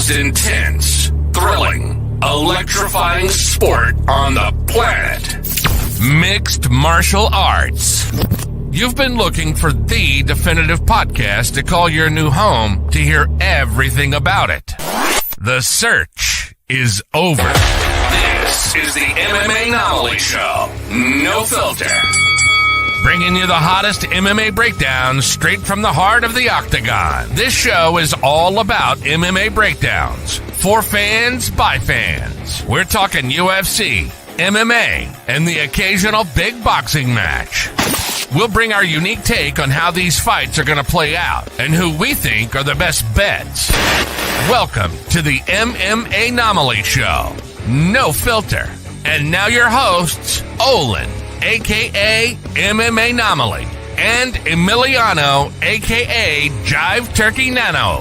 most intense, thrilling, electrifying sport on the planet. Mixed martial arts. You've been looking for the definitive podcast to call your new home to hear everything about it. The search is over. This is the MMAnomaly Show. No filter. Bringing you the hottest MMA breakdowns straight from the heart of the octagon. This show is all about MMA breakdowns. For fans, by fans. We're talking UFC, MMA, and the occasional big boxing match. We'll bring our unique take on how these fights are going to play out and who we think are the best bets. Welcome to the MMAnomaly Show. No filter. And now your hosts, Olin, a.k.a. MMAnomaly, and Emiliano, a.k.a. Jive Turkey Nano.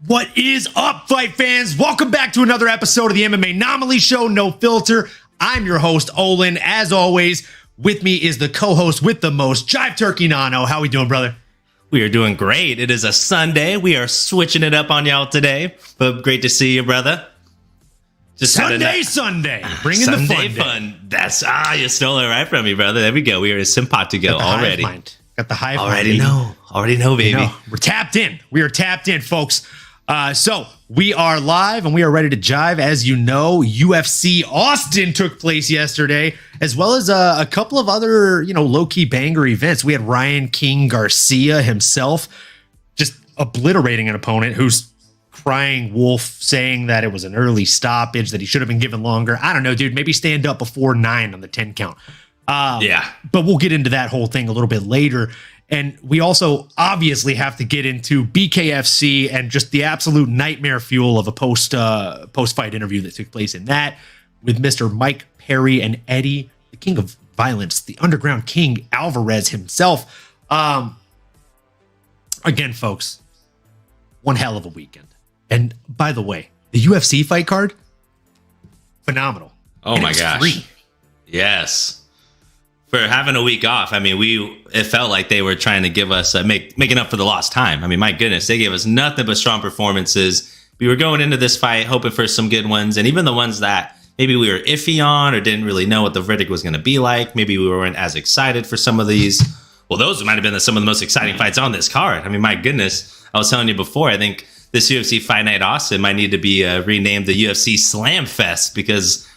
What is up, fight fans? Welcome back to another episode of the MMAnomaly Show, No Filter. I'm your host, Olin. As always, with me is the co-host with the most, Jive Turkey Nano. How we doing, brother? We are doing great. It is a Sunday. We are switching it up on y'all today, but great to see you, brother. Just Sunday. Bringing the fun. That's, you stole it right from me, brother. There we go. We are simpatico already. Got the hive mind. Already know, baby. You know, we're tapped in. We are tapped in, folks. So we are live and we are ready to jive. As you know, UFC Austin took place yesterday, as well as a couple of other, low-key banger events. We had Ryan King Garcia himself just obliterating an opponent who's crying wolf, saying that it was an early stoppage, that he should have been given longer. I don't know, dude. Maybe stand up before 9 on the 10 count. But we'll get into that whole thing a little bit later. And we also obviously have to get into BKFC and just the absolute nightmare fuel of a post-fight interview that took place in that with Mr. Mike Perry and Eddie, the king of violence, the underground king, Alvarez himself. Again, folks, one hell of a weekend. And by the way, the UFC fight card, phenomenal. Oh and my gosh. Free. Yes. For having a week off, I mean, it felt like they were trying to give us making up for the lost time. I mean, my goodness, they gave us nothing but strong performances. We were going into this fight hoping for some good ones, and even the ones that maybe we were iffy on or didn't really know what the verdict was going to be like. Maybe we weren't as excited for some of these. Well, those might have been some of the most exciting fights on this card. I mean, my goodness, I was telling you before, I think this UFC Fight Night Austin might need to be renamed the UFC Slam Fest because,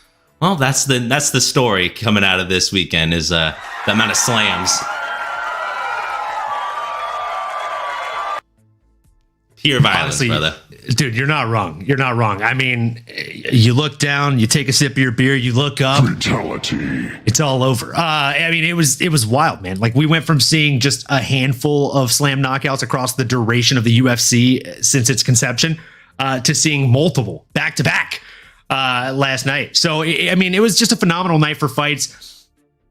well, that's the story coming out of this weekend is the amount of slams. Pure violence, honestly, brother. Dude, you're not wrong. You're not wrong. I mean, you look down, you take a sip of your beer, you look up. Brutality. It's all over. I mean, it was wild, man. Like, we went from seeing just a handful of slam knockouts across the duration of the UFC since its conception to seeing multiple back-to-back last night. So, I mean, it was just a phenomenal night for fights.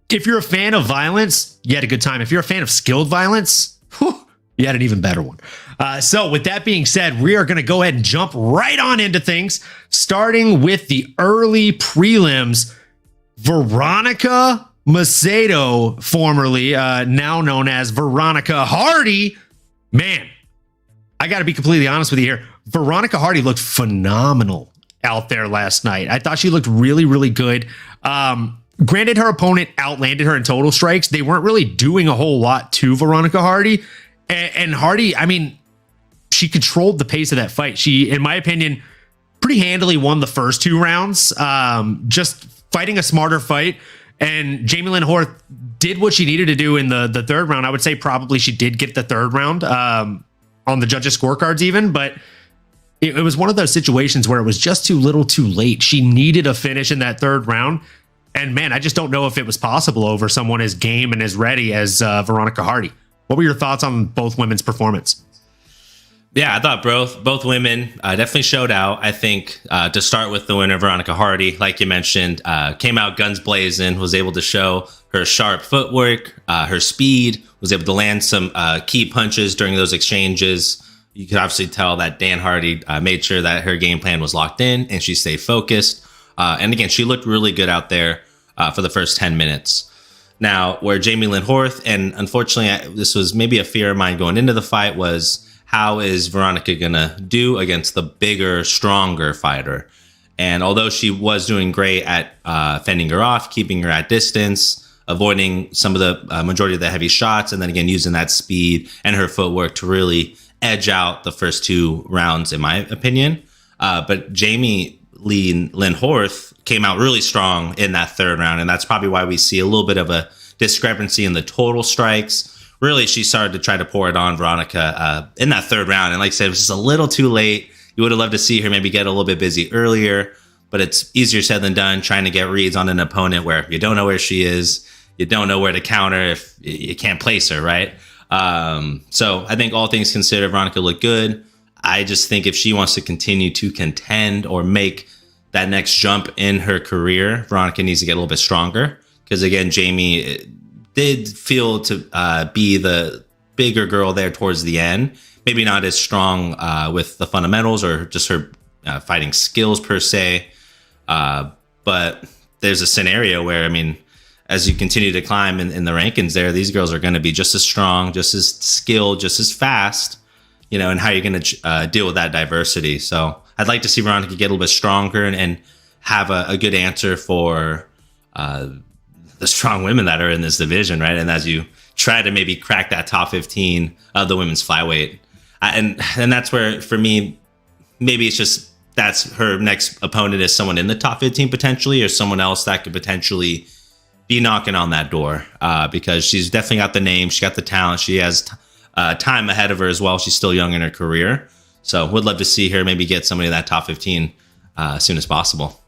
If you're a fan of violence, you had a good time. If you're a fan of skilled violence, you had an even better one. So with that being said, we are going to go ahead and jump right on into things, starting with the early prelims. Veronica Macedo, formerly now known as Veronica Hardy. Man, I got to be completely honest with you here. Veronica Hardy looked phenomenal out there last night. I thought she looked really, really good. Granted, her opponent outlanded her in total strikes. They weren't really doing a whole lot to Veronica Hardy. And Hardy, I mean, she controlled the pace of that fight. She, in my opinion, pretty handily won the first 2 rounds, just fighting a smarter fight. And Jamie Lynn Horth did what she needed to do in the third round. I would say probably she did get the third round on the judges' scorecards even, but it was one of those situations where it was just too little too late. She needed a finish in that third round. And man, I just don't know if it was possible over someone as game and as ready as Veronica Hardy. What were your thoughts on both women's performance? Yeah, I thought both women definitely showed out. I think to start with the winner, Veronica Hardy, like you mentioned, came out guns blazing, was able to show her sharp footwork, her speed, was able to land some key punches during those exchanges. You could obviously tell that Dan Hardy made sure that her game plan was locked in and she stayed focused. And again, she looked really good out there for the first 10 minutes. Now, where Jamie Lynn Horth, and unfortunately, this was maybe a fear of mine going into the fight, was how is Veronica going to do against the bigger, stronger fighter? And although she was doing great at fending her off, keeping her at distance, avoiding some of the majority of the heavy shots, and then again, using that speed and her footwork to really edge out the first 2 rounds, in my opinion. But Jamie Lynn Horth came out really strong in that 3rd round, and that's probably why we see a little bit of a discrepancy in the total strikes. Really, she started to try to pour it on Veronica in that 3rd round, and like I said, it was just a little too late. You would have loved to see her maybe get a little bit busy earlier, but it's easier said than done trying to get reads on an opponent where you don't know where she is, you don't know where to counter if you can't place her, right? So I think all things considered, Veronica looked good. I just think if she wants to continue to contend or make that next jump in her career, Veronica needs to get a little bit stronger. Because again, Jamie did feel to be the bigger girl there towards the end. Maybe not as strong with the fundamentals or just her fighting skills per se. But there's a scenario where, I mean, as you continue to climb in the rankings there, these girls are going to be just as strong, just as skilled, just as fast, you know, and how you're going to deal with that diversity. So I'd like to see Veronica get a little bit stronger and have a good answer for the strong women that are in this division, right? And as you try to maybe crack that top 15 of the women's flyweight. And that's where, for me, maybe it's just that's her next opponent is someone in the top 15 potentially, or someone else that could potentially be knocking on that door, because she's definitely got the name, she got the talent, she has time ahead of her as well. She's still young in her career, so would love to see her maybe get somebody in that top 15 as soon as possible.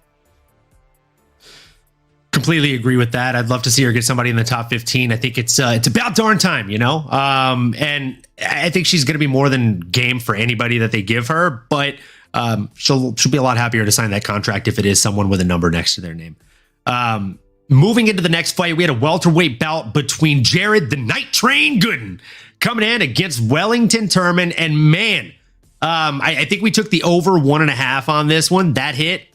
Completely agree with that. I'd love to see her get somebody in the top 15. I think it's about darn time, you know. And I think she's going to be more than game for anybody that they give her. But she'll be a lot happier to sign that contract if it is someone with a number next to their name. Moving into the next fight, we had a welterweight bout between Jared the Night Train Gooden coming in against Wellington Turman, and man. I think we took the over 1.5 on this one. That hit.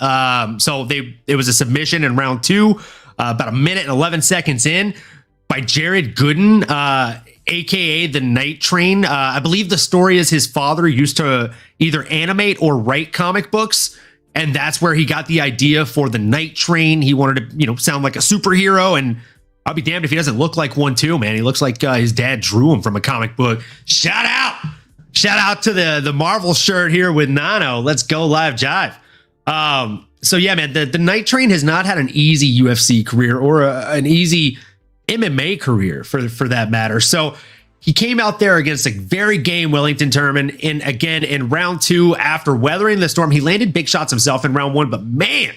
So it was a submission in round 2, about 1 minute and 11 seconds in by Jared Gooden, aka the Night Train. I believe the story is his father used to either animate or write comic books, and that's where he got the idea for the Night Train. He wanted to, sound like a superhero, and I'll be damned if he doesn't look like one too, man. He looks like his dad drew him from a comic book. Shout out to the Marvel shirt here with Nano. Let's go live Jive. So yeah, man, the Night Train has not had an easy UFC career or an easy MMA career for that matter. So he came out there against a very game Wellington Turman in round 2 after weathering the storm. He landed big shots himself in round 1, but man,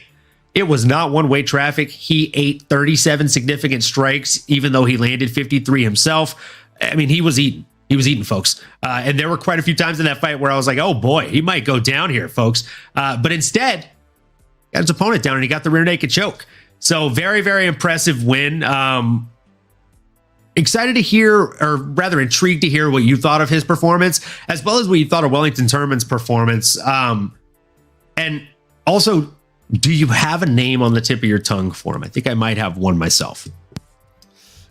it was not one-way traffic. He ate 37 significant strikes, even though he landed 53 himself. I mean, he was eating. He was eating, folks. And there were quite a few times in that fight where I was like, oh boy, he might go down here, folks. But instead, got his opponent down and he got the rear naked choke. So very, very impressive win. Excited to hear, or rather intrigued to hear what you thought of his performance, as well as what you thought of Wellington Turman's performance. And also, do you have a name on the tip of your tongue for him? I think I might have one myself.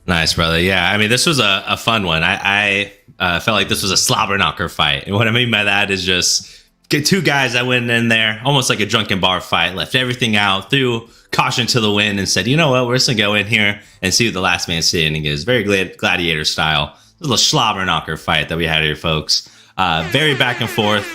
Nice, brother. Yeah, I mean, this was a fun one. I felt like this was a slobber knocker fight. And what I mean by that is just get 2 guys that went in there, almost like a drunken bar fight, left everything out, threw caution to the wind and said, you know what, we're just going to go in here and see what the last man standing is. Very gladiator style. This is a slobber knocker fight that we had here, folks. Very back and forth.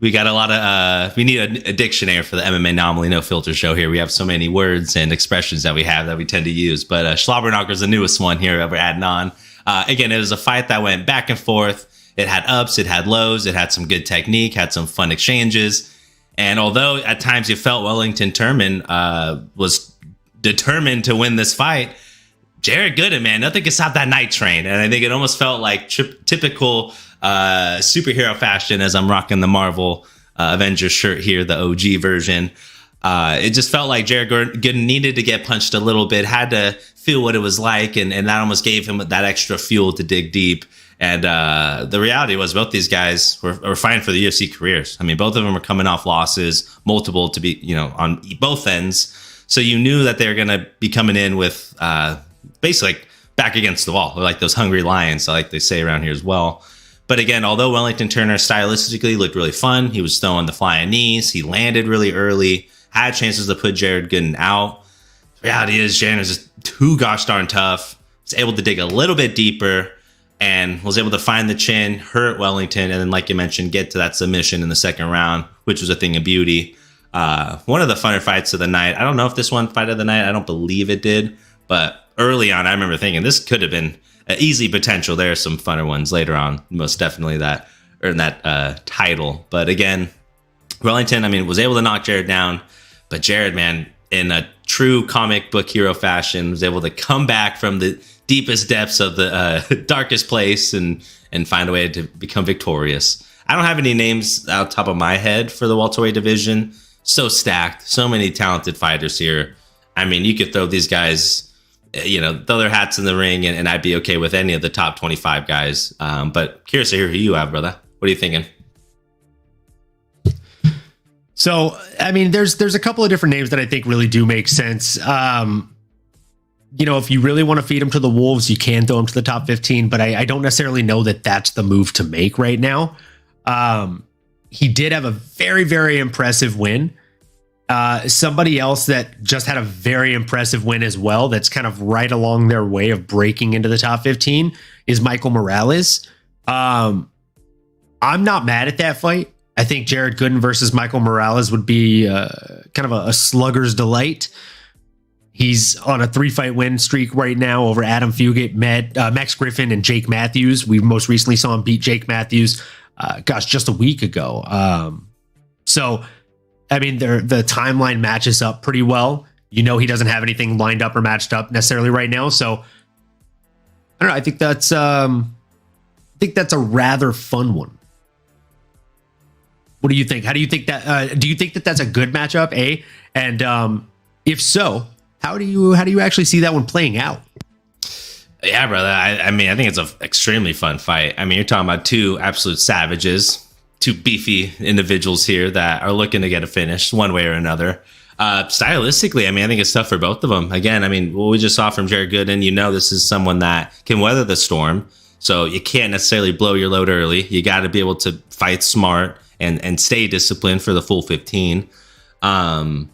We got a lot of, we need a dictionary for the MMAnomaly No Filter show here. We have so many words and expressions that we have that we tend to use. But Schlobberknocker is the newest one here that we're adding on. Again, it was a fight that went back and forth. It had ups, it had lows, it had some good technique, had some fun exchanges. And although at times you felt Wellington Turman was determined to win this fight, Jared Gooden, man, nothing can stop that Night Train. And I think it almost felt like typical superhero fashion as I'm rocking the Marvel Avengers shirt here, the OG version. It just felt like Jared Gooden needed to get punched a little bit, had to feel what it was like, and that almost gave him that extra fuel to dig deep. And the reality was both these guys were fighting for the UFC careers. I mean, both of them are coming off losses, multiple to be, on both ends. So you knew that they were going to be coming in with basically like back against the wall, like those hungry lions, like they say around here as well. But again, although Wellington Turner stylistically looked really fun, he was throwing the flying knees. He landed really early, had chances to put Jared Gooden out. The reality is, Jared is just too gosh darn tough. Was able to dig a little bit deeper and was able to find the chin, hurt Wellington, and then, like you mentioned, get to that submission in the second round, which was a thing of beauty. One of the funner fights of the night. I don't know if this one fight of the night, I don't believe it did, but early on, I remember thinking this could have been an easy potential. There are some funner ones later on, most definitely that earned that title. But again, Wellington, I mean, was able to knock Jared down, but Jared, man, in a true comic book hero fashion, was able to come back from the deepest depths of the darkest place and find a way to become victorious. I don't have any names out top of my head for the welterweight division. So stacked, so many talented fighters here. I mean, you could throw these guys, throw their hats in the ring, and I'd be okay with any of the top 25 guys. But curious to hear who you have, brother. What are you thinking? So, I mean, there's a couple of different names that I think really do make sense. If you really want to feed him to the wolves, you can throw him to the top 15, but I don't necessarily know that that's the move to make right now. He did have a very, very impressive win. Somebody else that just had a very impressive win as well, that's kind of right along their way of breaking into the top 15, is Michael Morales. I'm not mad at that fight. I think Jared Gooden versus Michael Morales would be kind of a slugger's delight. He's on a 3-fight win streak right now over Adam Fugate, Max Griffin, and Jake Matthews. We most recently saw him beat Jake Matthews, just a week ago. So, I mean, the timeline matches up pretty well. He doesn't have anything lined up or matched up necessarily right now. So, I don't know. I think that's a rather fun one. What do you think? How do you think that? Do you think that that's a good matchup? A, and if so, how do you actually see that one playing out? Yeah, brother. I mean, I think it's an extremely fun fight. I mean, you're talking about two absolute savages, two beefy individuals here that are looking to get a finish one way or another. Stylistically, I mean, I think it's tough for both of them. Again, I mean, what we just saw from Jared Gooden, this is someone that can weather the storm. So you can't necessarily blow your load early. You got to be able to fight smart and stay disciplined for the full 15. But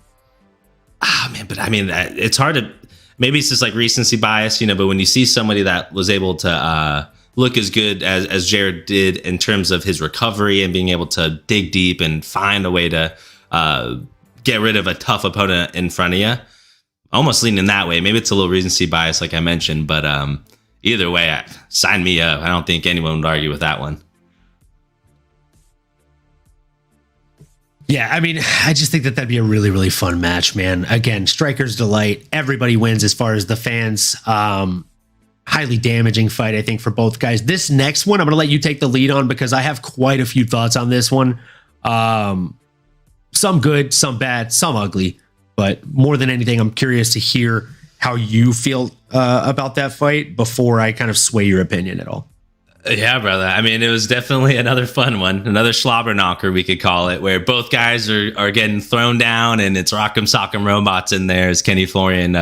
I mean, it's hard to, maybe it's just like recency bias, but when you see somebody that was able to look as good as Jared did in terms of his recovery and being able to dig deep and find a way to get rid of a tough opponent in front of you, almost leaning that way. Maybe it's a little recency bias, like I mentioned, but either way, sign me up. I don't think anyone would argue with that one. Yeah, I mean, I just think that'd be a really, really fun match, man. Again, striker's delight. Everybody wins as far as the fans. Highly damaging fight, I think, for both guys. This next one, I'm going to let you take the lead on because I have quite a few thoughts on this one. Some good, some bad, some ugly. But more than anything, I'm curious to hear how you feel about that fight before I kind of sway your opinion at all. Yeah, brother. I mean, it was definitely another fun one, another slobber knocker, we could call it, where both guys are getting thrown down and it's rock'em sock'em robots in there, as Kenny Florian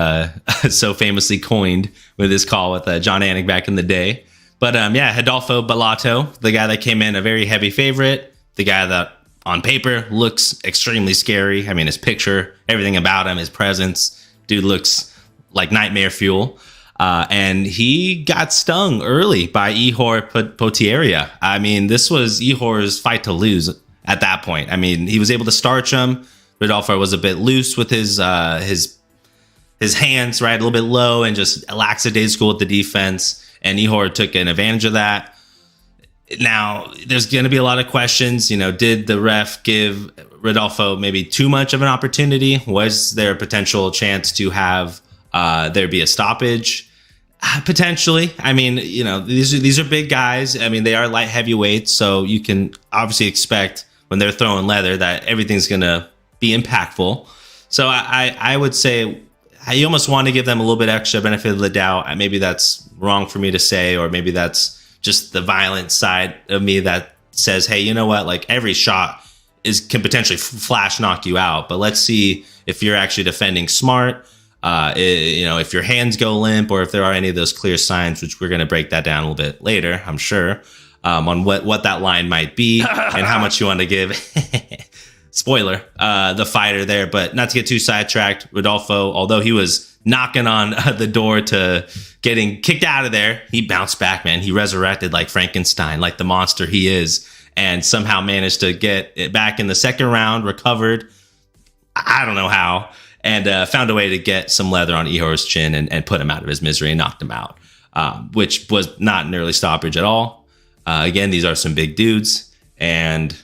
so famously coined with his call with John Anik back in the day. But Rodolfo Bellato, the guy that came in a very heavy favorite, the guy that on paper looks extremely scary. I mean, his picture, everything about him, his presence, dude looks like nightmare fuel. And he got stung early by Ihor Potieria. I mean, this was Ihor's fight to lose at that point. I mean, he was able to starch him. Rodolfo was a bit loose with his hands, right, a little bit low, and just lackadaisical with the defense. And Ihor took an advantage of that. Now, there's going to be a lot of questions. Did the ref give Rodolfo maybe too much of an opportunity? Was there a potential chance to have there be a stoppage? Potentially. I mean, these are big guys. I mean, they are light heavyweights, so you can obviously expect when they're throwing leather that everything's going to be impactful. So I would say you almost want to give them a little bit extra benefit of the doubt. Maybe that's wrong for me to say, or maybe that's just the violent side of me that says, hey, you know what? Like, every shot can potentially flash knock you out. But let's see if you're actually defending smart. If your hands go limp, or if there are any of those clear signs, which we're going to break that down a little bit later, I'm sure, on what that line might be and how much you want to give. Spoiler, the fighter there, but not to get too sidetracked. Rodolfo, although he was knocking on the door to getting kicked out of there, he bounced back, man. He resurrected like Frankenstein, like the monster he is, and somehow managed to get it back in the second round, recovered. I don't know how. And found a way to get some leather on Ihor's chin and put him out of his misery and knocked him out, which was not an early stoppage at all. Again, these are some big dudes, and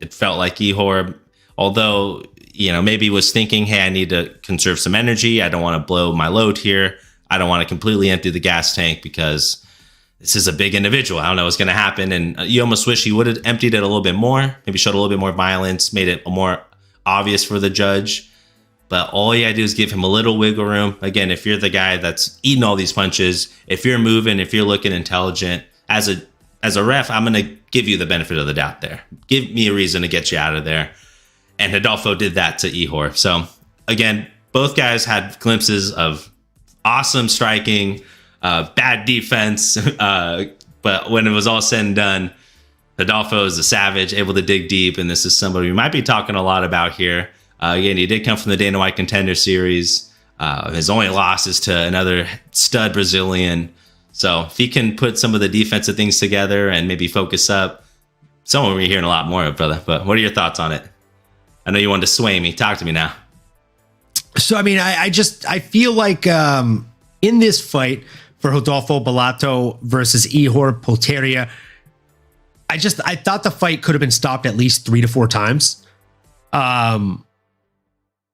it felt like Ihor, although, maybe was thinking, hey, I need to conserve some energy. I don't want to blow my load here. I don't want to completely empty the gas tank because this is a big individual. I don't know what's going to happen. And you almost wish he would have emptied it a little bit more, maybe showed a little bit more violence, made it more obvious for the judge. But all you gotta do is give him a little wiggle room. Again, if you're the guy that's eating all these punches, if you're moving, if you're looking intelligent, as a ref, I'm gonna give you the benefit of the doubt there. Give me a reason to get you out of there. And Rodolfo did that to Ihor. So again, both guys had glimpses of awesome striking, bad defense. But when it was all said and done, Rodolfo is a savage, able to dig deep. And this is somebody we might be talking a lot about here. Again, he did come from the Dana White Contender Series. His only loss is to another stud Brazilian. So if he can put some of the defensive things together and maybe focus up, someone we're hearing a lot more of, brother. But what are your thoughts on it? I know you wanted to sway me. Talk to me now. So, I mean, I feel like in this fight for Rodolfo Bellato versus Ihor Potieria, I thought the fight could have been stopped at least 3 to 4 times.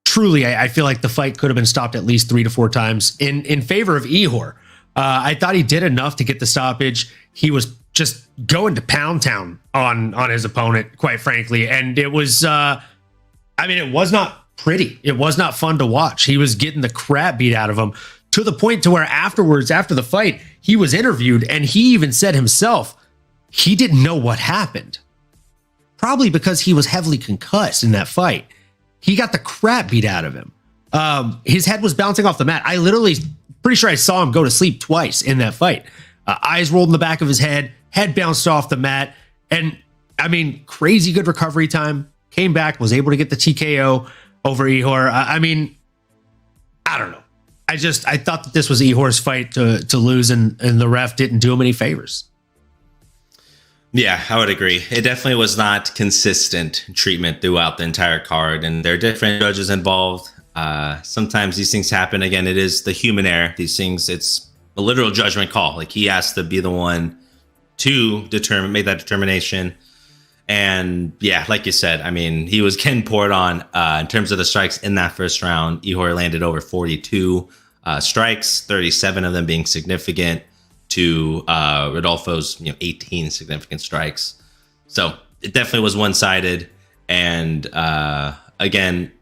Truly, I feel like the fight could have been stopped at least 3 to 4 times in favor of Ihor. I thought he did enough to get the stoppage. He was just going to pound town on his opponent, quite frankly. And it was, it was not pretty. It was not fun to watch. He was getting the crap beat out of him to the point to where afterwards, after the fight, he was interviewed and he even said himself, he didn't know what happened. Probably because he was heavily concussed in that fight. He got the crap beat out of him. His head was bouncing off the mat. I literally, pretty sure I saw him go to sleep twice in that fight. Eyes rolled in the back of his head bounced off the mat. And crazy good recovery time. Came back, was able to get the TKO over Ihor. I don't know. I thought that this was Ihor's fight to lose, and the ref didn't do him any favors. Yeah, I would agree. It definitely was not consistent treatment throughout the entire card, and there are different judges involved. Sometimes these things happen. Again, it is the human error. These things, it's a literal judgment call. Like, he has to be the one to make that determination. And yeah, like you said, he was getting poured on in terms of the strikes in that first round. Ihor landed over 42 strikes, 37 of them being significant, to Rodolfo's 18 significant strikes. So it definitely was one-sided. And again,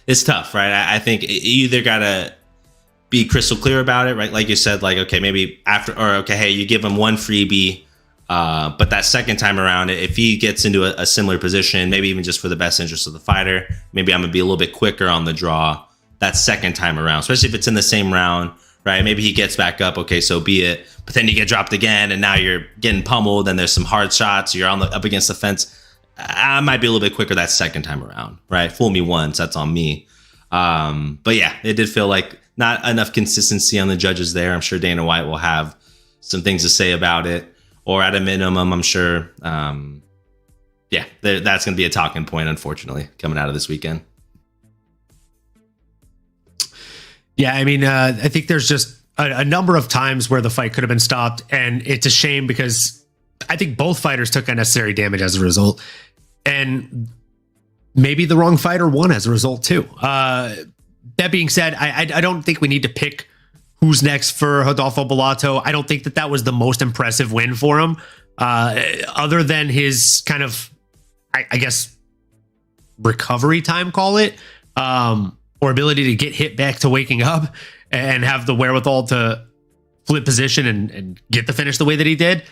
it's tough, right? I think you either gotta be crystal clear about it, right? Like you said, like, okay, maybe after, or okay, hey, you give him one freebie, but that second time around, if he gets into a similar position, maybe even just for the best interest of the fighter, maybe I'm gonna be a little bit quicker on the draw that second time around, especially if it's in the same round. Right, maybe he gets back up. Okay, so be it. But then you get dropped again, and now you're getting pummeled. And there's some hard shots. You're up against the fence. I might be a little bit quicker that second time around. Right, fool me once, that's on me. But yeah, it did feel like not enough consistency on the judges there. I'm sure Dana White will have some things to say about it, or at a minimum, I'm sure. That's going to be a talking point, unfortunately, coming out of this weekend. Yeah, I think there's just a number of times where the fight could have been stopped, and it's a shame because I think both fighters took unnecessary damage as a result, and maybe the wrong fighter won as a result too. That being said, I don't think we need to pick who's next for Rodolfo Bellato. I don't think that was the most impressive win for him, other than his kind of, I guess, recovery time, call it. Or ability to get hit back to waking up and have the wherewithal to flip position and get the finish the way that he did.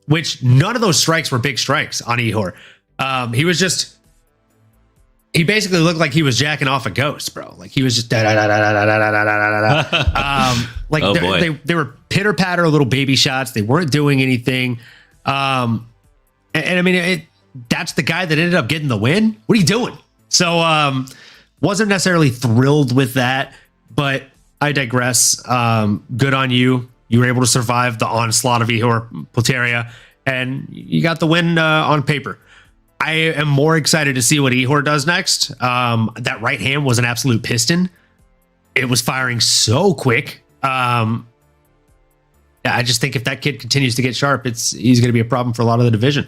Which none of those strikes were big strikes on Ihor. He was just, he basically looked like he was jacking off a ghost, bro. Like he was just like Oh, they were pitter patter little baby shots. They weren't doing anything. And I mean, that's the guy that ended up getting the win. What are you doing? So wasn't necessarily thrilled with that, but I digress. Good on you. You were able to survive the onslaught of Ihor Potieria, and you got the win on paper. I am more excited to see what Ihor does next. That right hand was an absolute piston. It was firing so quick. I just think if that kid continues to get sharp, he's going to be a problem for a lot of the division.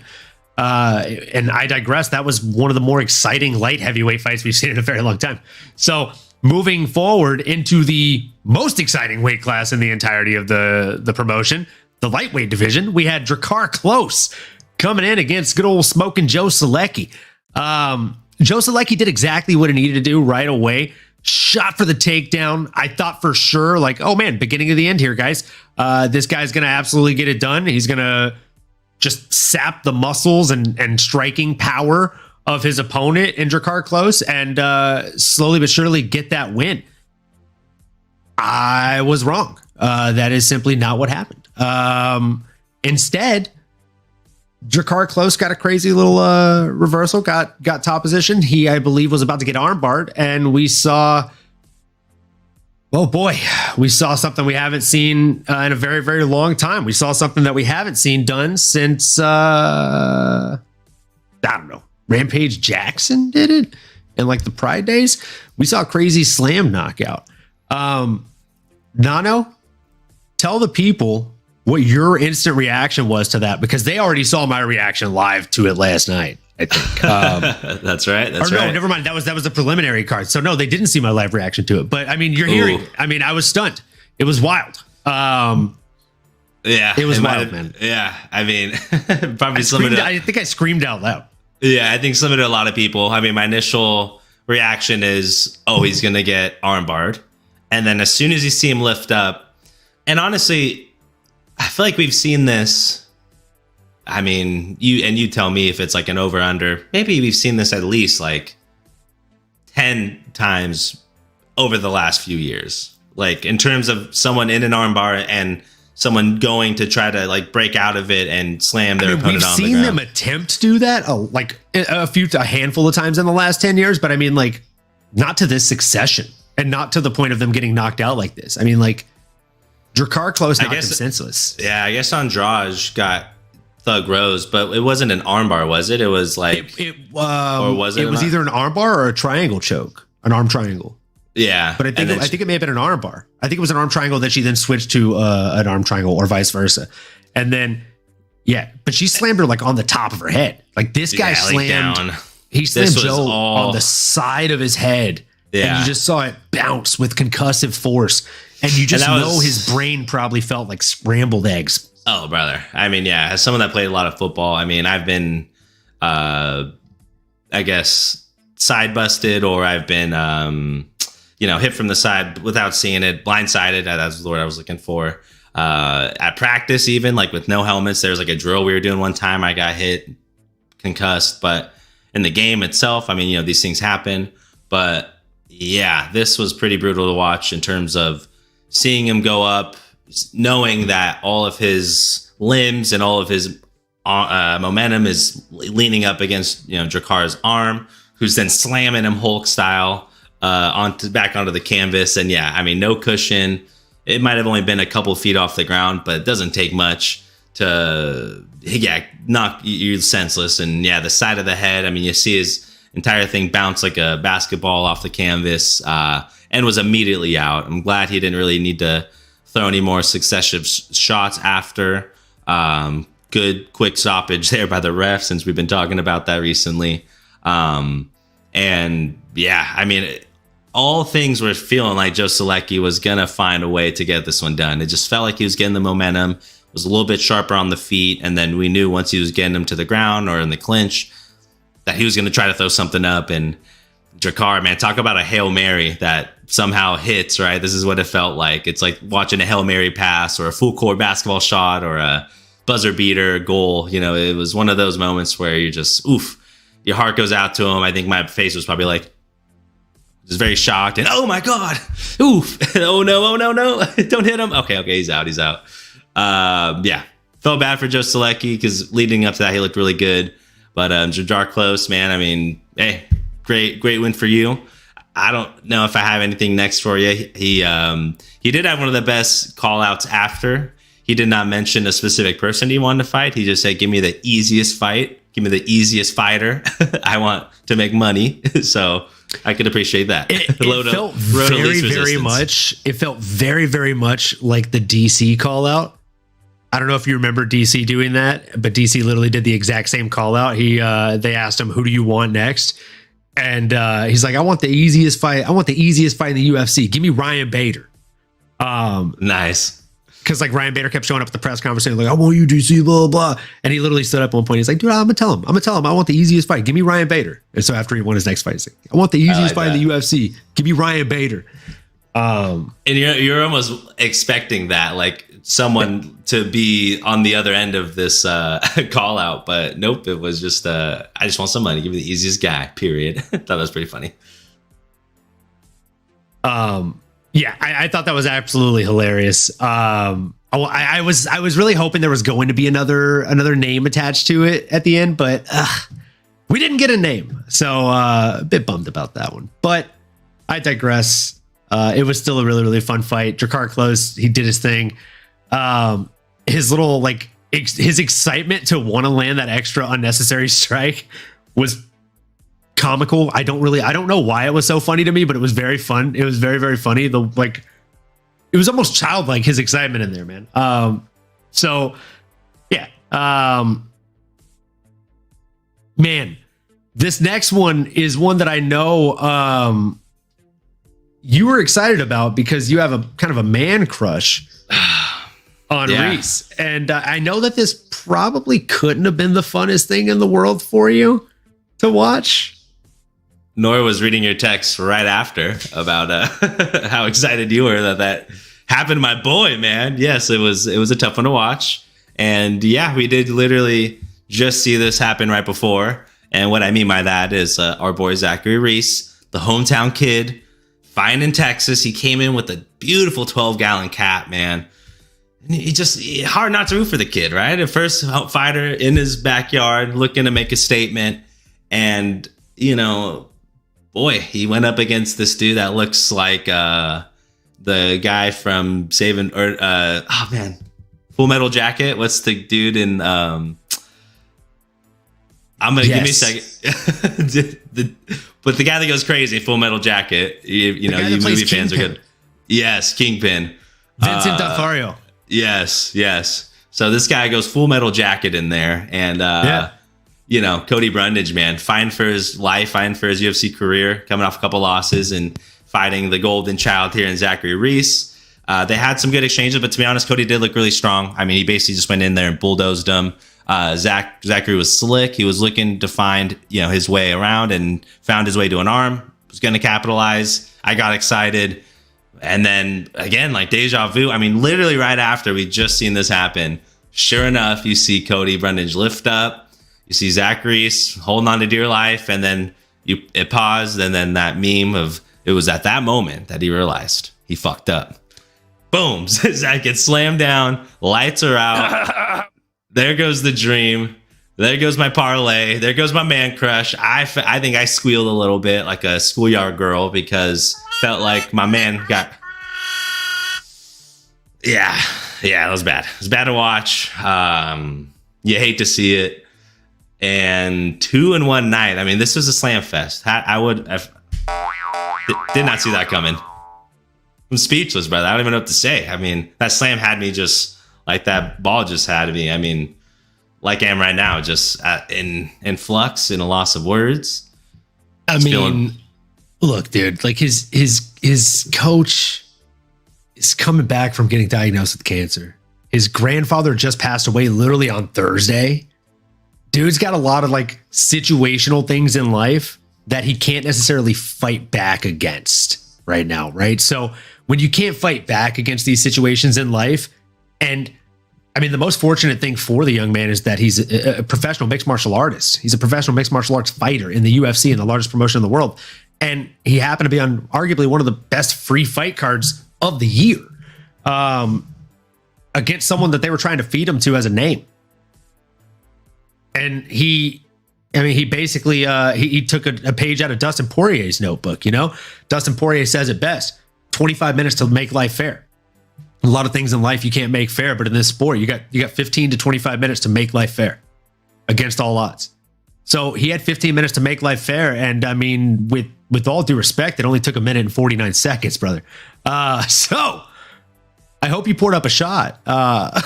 And I digress. That was one of the more exciting light heavyweight fights we've seen in a very long time. So moving forward into the most exciting weight class in the entirety of the promotion, the lightweight division, we had Drakkar Klose coming in against good old smoking Joe Solecki. Joe Solecki did exactly what he needed to do right away. Shot for the takedown. I thought for sure, like, oh man, beginning of the end here, guys. This guy's going to absolutely get it done. He's going to just sap the muscles and striking power of his opponent in Drakkar Klose and slowly but surely get that win. I was wrong. That is simply not what happened. Instead, Drakkar Klose got a crazy little reversal, got top position. He, I believe, was about to get armbarred, and we saw, oh boy, we saw something we haven't seen in a very, very long time. We saw something that we haven't seen done since, I don't know, Rampage Jackson did it in like the Pride days. We saw a crazy slam knockout. Nano, tell the people what your instant reaction was to that, because they already saw my reaction live to it last night, I think. That's right. No, never mind. That was the preliminary card. So no, they didn't see my live reaction to it. But I mean, you're hearing. I mean, I was stunned. It was wild. Yeah, it was wild, man. Yeah, I mean, probably similar. I think I screamed out loud. Yeah, I think similar to a lot of people. I mean, my initial reaction is, oh, he's gonna get armbarred, and then as soon as you see him lift up, and honestly, I feel like we've seen this. I mean, you tell me if it's like an over under. Maybe we've seen this at least like 10 times over the last few years. Like in terms of someone in an armbar and someone going to try to like break out of it and slam their opponent on the ground. We've seen them attempt to do that like a handful of times in the last 10 years, but I mean, like, not to this succession and not to the point of them getting knocked out like this. I mean, like, Drakkar Klose knocked him senseless. Yeah, I guess Andrade got Thug Rose, but it wasn't an armbar, was it? It was like, or was it? It was either an armbar or a triangle choke, an arm triangle. Yeah, but I think it may have been an armbar. I think it was an arm triangle that she then switched to an arm triangle, or vice versa. And then, yeah, but she slammed her like on the top of her head. Like this guy slammed. Down. He slammed Joe on the side of his head. Yeah, and you just saw it bounce with concussive force. And you just know his brain probably felt like scrambled eggs. Oh, brother. I mean, yeah, as someone that played a lot of football, I mean, I've been, I guess, side busted, or I've been, hit from the side without seeing it, blindsided. That's the word I was looking for. At practice, even, like with no helmets, there was like a drill we were doing one time. I got hit, concussed. But in the game itself, I mean, these things happen. But yeah, this was pretty brutal to watch in terms of seeing him go up, knowing that all of his limbs and all of his momentum is leaning up against Drakkar's arm, who's then slamming him Hulk style back onto the canvas. And yeah, I mean, no cushion. It might have only been a couple feet off the ground, but it doesn't take much to knock you senseless. And yeah, the side of the head, I mean, you see his entire thing bounce like a basketball off the canvas. And was immediately out. I'm glad he didn't really need to throw any more successive shots after. Good quick stoppage there by the ref, since we've been talking about that recently. And yeah, I mean, all things were feeling like Joe Solecki was going to find a way to get this one done. It just felt like he was getting the momentum, was a little bit sharper on the feet. And then we knew once he was getting him to the ground or in the clinch that he was going to try to throw something up. And Drakkar, man, talk about a Hail Mary that somehow hits, right? This is what it felt like. It's like watching a Hail Mary pass or a full court basketball shot or a buzzer beater goal. It was one of those moments where you're just, oof. your heart goes out to him. I think my face was probably like just very shocked and oh my god, oof, oh no, no, don't hit him. Okay, he's out. Yeah, felt bad for Joe Selecki because leading up to that he looked really good, but Jadar Close, man, I mean, hey, great win for you. I don't know if I have anything next for you. He did have one of the best call outs after. He did not mention a specific person he wanted to fight. He just said, give me the easiest fight. Give me the easiest fighter. I want to make money. So I could appreciate that. It felt very, very much like the DC call out. I don't know if you remember DC doing that, but DC literally did the exact same call out. They asked him, who do you want next? And he's like, I want the easiest fight. I want the easiest fight in the UFC. Give me Ryan Bader. Nice. Because like Ryan Bader kept showing up at the press conference saying like, I want you DC, blah, blah. And he literally stood up at one point. He's like, dude, I'm going to tell him I want the easiest fight. Give me Ryan Bader. And so after he won his next fight, he's like, I want the easiest fight in the UFC. Give me Ryan Bader. And you're almost expecting that, like someone to be on the other end of this call out. But nope, it was just, I just want some money. Give me the easiest guy, period. Thought that was pretty funny. Yeah, I thought that was absolutely hilarious. I was really hoping there was going to be another name attached to it at the end, but we didn't get a name, so a bit bummed about that one. But I digress. It was still a really, really fun fight. Drakkar Klose, he did his thing. His little his excitement to want to land that extra unnecessary strike was comical. I don't know why it was so funny to me, but it was very fun. It was very, very funny. It was almost childlike, his excitement in there, man. So yeah. Man, this next one is one that I know you were excited about because you have a kind of a man crush on Reese. And I know that this probably couldn't have been the funnest thing in the world for you to watch. Nor was reading your text right after about how excited you were that happened to my boy, man. Yes, it was a tough one to watch. And yeah, we did literally just see this happen right before. And what I mean by that is our boy Zachary Reese, the hometown kid, fine in Texas. He came in with a beautiful 12-gallon cap, man. And hard not to root for the kid, right? The first fighter in his backyard looking to make a statement. And, boy, he went up against this dude that looks like the guy from Full Metal Jacket. What's the dude in? Give me a second. But the guy that goes crazy, Full Metal Jacket. You movie fans are good. Yes, Kingpin. Vincent D'Onofrio. Yes. So this guy goes Full Metal Jacket in there, and Cody Brundage, man, fighting for his life, fighting for his UFC career, coming off a couple losses and fighting the golden child here in Zachary Reese. They had some good exchanges, but to be honest, Cody did look really strong. I mean, he basically just went in there and bulldozed him. Zachary was slick. He was looking to find, his way around and found his way to an arm. Was going to capitalize. I got excited. And then again, like deja vu. I mean, literally right after we just seen this happen, sure enough, you see Cody Brundage lift up. You see Zach Reese holding on to dear life, and then it paused, and then that meme of it was at that moment that he realized he fucked up. Boom! Zach gets slammed down. Lights are out. There goes the dream. There goes my parlay. There goes my man crush. I think I squealed a little bit like a schoolyard girl because felt like my man got. Yeah, it was bad. It was bad to watch. You hate to see it. And 2 in one night. I mean, this was a slam fest. I did not see that coming. I'm speechless, brother. I don't even know what to say. I mean, that slam had me just like that ball just had me. I mean, like I am right now, just in flux, in a loss of words. Look, dude, like his coach is coming back from getting diagnosed with cancer. His grandfather just passed away literally on Thursday. Dude's got a lot of like situational things in life that he can't necessarily fight back against right now, right? So when you can't fight back against these situations in life, and I mean, the most fortunate thing for the young man is that he's a professional mixed martial artist. He's a professional mixed martial arts fighter in the UFC, in the largest promotion in the world. And he happened to be on arguably one of the best free fight cards of the year, against someone that they were trying to feed him to as a name. And he basically he took a page out of Dustin Poirier's notebook. You know, Dustin Poirier says it best: 25 minutes to make life fair. A lot of things in life you can't make fair, but in this sport, you got 15 to 25 minutes to make life fair against all odds. So he had 15 minutes to make life fair, and I mean, with all due respect, it only took 1 minute and 49 seconds, brother. So I hope you poured up a shot. I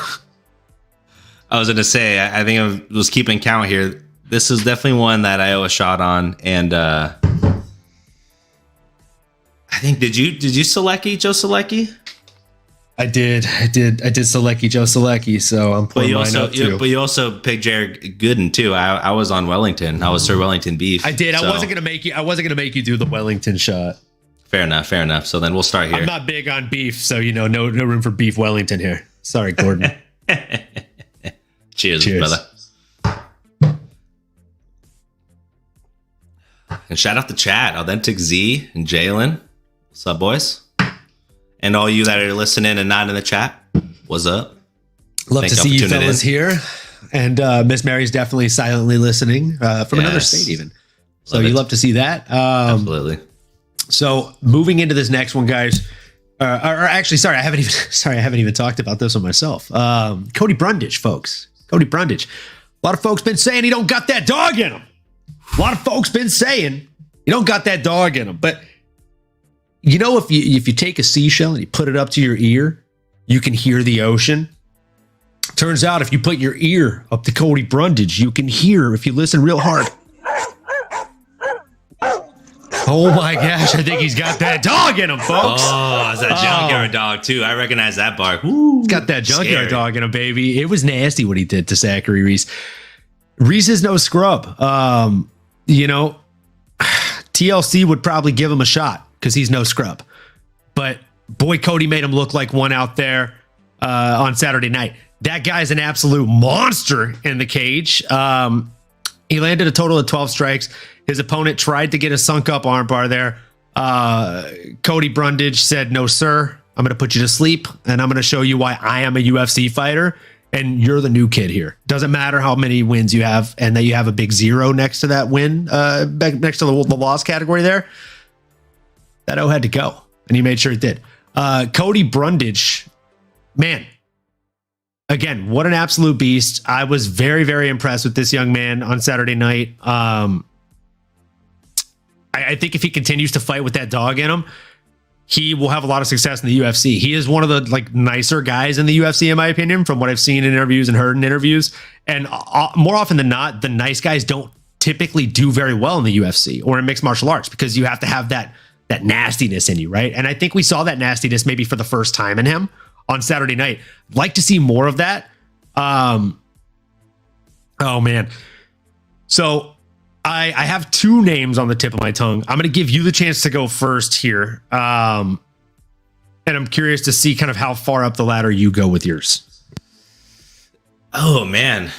was going to say, I think I was keeping count here. This is definitely one that I owe a shot on, and I think did you select Joe Selecki? I did Selecki, Joe Selecki, so I'm pulling mine up too. But you also picked Jared Gooden too. I was on Wellington. I was Sir Wellington beef. I did. So. I wasn't gonna make you do the Wellington shot. Fair enough. So then we'll start here. I'm not big on beef, so no room for beef Wellington here. Sorry, Gordon. Cheers, brother. And shout out to Chad, Authentic Z, and Jalen. What's up, boys? And all you that are listening and not in the chat, what's up? Love to see you fellas here. And Miss Mary's definitely silently listening from another state even. So you love to see that. Absolutely. So moving into this next one, guys, or actually, sorry, I haven't even talked about this one myself. Cody Brundage, folks. Cody Brundage. A lot of folks been saying he don't got that dog in him. A lot of folks been saying he don't got that dog in him. But you know, if you take a seashell and you put it up to your ear, you can hear the ocean. Turns out if you put your ear up to Cody Brundage, you can hear, if you listen real hard. Oh my gosh, I think he's got that dog in him, folks. Oh, it's that junkyard dog too. I recognize that bark. Woo, he's got that junkyard dog in him, baby. It was nasty what he did to Zachary Reese. Reese is no scrub. You know, TLC would probably give him a shot because he's no scrub. But boy, Cody made him look like one out there on Saturday night. That guy's an absolute monster in the cage. He landed a total of 12 strikes. His opponent tried to get a sunk up armbar there. Cody Brundage said, "No, sir. I'm going to put you to sleep, and I'm going to show you why I am a UFC fighter, and you're the new kid here. Doesn't matter how many wins you have, and that you have a big 0 next to that win, next to the loss category there. That O had to go, and he made sure it did." Cody Brundage, man, again, what an absolute beast. I was very, very impressed with this young man on Saturday night. I think if he continues to fight with that dog in him, he will have a lot of success in the UFC. He is one of the nicer guys in the UFC, in my opinion, from what I've seen in interviews and heard in interviews. And more often than not, the nice guys don't typically do very well in the UFC or in mixed martial arts because you have to have that nastiness in you, right? And I think we saw that nastiness maybe for the first time in him on Saturday night. Like to see more of that. Oh man. So I have 2 names on the tip of my tongue. I'm going to give you the chance to go first here. And I'm curious to see kind of how far up the ladder you go with yours. Oh man.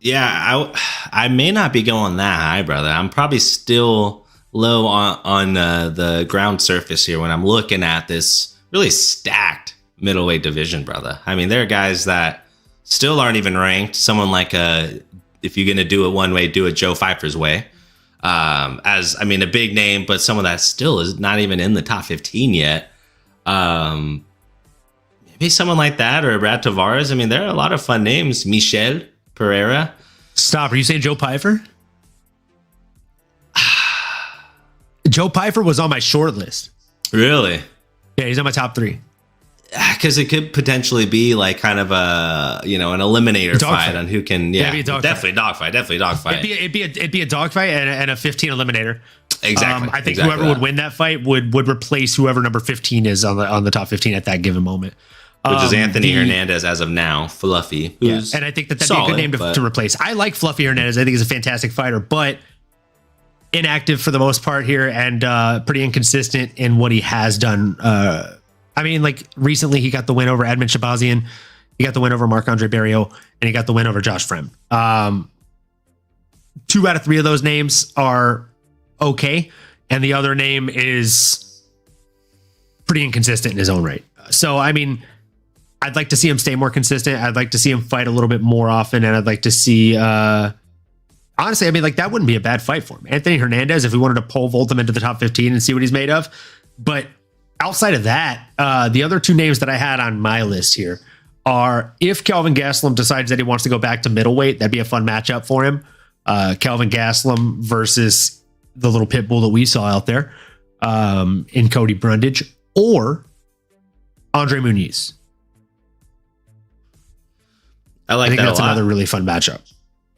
Yeah, I may not be going that high, brother. I'm probably still low on the ground surface here when I'm looking at this really stacked middleweight division, brother. I mean, there are guys that still aren't even ranked. Someone like if you're going to do it one way, do it Joe Pfeiffer's way. A big name, but someone that still is not even in the top 15 yet. Maybe someone like that or Brad Tavares. I mean, there are a lot of fun names. Michel Pereira. Stop. Are you saying Joe Pfeiffer? Joe Pfeiffer was on my short list. Really? Yeah, he's on my top 3. Because it could potentially be like kind of an eliminator fight on who can. Yeah, definitely dogfight. It'd be a dogfight and a 15 eliminator. Exactly. I think whoever would win that fight would replace whoever number 15 is on the top 15 at that given moment. Which is Anthony Hernandez as of now, Fluffy. Who's and I think that'd be a good name to replace. I like Fluffy Hernandez. I think he's a fantastic fighter, but inactive for the most part here and pretty inconsistent in what he has done. Recently he got the win over Edmund Shabazian. He got the win over Marc-Andre Barriault, and he got the win over Josh Fremd. 2 out of 3 of those names are okay, and the other name is pretty inconsistent in his own right. So, I mean, I'd like to see him stay more consistent. I'd like to see him fight a little bit more often, and I'd like to see... honestly, I mean, like, that wouldn't be a bad fight for him. Anthony Hernandez, if we wanted to pole vault him into the top 15 and see what he's made of. But outside of that, the other 2 names that I had on my list here are, if Kelvin Gastelum decides that he wants to go back to middleweight, that'd be a fun matchup for him. Kelvin Gastelum versus the little pit bull that we saw out there in Cody Brundage, or Andre Muniz. I think that that's a lot. another really fun matchup.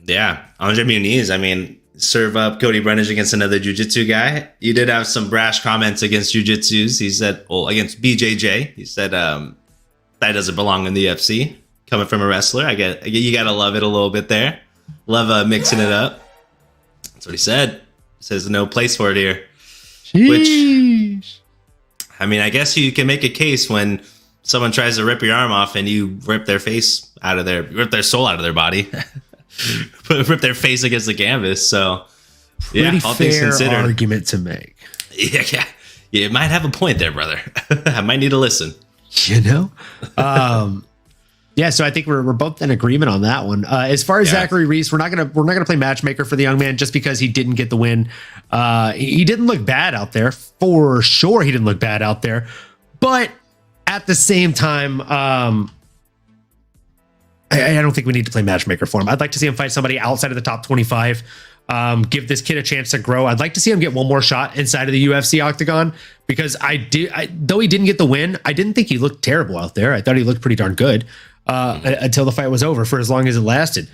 Yeah, Andre Muniz. I mean, serve up Cody Brundage against another jiu-jitsu guy. You did have some brash comments against jiu-jitsus. He said, well, against BJJ, he said that doesn't belong in the UFC. Coming from a wrestler, I get you gotta love it a little bit there. Love mixing it up. That's what he said. He says no place for it here. Sheesh. Which, I mean, I guess you can make a case when someone tries to rip your arm off and you rip their face out of rip their soul out of their body. Rip their face against the canvas. So, Pretty all things fair considered, argument to make. Yeah, you might have a point there, brother. I might need to listen. You know, yeah. So I think we're both in agreement on that one. As far as Zachary Reese, we're not gonna play matchmaker for the young man just because he didn't get the win. He didn't look bad out there for sure. He didn't look bad out there, but at the same time, I don't think we need to play matchmaker for him. I'd like to see him fight somebody outside of the top 25. Give this kid a chance to grow. I'd like to see him get one more shot inside of the UFC octagon, because though he didn't get the win, I didn't think he looked terrible out there. I thought he looked pretty darn good until the fight was over, for as long as it lasted.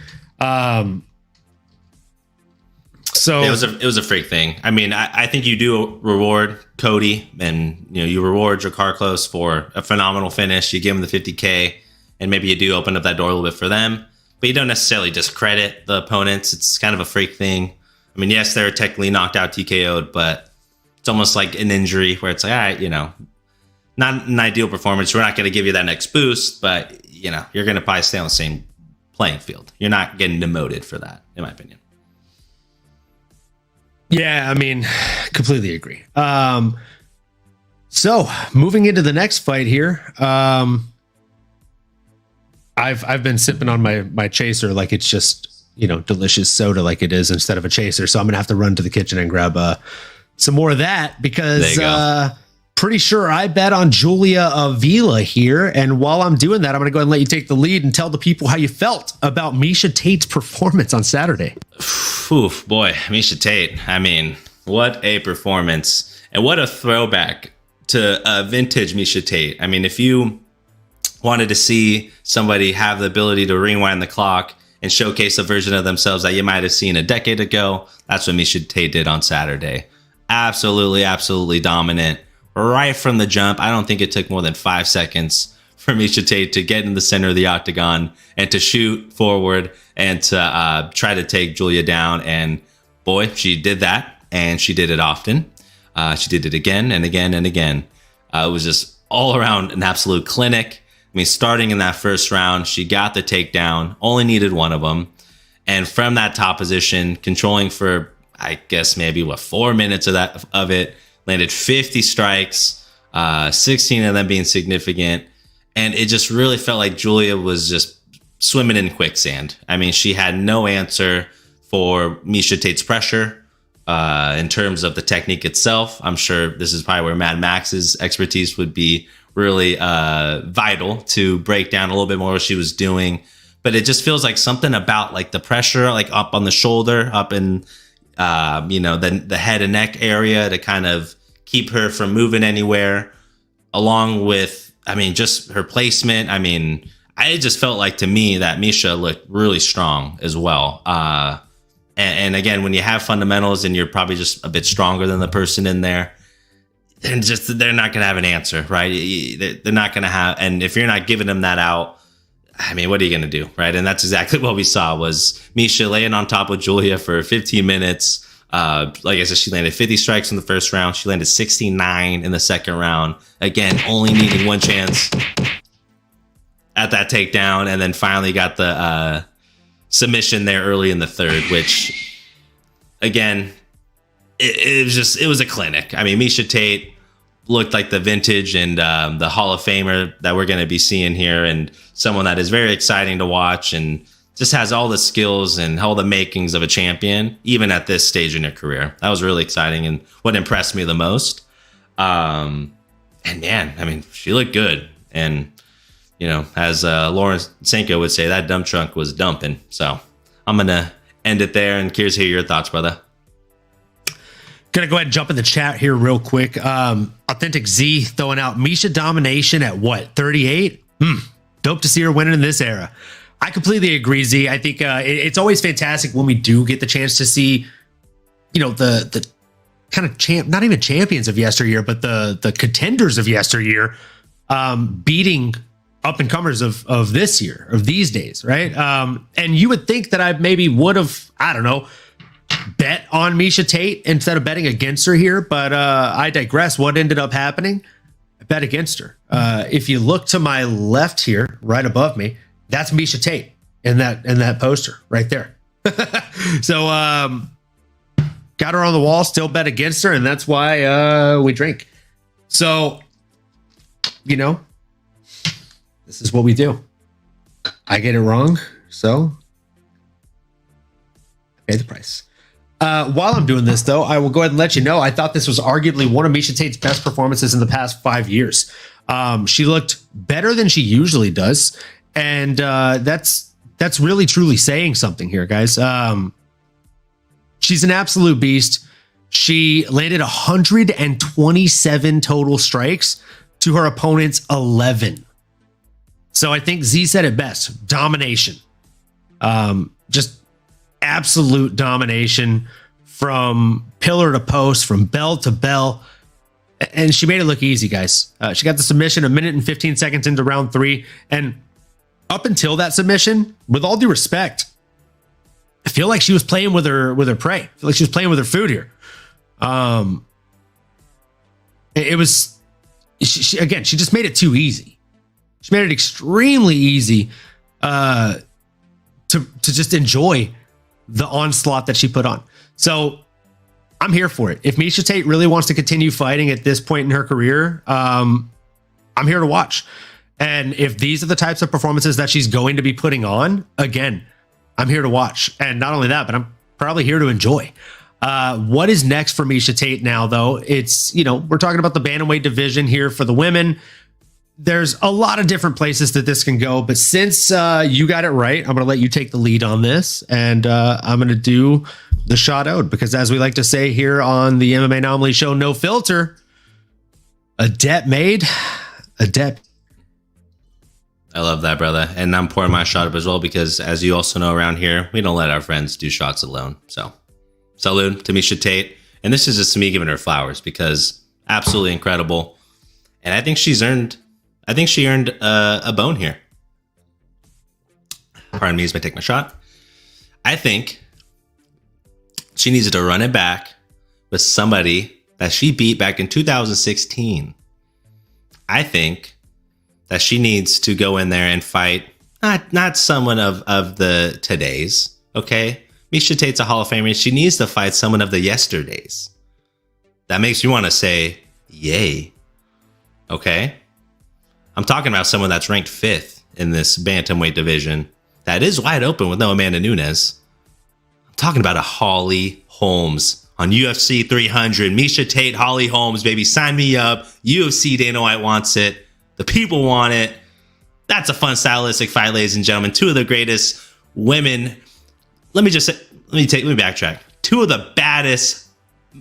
So it was a freak thing. I mean, I think you do reward Cody, and you reward Jakar Close for a phenomenal finish. You give him the 50K, and maybe you do open up that door a little bit for them. But you don't necessarily discredit the opponents. It's kind of a freak thing. I mean, yes, they're technically knocked out, TKO'd, but it's almost like an injury where it's like, all right, not an ideal performance. We're not going to give you that next boost, but, you're going to probably stay on the same playing field. You're not getting demoted for that, in my opinion. Yeah, I mean, completely agree. So moving into the next fight here, I've been sipping on my chaser like it's just delicious soda like it is instead of a chaser. So I'm gonna have to run to the kitchen and grab some more of that, because pretty sure I bet on Julia Avila here. And while I'm doing that, I'm gonna go ahead and let you take the lead and tell the people how you felt about Miesha Tate's performance on Saturday. Oof, boy, Miesha Tate. I mean, what a performance, and what a throwback to vintage Miesha Tate. I mean, if you wanted to see somebody have the ability to rewind the clock and showcase a version of themselves that you might have seen a decade ago, that's what Miesha Tate did on Saturday. Absolutely dominant. Right from the jump. I don't think it took more than 5 seconds for Miesha Tate to get in the center of the octagon and to shoot forward and to try to take Julia down. And boy, she did that, and she did it often. She did it again and again and again. It was just all around an absolute clinic. I mean, starting in that first round, she got the takedown, only needed one of them. And from that top position, controlling for, I guess, maybe 4 minutes of it, landed 50 strikes, 16 of them being significant. And it just really felt like Julia was just swimming in quicksand. I mean, she had no answer for Miesha Tate's pressure in terms of the technique itself. I'm sure this is probably where Mad Max's expertise would be really vital to break down a little bit more what she was doing. But it just feels like something about like the pressure, like up on the shoulder, up in the head and neck area, to kind of keep her from moving anywhere, along with, I mean, just her placement. I mean, I just felt like, to me, that Miesha looked really strong as well. And again, when you have fundamentals and you're probably just a bit stronger than the person in there, and just they're not going to have an answer, right? They're not going to have, and if you're not giving them that out, I mean, what are you going to do, right? And that's exactly what we saw, was Miesha laying on top of Julia for 15 minutes. Like I said, she landed 50 strikes in the first round. She landed 69 in the second round. Again, only needing one chance. at that takedown, and then finally got the submission there early in the third, which again, it was a clinic. I mean, Miesha Tate looked like the vintage and the Hall of Famer that we're going to be seeing here, and someone that is very exciting to watch and just has all the skills and all the makings of a champion, even at this stage in her career. That was really exciting and what impressed me the most. And man, I mean, she looked good. And, you know, as Lawrence Senko would say, that dump trunk was dumping. So I'm going to end it there, and curious to hear your thoughts, brother. Gonna go ahead and jump in the chat here real quick. Authentic Z throwing out Miesha domination at what, 38? Dope to see her winning in this era. I completely agree, Z. I think it's always fantastic when we do get the chance to see, you know, the kind of not even champions of yesteryear, but the contenders of yesteryear beating up and comers of this year, of these days, right? And you would think that I maybe would have, I don't know, bet on Miesha Tate instead of betting against her here, but I digress. What ended up happening? I bet against her. If you look to my left here, right above me, that's Miesha Tate in that poster right there. So got her on the wall, still bet against her, and that's why we drink. So, you know, this is what we do. I get it wrong, so I pay the price. While I'm doing this, though, I will go ahead and let you know I thought this was arguably one of Miesha Tate's best performances in the past 5 years. She looked better than she usually does, and that's really truly saying something here, guys. She's an absolute beast. She landed 127 total strikes to her opponent's 11. So I think Z said it best: domination. Just absolute domination from pillar to post, from bell to bell. And she made it look easy, guys. She got the submission 1 minute and 15 seconds into round 3. And up until that submission, with all due respect, I feel like she was playing with her prey. I feel like she was playing with her food here. It was, she just made it too easy. She made it extremely easy to just enjoy the onslaught that she put on. So I'm here for it. If Miesha Tate really wants to continue fighting at this point in her career, I'm here to watch. And if these are the types of performances that she's going to be putting on, again, I'm here to watch. And not only that, but I'm probably here to enjoy. What is next for Miesha Tate now, though? It's, you know, we're talking about the bantamweight division here for the women. There's a lot of different places that this can go, but since you got it right, I'm going to let you take the lead on this, and I'm going to do the shot out, because as we like to say here on the MMAnomaly Show, no filter, a debt made, a debt. I love that, brother. And I'm pouring my shot up as well, because as you also know, around here, we don't let our friends do shots alone. So salute to Miesha Tate. And this is just me giving her flowers, because absolutely incredible. And I think she earned a bone here. Pardon me as I take my shot. I think she needs to run it back with somebody that she beat back in 2016. I think that she needs to go in there and fight not someone of the todays, okay? Miesha Tate's a Hall of Famer. She needs to fight someone of the yesterdays. That makes you want to say, yay. Okay? I'm talking about someone that's ranked 5th in this bantamweight division that is wide open with no Amanda Nunes. I'm talking about a Holly Holmes on UFC 300. Miesha Tate, Holly Holmes, baby. Sign me up. UFC Dana White wants it. The people want it. That's a fun stylistic fight, ladies and gentlemen. Two of the greatest women. Let me backtrack. Two of the baddest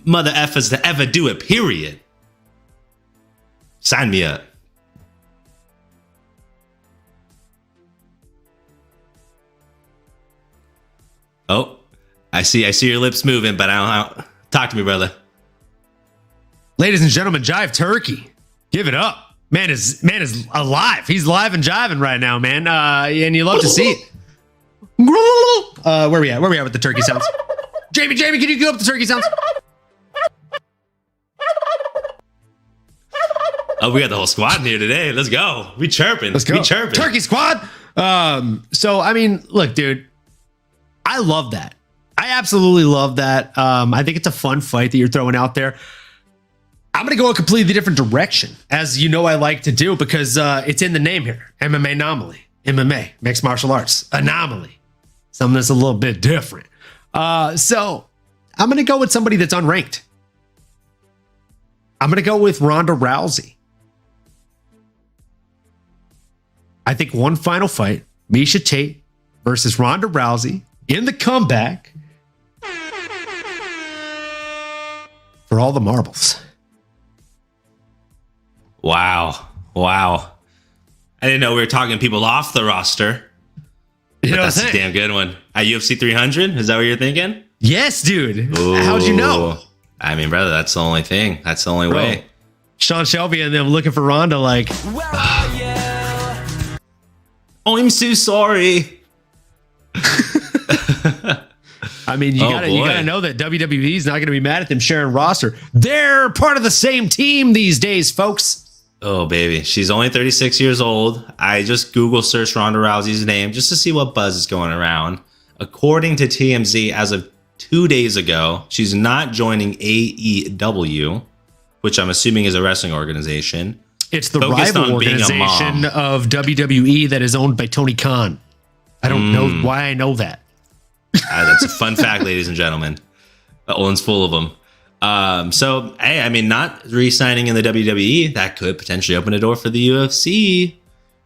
mother effers to ever do it, period. Sign me up. Oh, I see your lips moving, but I don't talk to me, brother. Ladies and gentlemen, Jive Turkey, give it up. Man is alive. He's live and jiving right now, man. And you love to see it. Where we at with the turkey sounds? Jamie, can you get up the turkey sounds? Oh, we got the whole squad in here today. Let's go. We chirping. Let's go. We chirping. Turkey squad. So, I mean, look, dude, I love that. I absolutely love that. I think it's a fun fight that you're throwing out there. I'm going to go a completely different direction, as you know I like to do, because it's in the name here. MMAnomaly. MMA, mixed martial arts. Anomaly. Something that's a little bit different. So I'm going to go with somebody that's unranked. I'm going to go with Ronda Rousey. I think one final fight, Miesha Tate versus Ronda Rousey in the comeback for all the marbles. Wow. I didn't know we were talking people off the roster. You know, that's a damn good one. At UFC 300? Is that what you're thinking? Yes, dude. Ooh. How'd you know? I mean, brother, that's the only thing. That's the only way. Sean Shelby and them looking for Ronda like, Where are you? Oh, I'm so sorry. I mean, you gotta know that WWE is not gonna be mad at them sharing roster. They're part of the same team these days, folks. Oh, baby. She's only 36 years old. I just Google searched Ronda Rousey's name just to see what buzz is going around. According to TMZ, as of 2 days ago, she's not joining AEW, which I'm assuming is a wrestling organization. It's the rival organization of WWE that is owned by Tony Khan. I don't know why I know that. That's a fun fact, ladies and gentlemen. Owen's full of them. So, hey, I mean, not re-signing in the WWE, that could potentially open a door for the UFC.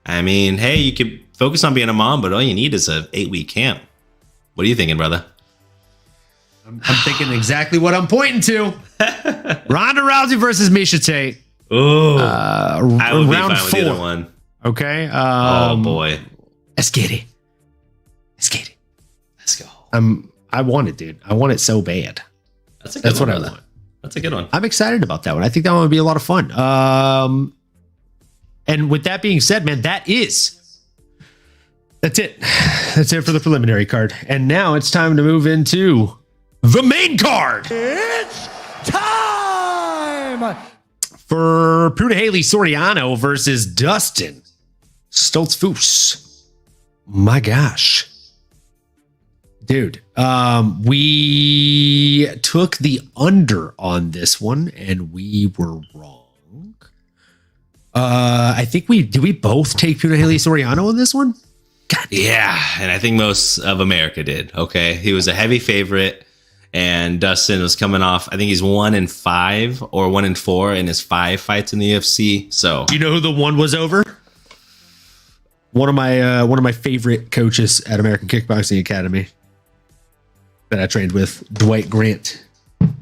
I mean, hey, you could focus on being a mom, but all you need is a 8-week camp. What are you thinking, brother? I'm thinking exactly what I'm pointing to. Ronda Rousey versus Miesha Tate. Oh, I would be fine round with 4. either one. Okay. Oh boy, let's get it. Let's go. I want it, dude. I want it so bad. That's a good one, what I brother. want. That's a good one. I'm excited about that one. I think that one would be a lot of fun. And with that being said, man, that's it. That's it for the preliminary card. And now it's time to move into the main card. It's time! For Pruda Haley Soriano versus Dustin Stoltzfus. My gosh. Dude, we took the under on this one and we were wrong. I think we both take Pruda Haley Soriano on this one? God damn. Yeah, and I think most of America did. Okay, he was a heavy favorite, and Dustin was coming off. I think he's 1-5 or 1-4 in his 5 fights in the UFC. So, Do you know who the one was over? One of my favorite coaches at American Kickboxing Academy that I trained with, Dwight Grant.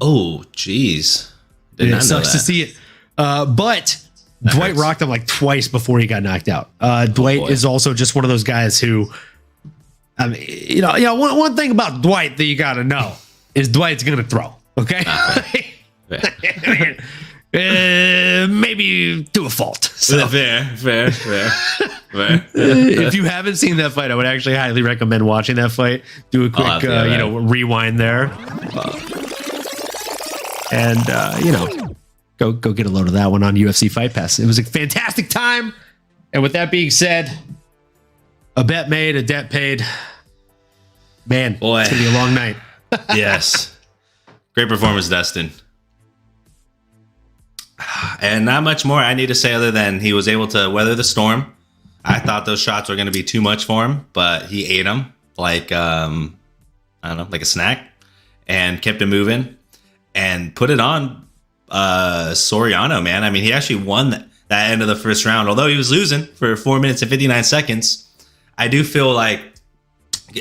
oh, geez, did It not know sucks to that. see it, but Dwight hurts. rocked him like twice before he got knocked out. Dwight boy. is also just one of those guys who, I mean, you know, one thing about Dwight that you got to know is Dwight's gonna throw. Okay, maybe to a fault. So Fair. if you haven't seen that fight, I would actually highly recommend watching that fight. Do a quick, have to, yeah. rewind there, and go get a load of that one on UFC Fight Pass. It was a fantastic time. And with that being said, a bet made, a debt paid. Man, Boy. it's gonna be a long night. Yes, great performance, Dustin. And not much more I need to say other than he was able to weather the storm. I thought those shots were going to be too much for him, but he ate them like, I don't know, like a snack, and kept it moving and put it on Soriano, man. I mean, he actually won that end of the first round. Although he was losing for 4 minutes and 59 seconds, I do feel like,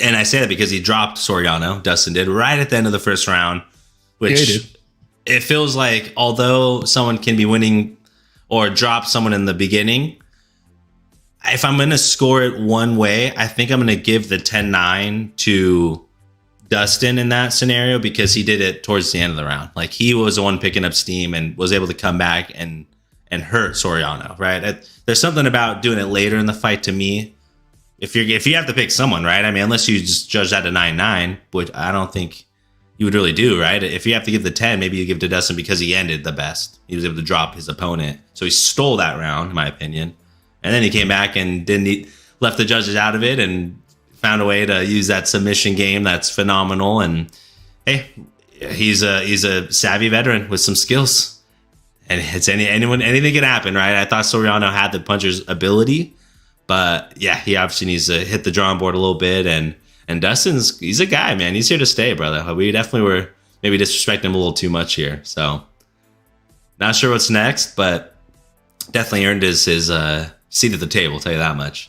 and I say that because he dropped Soriano, Dustin did, right at the end of the first round, which... Yeah, he did. It feels like although someone can be winning or drop someone in the beginning, if I'm going to score it one way, I think I'm going to give the 10-9 to Dustin in that scenario because he did it towards the end of the round. Like he was the one picking up steam and was able to come back and hurt Soriano, right? There's something about doing it later in the fight to me. If you have to pick someone, right? I mean, unless you just judge that to 9-9, which I don't think you would really do, right? If you have to give the 10, maybe you give to Dustin because he ended the best. He was able to drop his opponent. So he stole that round, in my opinion. And then he came back and left the judges out of it and found a way to use that submission game that's phenomenal. And hey, he's a savvy veteran with some skills. And it's anything can happen, right? I thought Soriano had the puncher's ability, but yeah, he obviously needs to hit the drawing board a little bit. And Dustin's, he's a guy, man. He's here to stay, brother. We definitely were maybe disrespecting him a little too much here. So not sure what's next, but definitely earned his seat at the table, I'll tell you that much.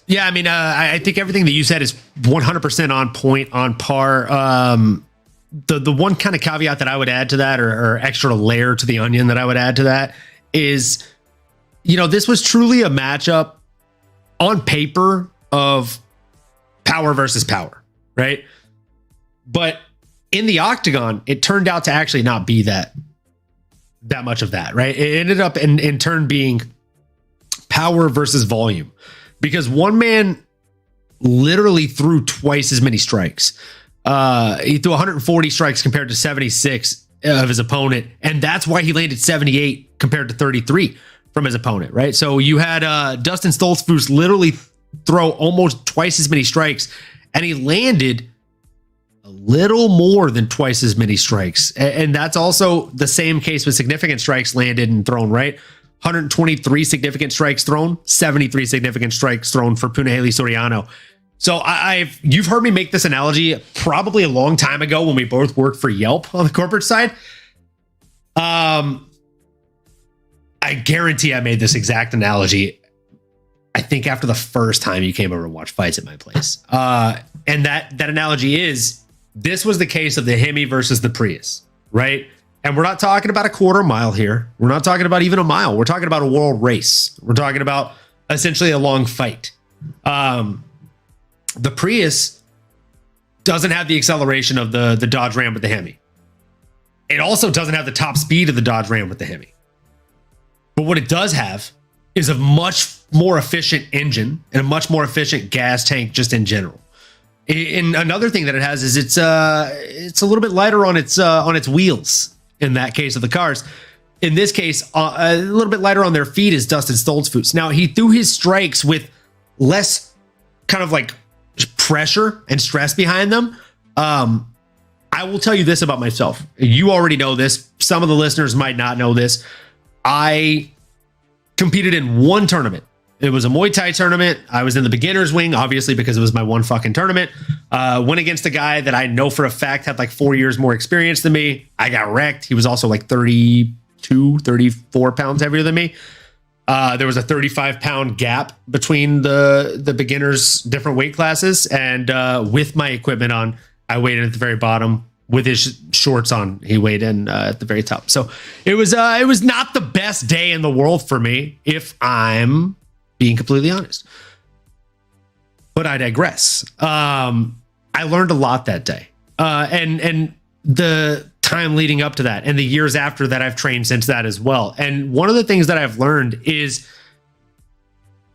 Yeah, I mean, I think everything that you said is 100% on point, on par. The one kind of caveat that I would add to that, or extra layer to the onion that I would add to that, is, this was truly a matchup on paper of power versus power, right? But in the octagon, it turned out to actually not be that much of that, right? It ended up in turn being power versus volume, because one man literally threw twice as many strikes. He threw 140 strikes compared to 76 of his opponent, and that's why he landed 78 compared to 33 from his opponent, right? So you had Dustin Stoltzfus literally throw almost twice as many strikes, and he landed a little more than twice as many strikes. And that's also the same case with significant strikes landed and thrown, right? 123 significant strikes thrown, 73 significant strikes thrown for Punahele Soriano. So you've heard me make this analogy probably a long time ago when we both worked for Yelp on the corporate side. I guarantee I made this exact analogy, I think, after the first time you came over to watch fights at my place. And that analogy is, this was the case of the Hemi versus the Prius, right? And we're not talking about a quarter mile here. We're not talking about even a mile. We're talking about a world race. We're talking about essentially a long fight. The Prius doesn't have the acceleration of the Dodge Ram with the Hemi. It also doesn't have the top speed of the Dodge Ram with the Hemi. But what it does have is a much more efficient engine and a much more efficient gas tank just in general. And another thing that it has is it's a little bit lighter on its wheels in that case of the cars. In this case, a little bit lighter on their feet is Dustin Stoltzfus. Now, he threw his strikes with less kind of like pressure and stress behind them. I will tell you this about myself. You already know this. Some of the listeners might not know this. I competed in one tournament. It was a Muay Thai tournament. I was in the beginner's wing, obviously, because it was my one fucking tournament. Went against a guy that I know for a fact had like 4 years more experience than me. I got wrecked. He was also like 32, 34 pounds heavier than me. There was a 35-pound gap between the beginners' different weight classes. And with my equipment on, I weighed in at the very bottom. With his shorts on, he weighed in at the very top. So it was not the best day in the world for me, if I'm being completely honest. But I digress. I learned a lot that day. And the time leading up to that and the years after that, I've trained since that as well. And one of the things that I've learned is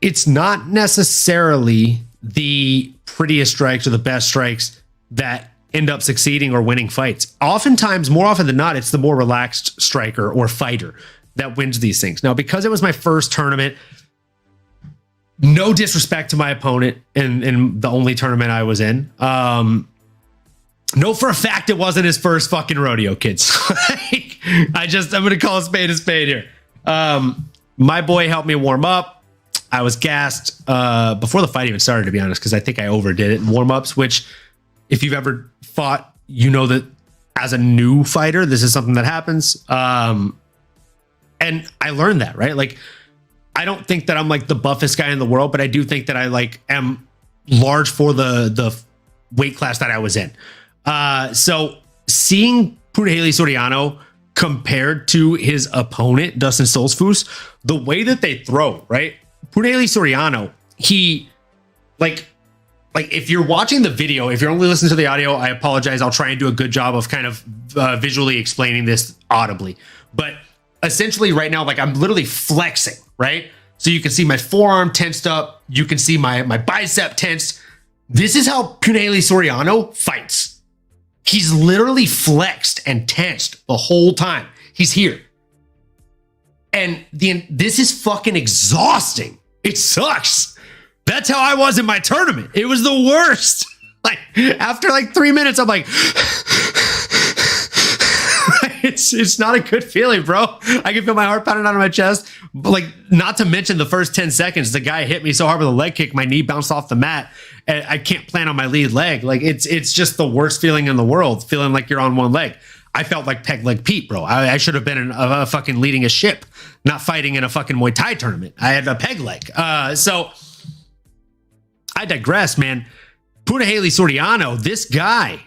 it's not necessarily the prettiest strikes or the best strikes that end up succeeding or winning fights. Oftentimes, more often than not, it's the more relaxed striker or fighter that wins these things. Now, because it was my first tournament, no disrespect to my opponent in the only tournament I was in. No, for a fact, it wasn't his first fucking rodeo, kids. I'm going to call a spade here. My boy helped me warm up. I was gassed before the fight even started, to be honest, because I think I overdid it in warm-ups, which, if you've ever fought, you know that as a new fighter, this is something that happens. And I learned that, right? Like, I don't think that I'm like the buffest guy in the world, but I do think that I like am large for the weight class that I was in. So seeing Punahele Soriano compared to his opponent, Dustin Stoltzfus, the way that they throw, right? Punahele Soriano, he like if you're watching the video, if you're only listening to the audio, I apologize. I'll try and do a good job of kind of visually explaining this audibly. But essentially right now, like, I'm literally flexing, right? So you can see my forearm tensed up. You can see my bicep tensed. This is how Punahele Soriano fights. He's literally flexed and tensed the whole time. He's here. And this is fucking exhausting. It sucks. That's how I was in my tournament. It was the worst. Like after like 3 minutes, I'm like, it's not a good feeling, bro. I can feel my heart pounding out of my chest. But like, not to mention the first 10 seconds, the guy hit me so hard with a leg kick, my knee bounced off the mat, and I can't plant on my lead leg. Like it's just the worst feeling in the world, feeling like you're on one leg. I felt like Peg Leg Pete, bro. I should have been a fucking leading a ship, not fighting in a fucking Muay Thai tournament. I had a peg leg. So I digress, man. Punahele Soriano, this guy,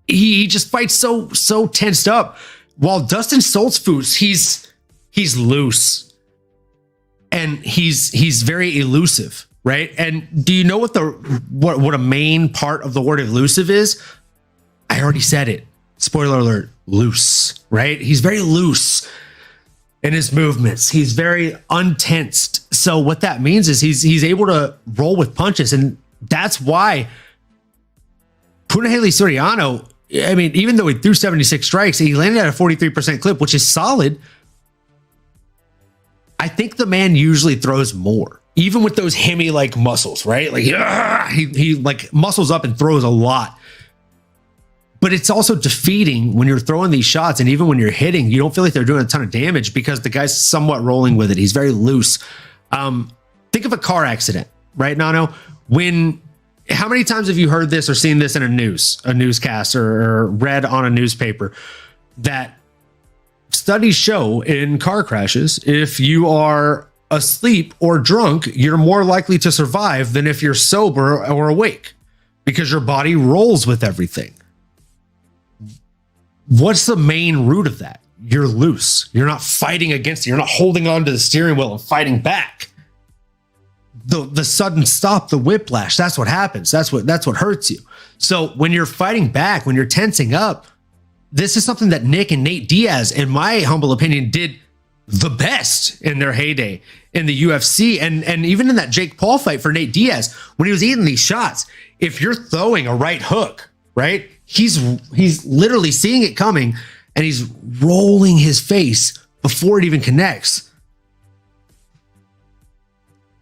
he just fights so tensed up. While Dustin Stoltzfus, he's loose and he's very elusive, right? And do you know what a main part of the word elusive is? I already said it. Spoiler alert, loose, right? He's very loose in his movements. He's very untensed. So what that means is he's able to roll with punches, and that's why Punahele Soriano, I mean, even though he threw 76 strikes, he landed at a 43% clip, which is solid. I think the man usually throws more, even with those Hemi like muscles, right? Like he like muscles up and throws a lot. But it's also defeating when you're throwing these shots, and even when you're hitting, you don't feel like they're doing a ton of damage because the guy's somewhat rolling with it. He's very loose. Think of a car accident, right, Nano? How many times have you heard this or seen this in a newscast or read on a newspaper that studies show in car crashes, if you are asleep or drunk, you're more likely to survive than if you're sober or awake because your body rolls with everything. What's the main root of that? You're loose. You're not fighting against it. You're not holding on to the steering wheel and fighting back. The sudden stop, the whiplash, that's what happens. That's what hurts you. So when you're fighting back, when you're tensing up, this is something that Nick and Nate Diaz, in my humble opinion, did the best in their heyday in the UFC. And even in that Jake Paul fight for Nate Diaz, when he was eating these shots, if you're throwing a right hook, right? He's literally seeing it coming and he's rolling his face before it even connects.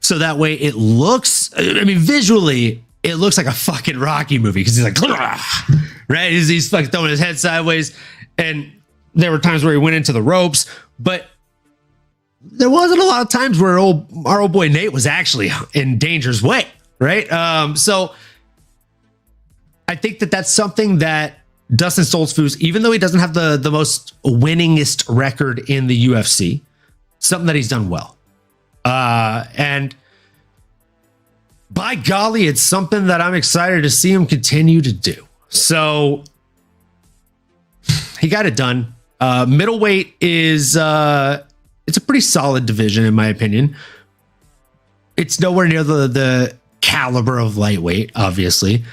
So that way it looks, I mean, visually, it looks like a fucking Rocky movie because he's like, right? He's like throwing his head sideways. And there were times where he went into the ropes, but there wasn't a lot of times where our old boy Nate was actually in danger's way, right? So I think that's something that Dustin Stoltzfus, even though he doesn't have the most winningest record in the UFC, something that he's done well. And by golly, it's something that I'm excited to see him continue to do. So he got it done. Middleweight is it's a pretty solid division in my opinion. It's nowhere near the caliber of lightweight, obviously.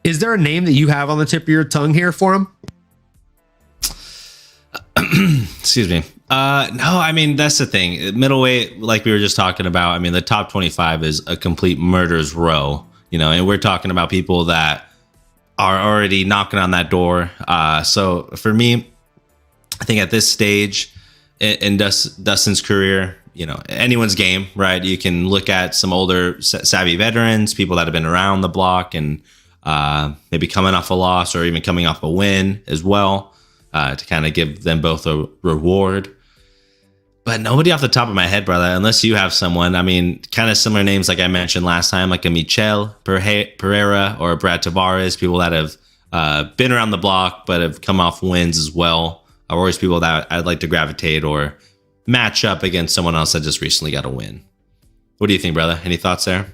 Is there a name that you have on the tip of your tongue here for him? Excuse me. No, I mean, that's the thing. Middleweight, like we were just talking about, I mean, the top 25 is a complete murder's row, you know, and we're talking about people that are already knocking on that door. So for me, I think at this stage in Dustin's career, you know, anyone's game, right? You can look at some older savvy veterans, people that have been around the block and maybe coming off a loss or even coming off a win as well, to kind of give them both a reward. But nobody off the top of my head, brother, unless you have someone. I mean, kind of similar names like I mentioned last time, like a Michel Pereira or Brad Tavares, people that have been around the block but have come off wins as well, are always people that I'd like to gravitate or match up against someone else that just recently got a win. What do you think, brother? Any thoughts there?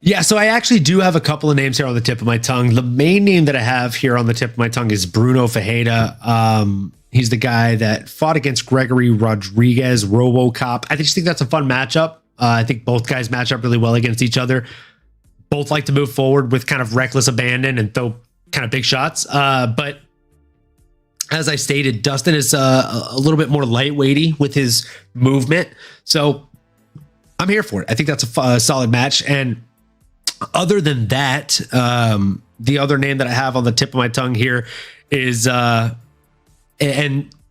Yeah, so I actually do have a couple of names here on the tip of my tongue. The main name that I have here on the tip of my tongue is Bruno Ferreira. He's the guy that fought against Gregory Rodriguez, RoboCop. I just think that's a fun matchup. I think both guys match up really well against each other. Both like to move forward with kind of reckless abandon and throw kind of big shots. But as I stated, Dustin is a little bit more lightweighty with his movement. So I'm here for it. I think that's a solid match. And Other than that, the other name that I have on the tip of my tongue here is, and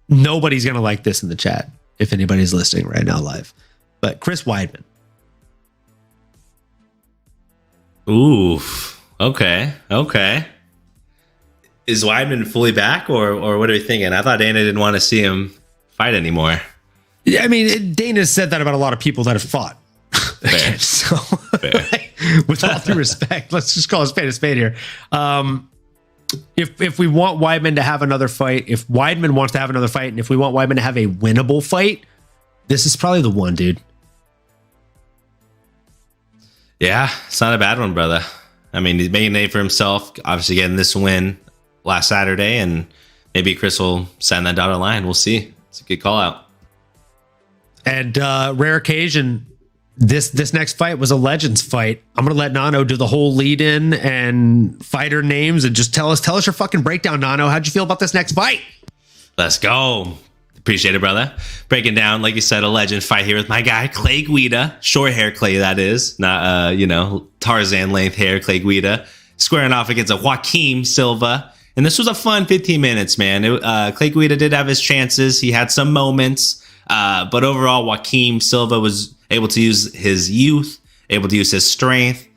nobody's going to like this in the chat if anybody's listening right now live, but Chris Weidman. Ooh, okay. Is Weidman fully back, or what are you thinking? I thought Dana didn't want to see him fight anymore. Yeah, I mean, Dana said that about a lot of people that have fought. Fair. So, Fair. with all due respect, let's just call a spade here. If we want Weidman to have another fight, if Weidman wants to have another fight, and if we want Weidman to have a winnable fight, this is probably the one, dude. Yeah, it's not a bad one, brother. I mean, he's making a name for himself, obviously getting this win last Saturday, and maybe Chris will send that dotted line. We'll see. It's a good call out. And rare occasion, this next fight was a Legends fight. I'm gonna let Nano do the whole lead in and fighter names and just tell us your fucking breakdown, Nano. How'd you feel about this next fight? Let's go. Appreciate it, brother. Breaking down, like you said, a legend fight here with my guy, Clay Guida. Short hair Clay, that is. Not, Tarzan length hair, Clay Guida. Squaring off against a Joaquim Silva. And this was a fun 15 minutes, man. Clay Guida did have his chances. He had some moments. But overall, Joaquim Silva was able to use his youth, able to use his strength,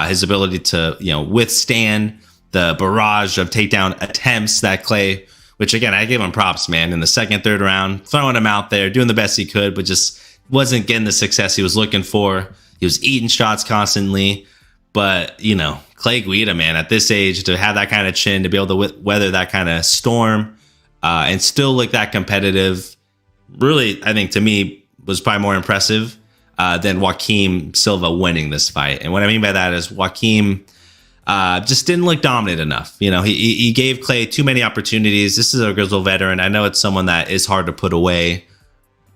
his ability to, withstand the barrage of takedown attempts that Clay, which again, I give him props, man, in the second, third round, throwing him out there, doing the best he could, but just wasn't getting the success he was looking for. He was eating shots constantly. But, Clay Guida, man, at this age, to have that kind of chin, to be able to weather that kind of storm and still look that competitive, really, I think to me, was probably more impressive than Joaquim Silva winning this fight. And what I mean by that is Joaquim just didn't look dominant enough. He gave Clay too many opportunities. This is a grizzled veteran. I know it's someone that is hard to put away.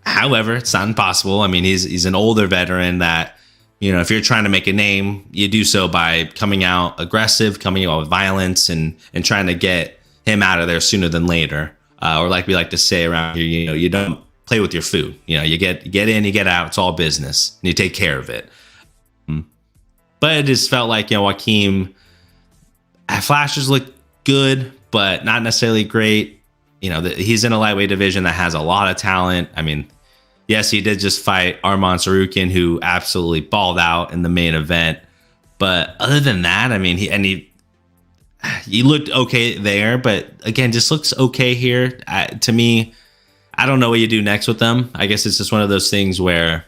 However, it's not impossible. I mean, he's an older veteran that, if you're trying to make a name, you do so by coming out aggressive, coming out with violence, and trying to get him out of there sooner than later. Or like we like to say around here, you don't play with your food. You get in, you get out. It's all business, and you take care of it. But it just felt like, Joaquim, flashes look good, but not necessarily great. He's in a lightweight division that has a lot of talent. I mean, yes, he did just fight Arman Sarukian, who absolutely balled out in the main event. But other than that, I mean, he looked okay there, but again, just looks okay here. To me, I don't know what you do next with them. I guess it's just one of those things where,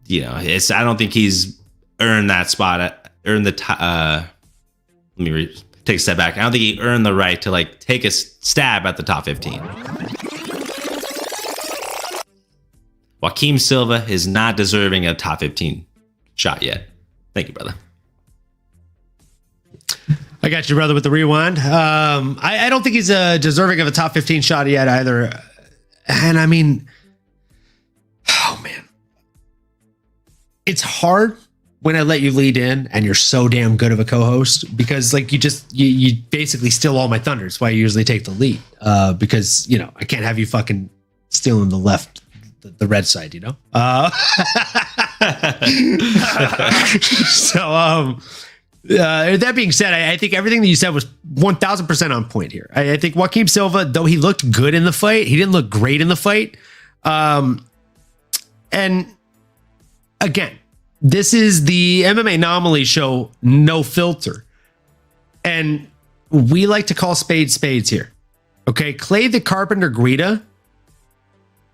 I don't think he's earned that spot, let me take a step back. I don't think he earned the right to take a stab at the top 15. Joaquim Silva is not deserving a top 15 shot yet. Thank you, brother. I got you, brother, with the rewind. I don't think he's deserving of a top 15 shot yet either. And I mean, oh man, it's hard when I let you lead in and you're so damn good of a co-host, because you basically steal all my thunder. That's why I usually take the lead, because I can't have you fucking stealing the left, the red side, So that being said, I think everything that you said was 1000% on point here. I think Joaquim Silva, though he looked good in the fight, he didn't look great in the fight. And again, this is the MMAnomaly Show, no filter. And we like to call spades here. Okay, Clay the Carpenter Guida,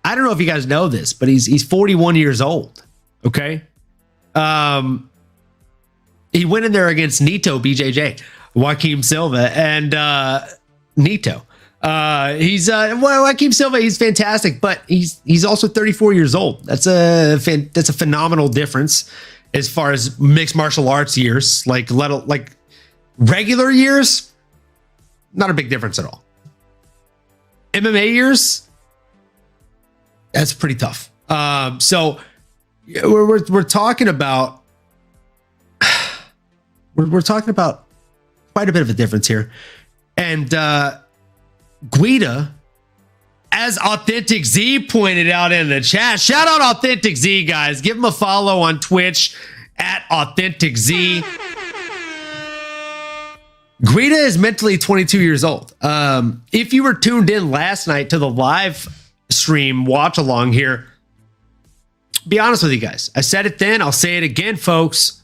I don't know if you guys know this, but he's 41 years old. Okay. He went in there against Nito BJJ, Joaquim Silva, and Nito. Joaquim Silva, he's fantastic, but he's also 34 years old. That's a phenomenal difference as far as mixed martial arts years. Like regular years, not a big difference at all. MMA years, that's pretty tough. So we're talking about we're talking about quite a bit of a difference here. And Guida, as Authentic Z pointed out in the chat, shout out Authentic Z, guys. Give him a follow on Twitch. at Authentic Z. Guida is mentally 22 years old. If you were tuned in last night to the live stream watch along here, be honest with you guys. I said it then. I'll say it again, folks.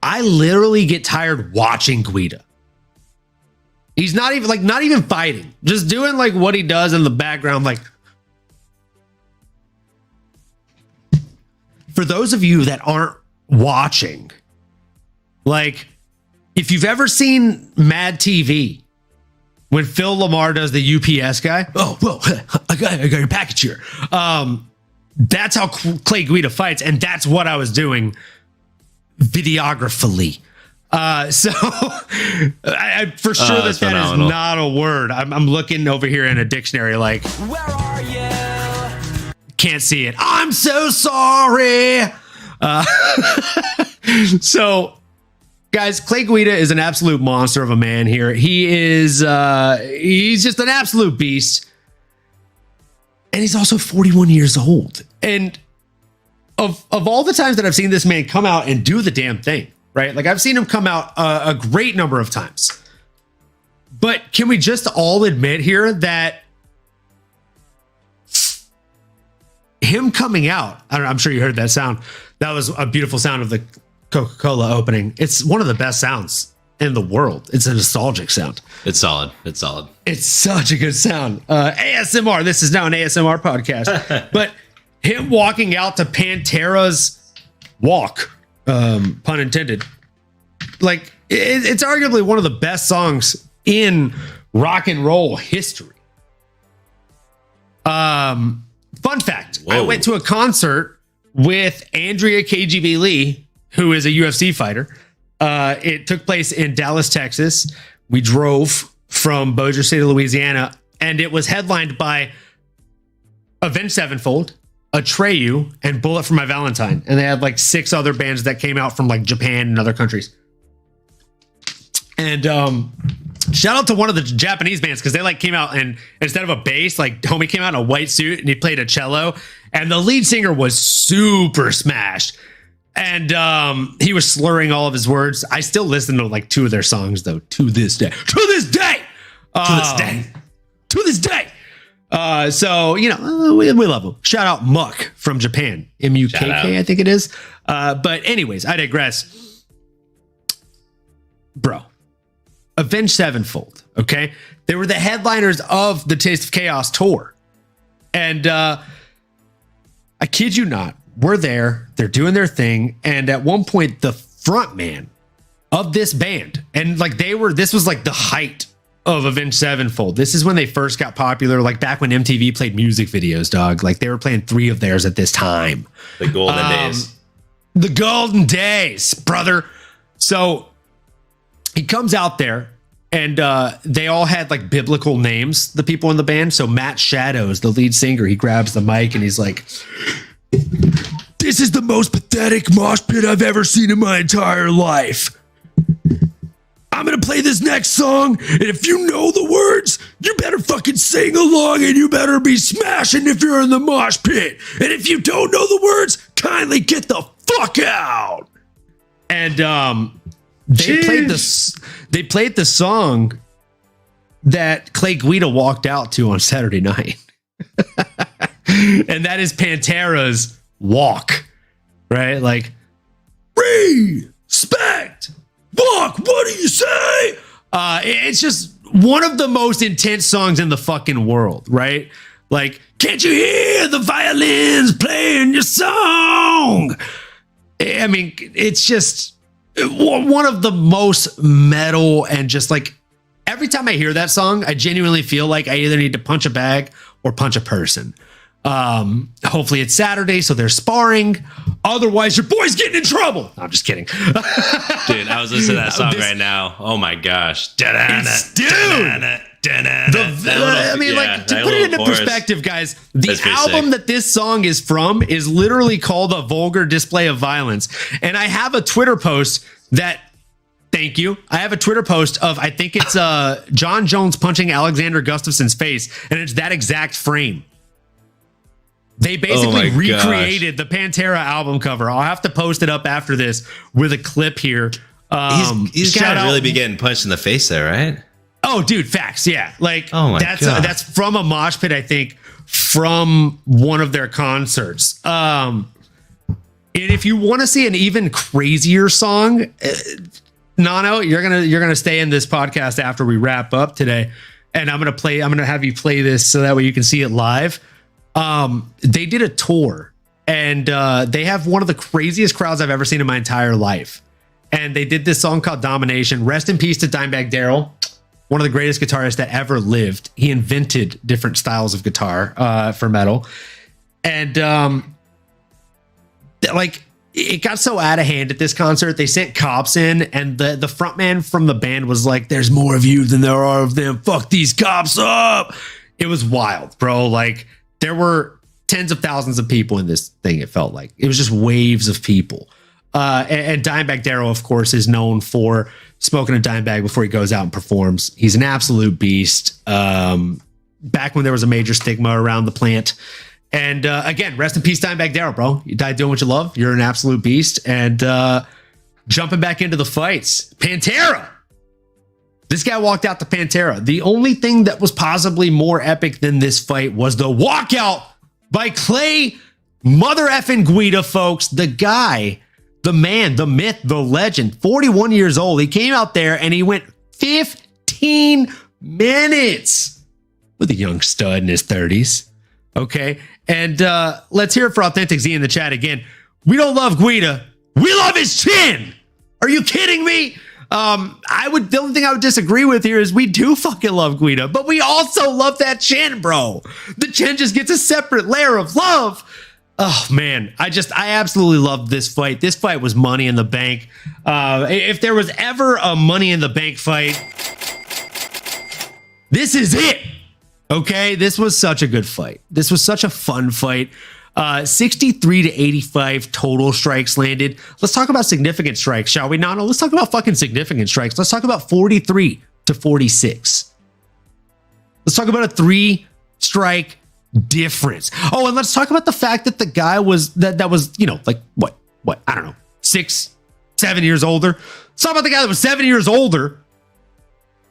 I literally get tired watching Guida. He's not even fighting, just doing like what he does in the background. Like, for those of you that aren't watching, like, if you've ever seen Mad TV, when Phil Lamar does the UPS guy, oh, whoa, I got your package here. That's how Clay Guida fights, and that's what I was doing videographically. So I for sure that phenomenal. Is not a word. I'm looking over here in a dictionary like, Where are you? Can't see it. I'm so sorry. So, guys, Clay Guida is an absolute monster of a man here. He's just an absolute beast. And he's also 41 years old. And of all the times that I've seen this man come out and do the damn thing, right? Like, I've seen him come out a great number of times. But can we just all admit here that him coming out, I'm sure you heard that sound. That was a beautiful sound of the Coca-Cola opening. It's one of the best sounds in the world. It's a nostalgic sound. It's solid. It's solid. It's such a good sound. ASMR. This is now an ASMR podcast. But him walking out to Pantera's Walk, pun intended. Like, it's arguably one of the best songs in rock and roll history. Fun fact. Whoa. I went to a concert with Andrea KGB Lee, who is a UFC fighter. It took place in Dallas, Texas. We drove from Bossier City, Louisiana, and it was headlined by Avenged Sevenfold, Atreyu, and Bullet for My Valentine. And they had like 6 other bands that came out from like Japan and other countries. And shout out to one of the Japanese bands, because they like came out and instead of a bass, like homie came out in a white suit and he played a cello, and the lead singer was super smashed. And he was slurring all of his words. I still listen to like 2 of their songs though, to this day. So, you know, we love him. Shout out Muck from Japan, MUKK, I think it is. But anyways, I digress. Bro, Avenged Sevenfold, okay? They were the headliners of the Taste of Chaos tour. And I kid you not, we're there, they're doing their thing, and at one point, the front man of this band, and like this was like the height of Avenged Sevenfold. This is when they first got popular, like back when MTV played music videos, dog. Like, they were playing 3 of theirs at this time. The golden days. The golden days, brother. So he comes out there, and they all had like biblical names, the people in the band. So Matt Shadows, the lead singer, he grabs the mic and he's like, "This is the most pathetic mosh pit I've ever seen in my entire life. I'm going to play this next song, and if you know the words, you better fucking sing along, and you better be smashing if you're in the mosh pit. And if you don't know the words, kindly get the fuck out." And they played the song that Clay Guida walked out to on Saturday night. And that is Pantera's Walk, right? Like, respect, walk, what do you say? It's just one of the most intense songs in the fucking world, right? Like, can't you hear the violins playing your song? I mean, it's just one of the most metal, and just like, every time I hear that song, I genuinely feel like I either need to punch a bag or punch a person. Hopefully it's Saturday, so they're sparring. Otherwise, your boy's getting in trouble. No, I'm just kidding. Dude, I was listening to that song right now. Oh my gosh. Dude. I mean, like, to put it into perspective, guys, the album that this song is from is literally called A Vulgar Display of Violence. And I have a Twitter post that, thank you, I have a Twitter post of, I think it's John Jones punching Alexander Gustafson's face, and it's that exact frame. They basically Oh my gosh. recreated the Pantera album cover. I'll have to post it up after this with a clip here. He's shout gotta out- really be getting punched in the face there, right? Oh, dude, facts. Yeah. Like, Oh my God. that's from a mosh pit, I think, from one of their concerts. And if you want to see an even crazier song, Nano, you're gonna stay in this podcast after we wrap up today, and I'm gonna have you play this so that way you can see it live. They did a tour, and they have one of the craziest crowds I've ever seen in my entire life. And they did this song called Domination. Rest in peace to Dimebag Darrell, one of the greatest guitarists that ever lived. He invented different styles of guitar for metal. And like, it got so out of hand at this concert, they sent cops in, and the frontman from the band was like, "There's more of you than there are of them. Fuck these cops up." It was wild, bro. Like, there were tens of thousands of people in this thing. It felt like it was just waves of people. And Dimebag Darrell, of course, is known for smoking a dime bag before he goes out and performs. He's an absolute beast. Back when there was a major stigma around the plant. And again, rest in peace, Dimebag Darrell, bro. You died doing what you love. You're an absolute beast. And jumping back into the fights, Pantera. This guy walked out to Pantera. The only thing that was possibly more epic than this fight was the walkout by Clay Mother effing Guida, folks. The guy, the man, the myth, the legend, 41 years old. He came out there and he went 15 minutes with a young stud in his 30s. Okay. And let's hear it for Authentic Z in the chat again. We don't love Guida. We love his chin. Are you kidding me? The only thing I would disagree with here is we do fucking love Guida, but we also love that chin, bro. The chin just gets a separate layer of love. Oh man, I absolutely loved this fight. This fight was Money in the Bank. If there was ever a Money in the Bank fight, this is it. Okay, this was such a good fight. This was such a fun fight. 63 to 85 total strikes landed. Let's talk about significant strikes, shall we? No, let's talk about fucking significant strikes. Let's talk about 43 to 46. Let's talk about a 3-strike difference. Oh, and let's talk about the fact that the guy was that was, like what? I don't know, 6, 7 years older. Let's talk about the guy that was 7 years older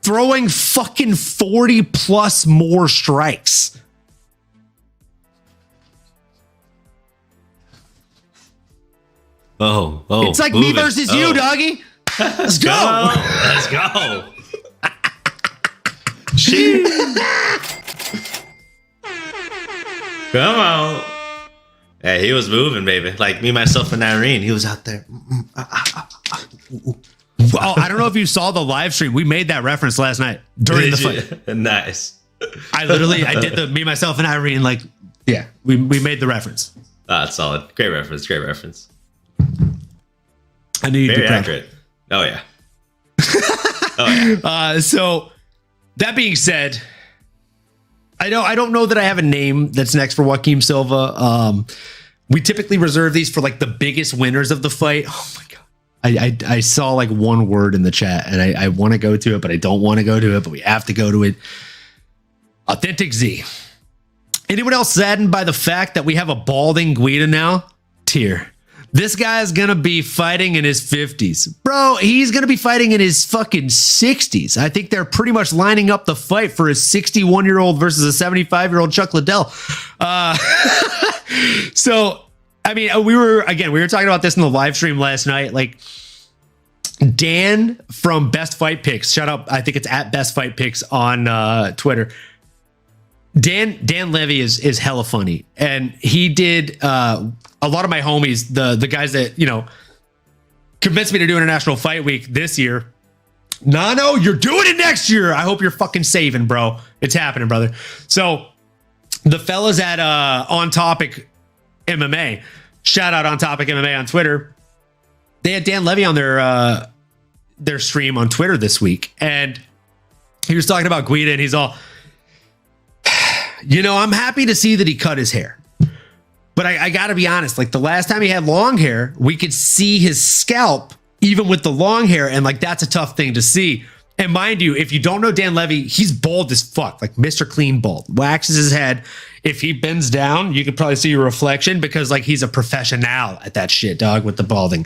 throwing fucking 40 plus more strikes. Oh, it's like me versus you, doggy. Let's go. Let's go. Come on. Yeah, he was moving, baby. Like me, myself, and Irene. He was out there. Well, I don't know if you saw the live stream. We made that reference last night during the fight. Nice. I did the me, myself, and Irene. Like, yeah, we made the reference. That's solid. Great reference. Great reference. I knew you'd be Very proud. accurate. Oh yeah. Oh yeah. So that being said, I don't know that I have a name that's next for Joaquim Silva. We typically reserve these for like the biggest winners of the fight. Oh my god. I saw like one word in the chat and I want to go to it, but I don't want to go to it, but we have to go to it. Authentic Z. Anyone else saddened by the fact that we have a balding Guida now? Tear. This guy is going to be fighting in his 50s. Bro, he's going to be fighting in his fucking 60s. I think they're pretty much lining up the fight for a 61-year-old versus a 75-year-old Chuck Liddell. So, I mean, we were talking about this in the live stream last night. Like, Dan from Best Fight Picks, shout out, I think it's at Best Fight Picks on Twitter. Dan Levy is hella funny, and he did a lot of my homies, the guys that convinced me to do International Fight Week this year. Nano, you're doing it next year. I hope you're fucking saving, bro. It's happening, brother. So the fellas at On Topic MMA, shout out On Topic MMA on Twitter. They had Dan Levy on their stream on Twitter this week, and he was talking about Guida, and he's all, I'm happy to see that he cut his hair. But I got to be honest, like the last time he had long hair, we could see his scalp even with the long hair. And like, that's a tough thing to see. And mind you, if you don't know Dan Levy, he's bald as fuck, like Mr. Clean bald, waxes his head. if he bends down, you could probably see your reflection because like he's a professional at that shit, dog, with the balding.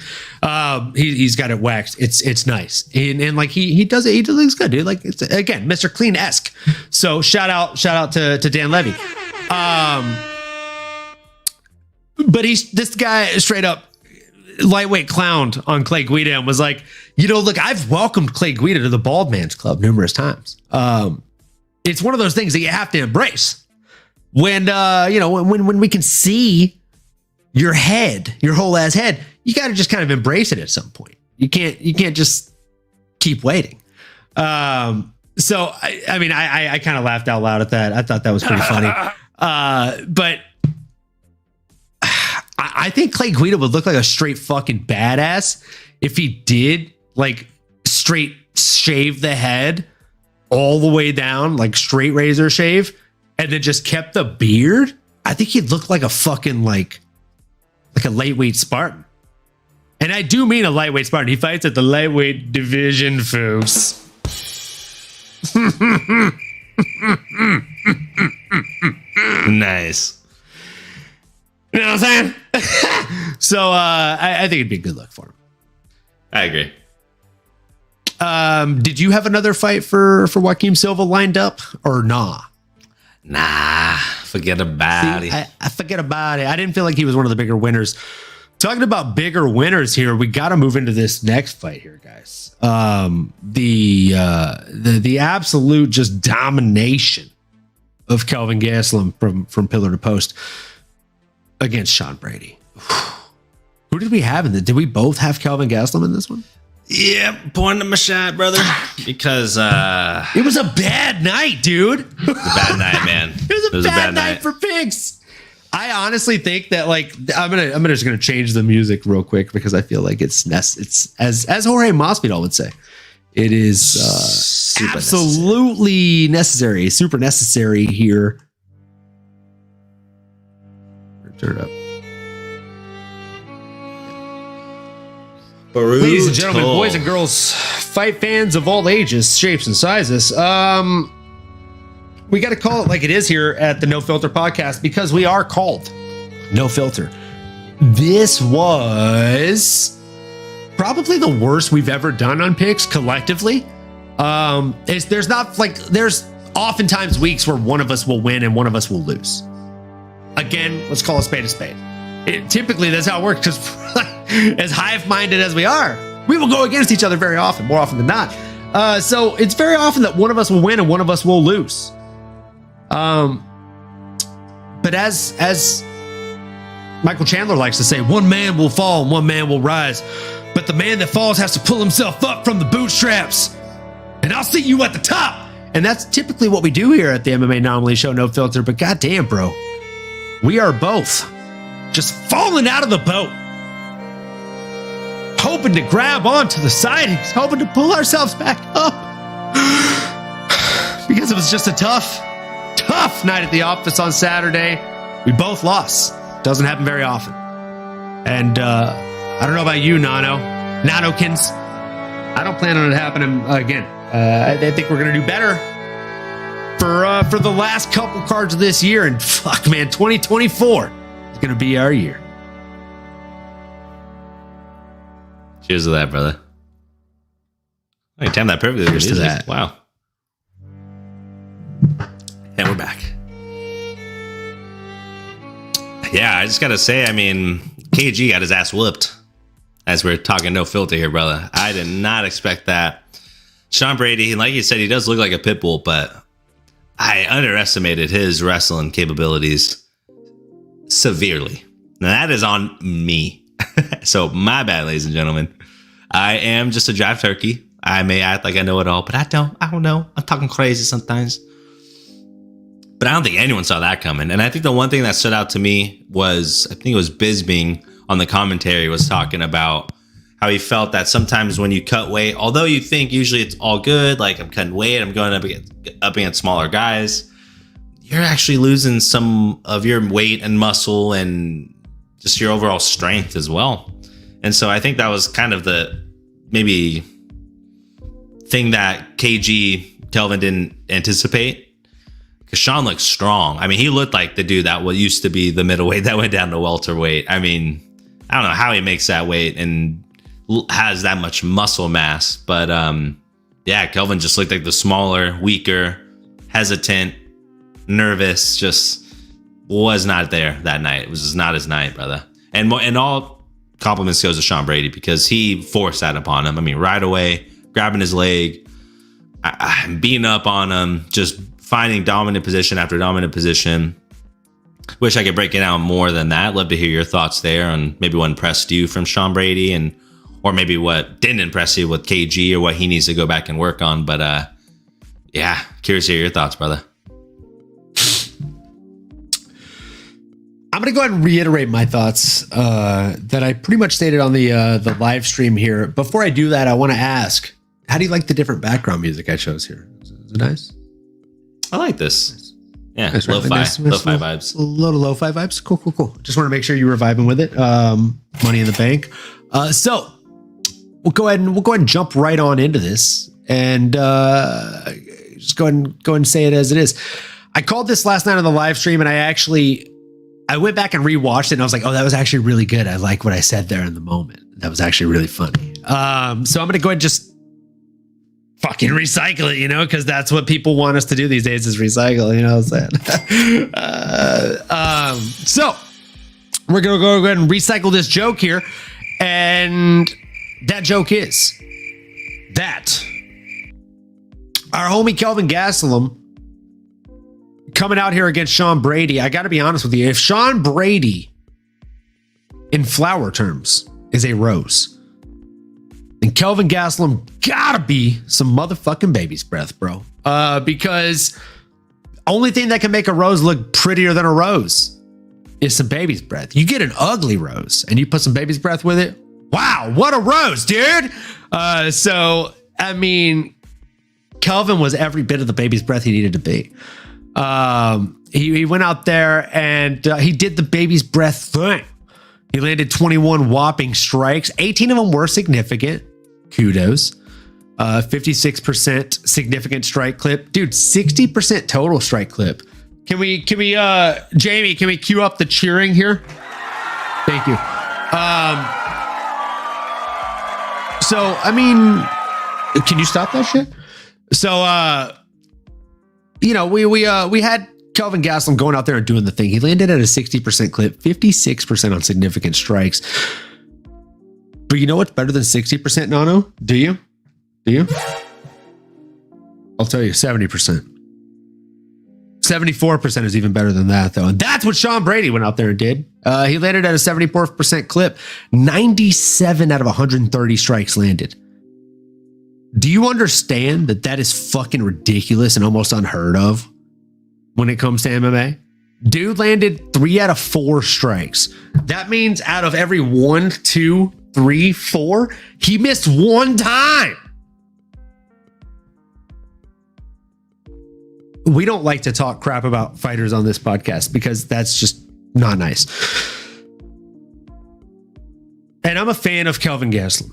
He's got it waxed. It's nice. And like he does it. He looks good, dude. Like it's again, Mr. Clean-esque. So shout out to Dan Levy. But this guy straight up lightweight clowned on Clay Guida and was like, look, I've welcomed Clay Guida to the Bald Man's Club numerous times. It's one of those things that you have to embrace when we can see your head, your whole ass head. You got to just kind of embrace it at some point. You can't just keep waiting. So I kind of laughed out loud at that. I thought that was pretty funny. But I think Clay Guida would look like a straight fucking badass if he did like straight shave the head all the way down, like straight razor shave, and then just kept the beard. I think he'd look like a fucking like a lightweight Spartan. And I do mean a lightweight Spartan. He fights at the lightweight division, folks. Nice. You know what I'm saying? So I think it'd be a good look for him. I agree. Did you have another fight for Joaquim Silva lined up or nah? Nah, forget about it. I forget about it. I didn't feel like he was one of the bigger winners. Talking about bigger winners here, we got to move into this next fight here, guys. The absolute just domination of Kelvin Gastelum from pillar to post against Sean Brady. Who did we have in Did we both have Kelvin Gastelum in this one? Yep, pointing my shot, brother. Because it was a bad night, dude. It was a bad night, man. It was a bad night for pigs. I honestly think that like I'm just gonna change the music real quick because I feel like it's as Jorge Masvidal would say, it is super absolutely necessary, super necessary here. Turn it up. Brutal. Ladies and gentlemen, boys and girls, fight fans of all ages, shapes, and sizes. We got to call it like it is here at the No Filter podcast because we are called No Filter. This was probably the worst we've ever done on picks collectively. There's oftentimes weeks where one of us will win and one of us will lose. Again, let's call a spade a spade. Typically, that's how it works because as hive-minded as we are, we will go against each other very often, more often than not. So it's very often that one of us will win and one of us will lose. But as Michael Chandler likes to say, one man will fall and one man will rise. But the man that falls has to pull himself up from the bootstraps. And I'll see you at the top. And that's typically what we do here at the MMAnomaly Show, No Filter. But goddamn, bro, we are both just falling out of the boat, hoping to grab onto the sidings, hoping to pull ourselves back up. Because it was just a tough night at the office on Saturday. We both lost. Doesn't happen very often. And I don't know about you, Nanokins. I don't plan on it happening again. I think we're going to do better for the last couple cards of this year. And fuck, man, 2024 is going to be our year. Cheers to that, brother. I timed that perfectly. Cheers to that. Wow. And we're back. Yeah, I just got to say, I mean, KG got his ass whooped as we're talking No Filter here, brother. I did not expect that. Sean Brady, like you said, he does look like a pit bull, but I underestimated his wrestling capabilities severely. Now, that is on me. So, my bad, ladies and gentlemen. I am just a Jive Turkey. I may act like I know it all, but I don't know. I'm talking crazy sometimes. But I don't think anyone saw that coming. And I think the one thing that stood out to me was, I think it was Bisbing on the commentary was talking about how he felt that sometimes when you cut weight, although you think usually it's all good, like I'm cutting weight, I'm going up against smaller guys, you're actually losing some of your weight and muscle and just your overall strength as well. And so I think that was kind of the maybe thing that Kelvin didn't anticipate. because Sean looks strong. I mean, he looked like the dude that used to be the middleweight that went down to welterweight. I mean, I don't know how he makes that weight and has that much muscle mass. But yeah, Kelvin just looked like the smaller, weaker, hesitant, nervous, just was not there that night. It was just not his night, brother. And all compliments goes to Sean Brady because he forced that upon him. I mean, right away, grabbing his leg, beating up on him, just finding dominant position after dominant position. Wish I could break it down more than that. Love to hear your thoughts there on maybe what impressed you from Sean Brady or maybe what didn't impress you with KG or what he needs to go back and work on. But yeah, curious to hear your thoughts, brother. I'm going to go ahead and reiterate my thoughts that I pretty much stated on the live stream here. Before I do that, I want to ask, how do you like the different background music I chose here? Is it nice? I like this. Yeah, nice, right? lo-fi Lo-fi vibes. A little lo-fi vibes. Cool. Just want to make sure you were vibing with it. Money in the bank. So we'll go ahead and jump right on into this and just go ahead and say it as it is. I called this last night on the live stream, and I went back and rewatched it, and I was like, oh, that was actually really good. I like what I said there in the moment. That was actually really funny. So I'm going to go ahead and just fucking recycle it, because that's what people want us to do these days is recycle, you know what I'm saying? So we're going to go ahead and recycle this joke here. And that joke is that our homie Kelvin Gastelum coming out here against Sean Brady. I got to be honest with you. If Sean Brady in flower terms is a rose, then Kelvin Gastelum gotta be some motherfucking baby's breath, bro. Because only thing that can make a rose look prettier than a rose is some baby's breath. You get an ugly rose and you put some baby's breath with it. Wow, what a rose, dude. So, I mean, Kelvin was every bit of the baby's breath he needed to be. He went out there and he did the baby's breath thing. He landed 21 whopping strikes. 18 of them were significant. Kudos. 56% significant strike clip. Dude, 60% total strike clip. Can we, Jamie, can we cue up the cheering here? Thank you. So, I mean, can you stop that shit? So, we had Kelvin Gastelum going out there and doing the thing. He landed at a 60% clip, 56% on significant strikes. But you know what's better than 60%, Nano? Do you? I'll tell you, 70%. 74% is even better than that, though. And that's what Sean Brady went out there and did. He landed at a 74% clip. 97 out of 130 strikes landed. Do you understand that is fucking ridiculous and almost unheard of when it comes to MMA? Dude landed 3 out of 4 strikes. That means out of every 1, 2, 3, 4, he missed 1 time. We don't like to talk crap about fighters on this podcast because that's just not nice. And I'm a fan of Kelvin Gastelum.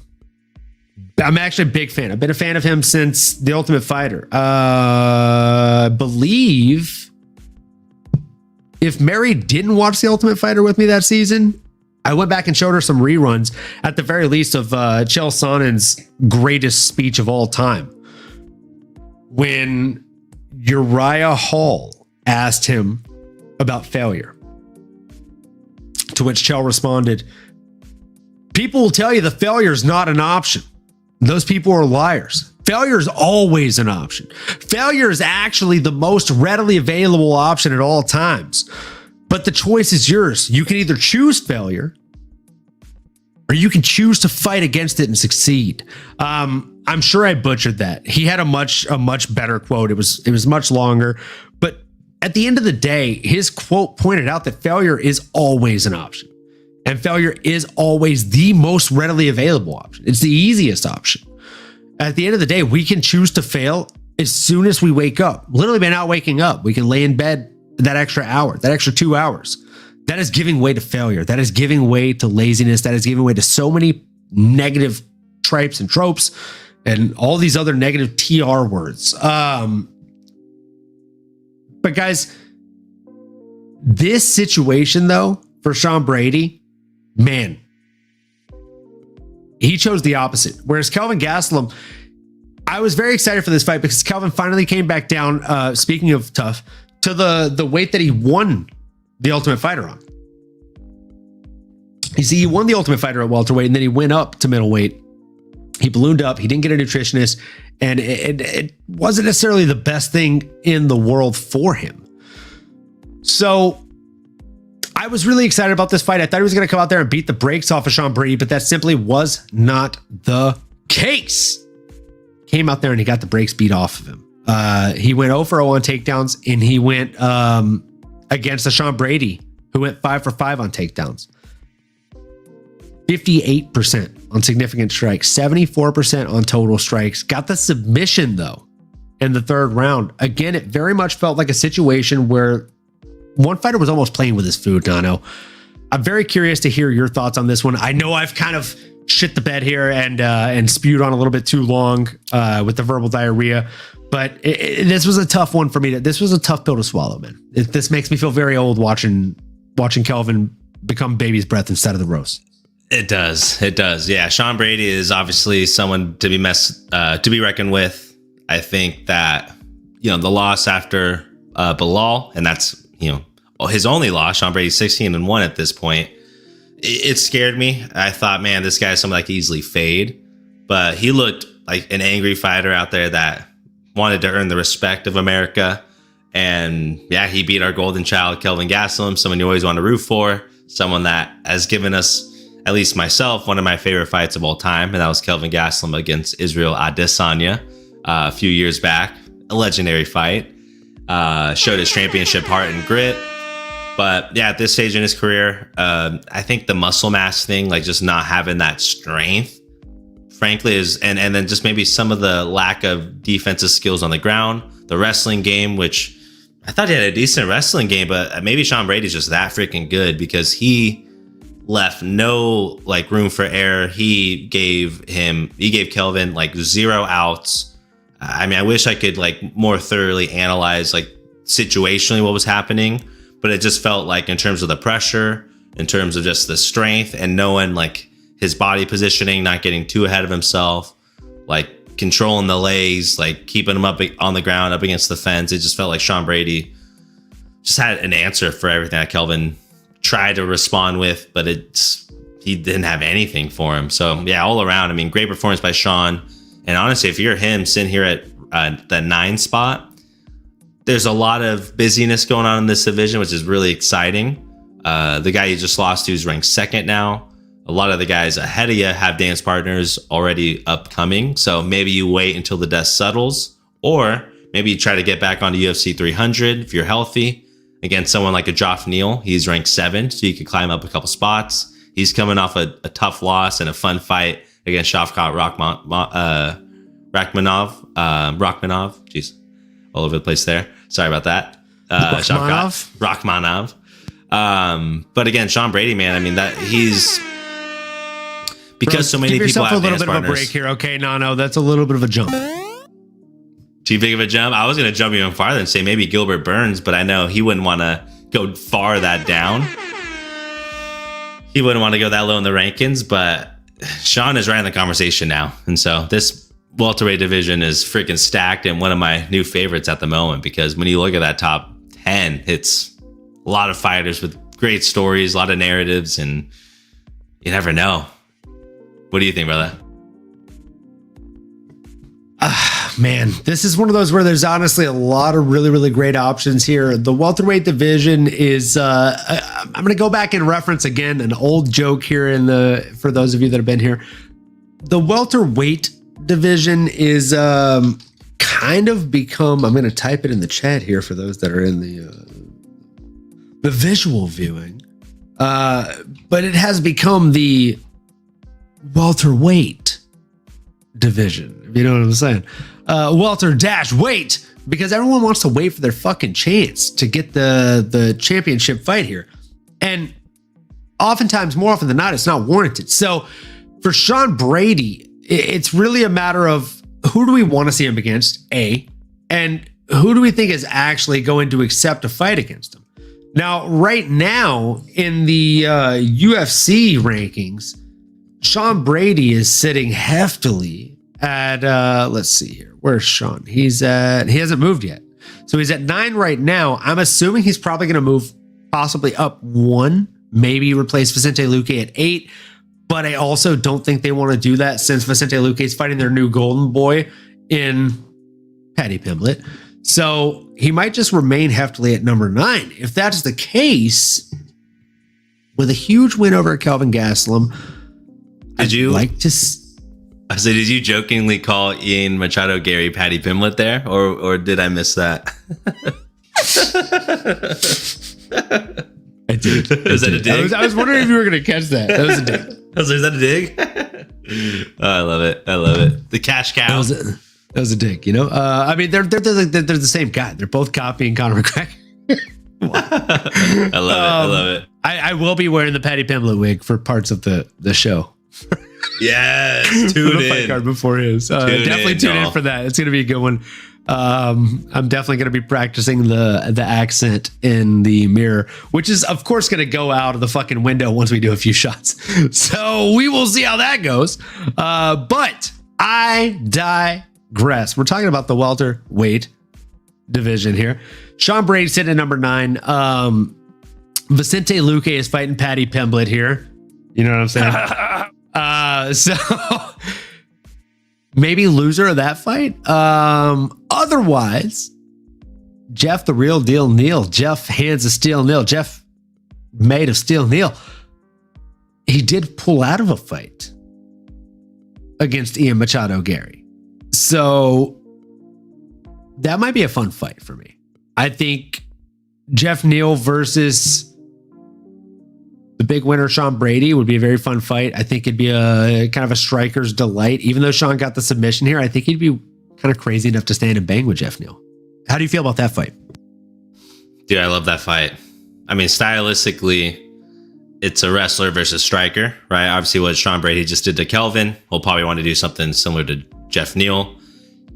I'm actually a big fan. I've been a fan of him since The Ultimate Fighter. I believe if Mary didn't watch The Ultimate Fighter with me that season, I went back and showed her some reruns, at the very least, of Chael Sonnen's greatest speech of all time. When Uriah Hall asked him about failure, to which Chael responded, "People will tell you the failure is not an option. Those people are liars. Failure is always an option. Failure is actually the most readily available option at all times. But the choice is yours. You can either choose failure or you can choose to fight against it and succeed." I'm sure I butchered that. He had a much better quote. It was much longer, but at the end of the day, his quote pointed out that failure is always an option. And failure is always the most readily available option. It's the easiest option. At the end of the day, we can choose to fail as soon as we wake up. Literally by not waking up, we can lay in bed that extra hour, that extra 2 hours. That is giving way to failure. That is giving way to laziness. That is giving way to so many negative tripes and tropes and all these other negative TR words. But guys, this situation though, for Sean Brady, man, he chose the opposite. Whereas Kelvin Gastelum, I was very excited for this fight because Kelvin finally came back down, speaking of tough, to the weight that he won the Ultimate Fighter on. You see, he won the Ultimate Fighter at welterweight, and then he went up to middleweight. He ballooned up. He didn't get a nutritionist, and it wasn't necessarily the best thing in the world for him. So I was really excited about this fight. I thought he was going to come out there and beat the brakes off of Sean Brady, but that simply was not the case. Came out there and he got the brakes beat off of him. He went 0 for 0 on takedowns, and he went against the Sean Brady, who went 5 for 5 on takedowns. 58% on significant strikes, 74% on total strikes. Got the submission though in the third round. Again, it very much felt like a situation where one fighter was almost playing with his food, Nano. I'm very curious to hear your thoughts on this one. I know I've kind of shit the bed here and spewed on a little bit too long with the verbal diarrhea, but this was a tough one for me. This was a tough pill to swallow, man. This makes me feel very old watching Kelvin become baby's breath instead of the roast. It does. It does. Yeah. Sean Brady is obviously someone to be reckoned with. I think that, the loss after Bilal, and that's, his only loss. Sean Brady's 16-1 at this point. It scared me. I thought, man, this guy's someone that could easily fade, but he looked like an angry fighter out there that wanted to earn the respect of America. And yeah, he beat our golden child, Kelvin Gastelum, someone you always want to root for, someone that has given us, at least myself, one of my favorite fights of all time, and that was Kelvin Gastelum against Israel Adesanya a few years back. A legendary fight. Showed his championship heart and grit. But yeah, at this stage in his career, I think the muscle mass thing, like just not having that strength, frankly, is and then just maybe some of the lack of defensive skills on the ground, the wrestling game, which I thought he had a decent wrestling game, but maybe Sean Brady's just that freaking good because he left no room for error. He gave Kelvin 0 outs. I mean, I wish I could more thoroughly analyze situationally what was happening, but it just felt like in terms of the pressure, in terms of just the strength and knowing his body positioning, not getting too ahead of himself, controlling the legs, keeping him up on the ground, up against the fence. It just felt like Sean Brady just had an answer for everything that Kelvin tried to respond with, but he didn't have anything for him. So yeah, all around, I mean, great performance by Sean. And honestly, if you're him sitting here at the 9 spot, there's a lot of busyness going on in this division, which is really exciting. The guy you just lost to is ranked 2nd now. A lot of the guys ahead of you have dance partners already upcoming. So maybe you wait until the dust settles, or maybe you try to get back onto UFC 300 if you're healthy. Against someone like a Joff Neal, he's ranked 7, so you could climb up a couple spots. He's coming off a tough loss and a fun fight against Shavkat Rakhmonov. Jeez, all over the place there. Sorry about that. Rakhmonov. But again, Sean Brady, man, I mean, that he's because so many people have dance partners. Give yourself a little bit of a break here, okay, Nano? That's a little bit of a jump. Too big of a jump? I was going to jump even farther and say maybe Gilbert Burns, but I know he wouldn't want to go far that down. He wouldn't want to go that low in the rankings, but Sean is right in the conversation now. And so this welterweight division is freaking stacked and one of my new favorites at the moment, because when you look at that top 10, it's a lot of fighters with great stories, a lot of narratives, and you never know. What do you think, brother? Man, this is one of those where there's honestly a lot of really, really great options here. The welterweight division is, I'm going to go back and reference again an old joke here for those of you that have been here. The welterweight division is kind of become, I'm going to type it in the chat here for those that are in the visual viewing, but it has become the welterweight division, if you know what I'm saying. Welter-weight, because everyone wants to wait for their fucking chance to get the championship fight here. And oftentimes, more often than not, it's not warranted. So for Sean Brady, it's really a matter of who do we want to see him against, A, and who do we think is actually going to accept a fight against him? Now, right now in the UFC rankings, Sean Brady is sitting heftily at, let's see here. Where's Sean? He hasn't moved yet. So he's at 9 right now. I'm assuming he's probably going to move possibly up 1, maybe replace Vicente Luque at 8. But I also don't think they want to do that since Vicente Luque is fighting their new golden boy in Paddy Pimblett. So he might just remain heftily at number 9. If that's the case, with a huge win over Kelvin Gastelum, Did you did you jokingly call Ian Machado Gary Paddy Pimblett there, or did I miss that? I did. Is that a dig? I was wondering if you were going to catch that. That was a dig. Is that a dig? Oh, I love it. The cash cow. That was a dig. You know, I mean, they're the same guy. They're both copying Conor McGregor. I love it. I will be wearing the Paddy Pimblett wig for parts of the show. Yes, tune the fight card before his. Definitely tune in for that. It's going to be a good one. I'm definitely going to be practicing the accent in the mirror, which is of course going to go out of the fucking window once we do a few shots. So we will see how that goes. But I digress. We're talking about the welterweight division here. Sean Brady sitting at number 9. Vicente Luque is fighting Paddy Pimblett here. You know what I'm saying? So maybe loser of that fight. Otherwise, Jeff the real deal Neal. Jeff hands of steel Neal. Jeff made of steel Neal. He did pull out of a fight against Ian Machado Gary. So that might be a fun fight for me. I think Jeff Neal versus the big winner, Sean Brady, would be a very fun fight. I think it'd be a kind of a striker's delight. Even though Sean got the submission here, I think he'd be kind of crazy enough to stand and bang with Jeff Neal. How do you feel about that fight? Dude, I love that fight. I mean, stylistically, it's a wrestler versus striker, right? Obviously, what Sean Brady just did to Kelvin, he'll probably want to do something similar to Jeff Neal.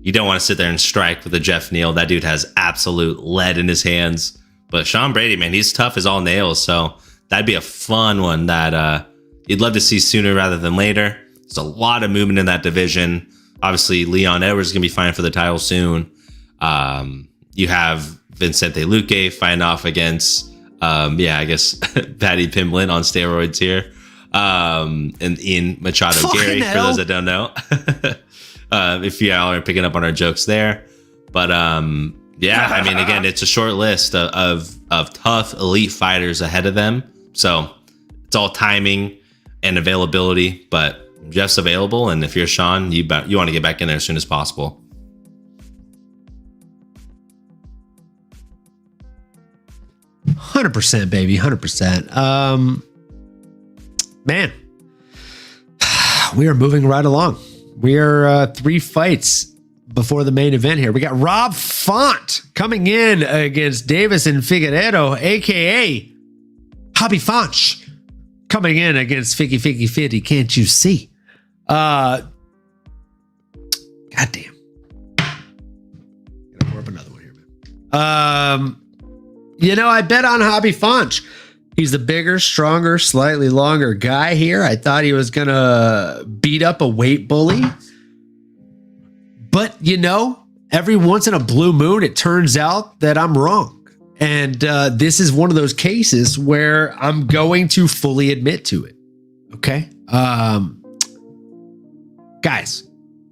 You don't want to sit there and strike with a Jeff Neal. That dude has absolute lead in his hands. But Sean Brady, man, he's tough as all nails. So that'd be a fun one that you'd love to see sooner rather than later. There's a lot of movement in that division. Obviously, Leon Edwards is going to be fighting for the title soon. You have Vicente Luque fighting off against, I guess, Paddy Pimblett on steroids here. And Ian Machado Gary, for those that don't know. If y'all are picking up on our jokes there. But I mean, again, it's a short list of tough elite fighters ahead of them. So it's all timing and availability, but Jeff's available. And if you're Sean, you want to get back in there as soon as possible. 100%, baby. 100%. Man, we are moving right along. We are 3 fights before the main event here. We got Rob Font coming in against Davison Figueiredo, aka Hobby Fonch, coming in against Fitty. Can't you see? Goddamn. Gotta pour up another one here, man. I bet on Hobby Fonch. He's the bigger, stronger, slightly longer guy here. I thought he was going to beat up a weight bully. But, every once in a blue moon, it turns out that I'm wrong. And this is one of those cases where I'm going to fully admit to it. Okay? Guys,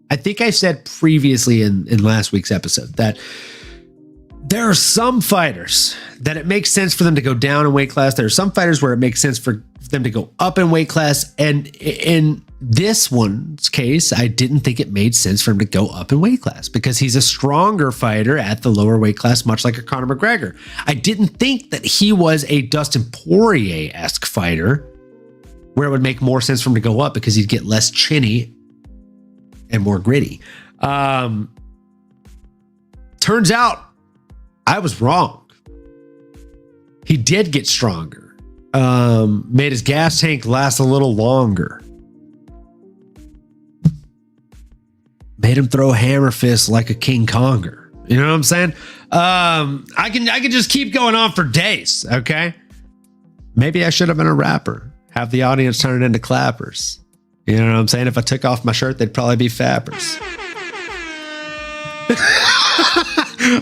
I think I said previously in last week's episode that there are some fighters that it makes sense for them to go down in weight class. There are some fighters where it makes sense for them to go up in weight class. And in this one's case, I didn't think it made sense for him to go up in weight class because he's a stronger fighter at the lower weight class, much like a Conor McGregor. I didn't think that he was a Dustin Poirier-esque fighter where it would make more sense for him to go up because he'd get less chinny and more gritty. Turns out, I was wrong. He did get stronger. Made his gas tank last a little longer. Made him throw hammer fists like a King Konger. You know what I'm saying? I can just keep going on for days. Okay. Maybe I should have been a rapper. Have the audience turn it into clappers. You know what I'm saying? If I took off my shirt, they'd probably be fappers.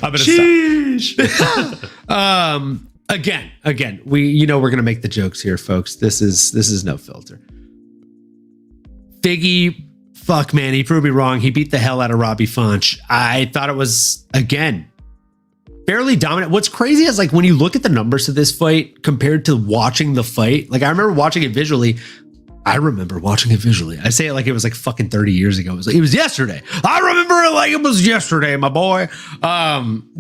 I'm gonna stop. Again, we're gonna make the jokes here, folks. This is no filter. Figgy, fuck man, he proved me wrong. He beat the hell out of Robbie Funch. I thought it was, again, fairly dominant. What's crazy is like when you look at the numbers of this fight compared to watching the fight, like I remember watching it visually. I say it like it was like fucking 30 years ago. It was yesterday. I remember it like it was yesterday, my boy.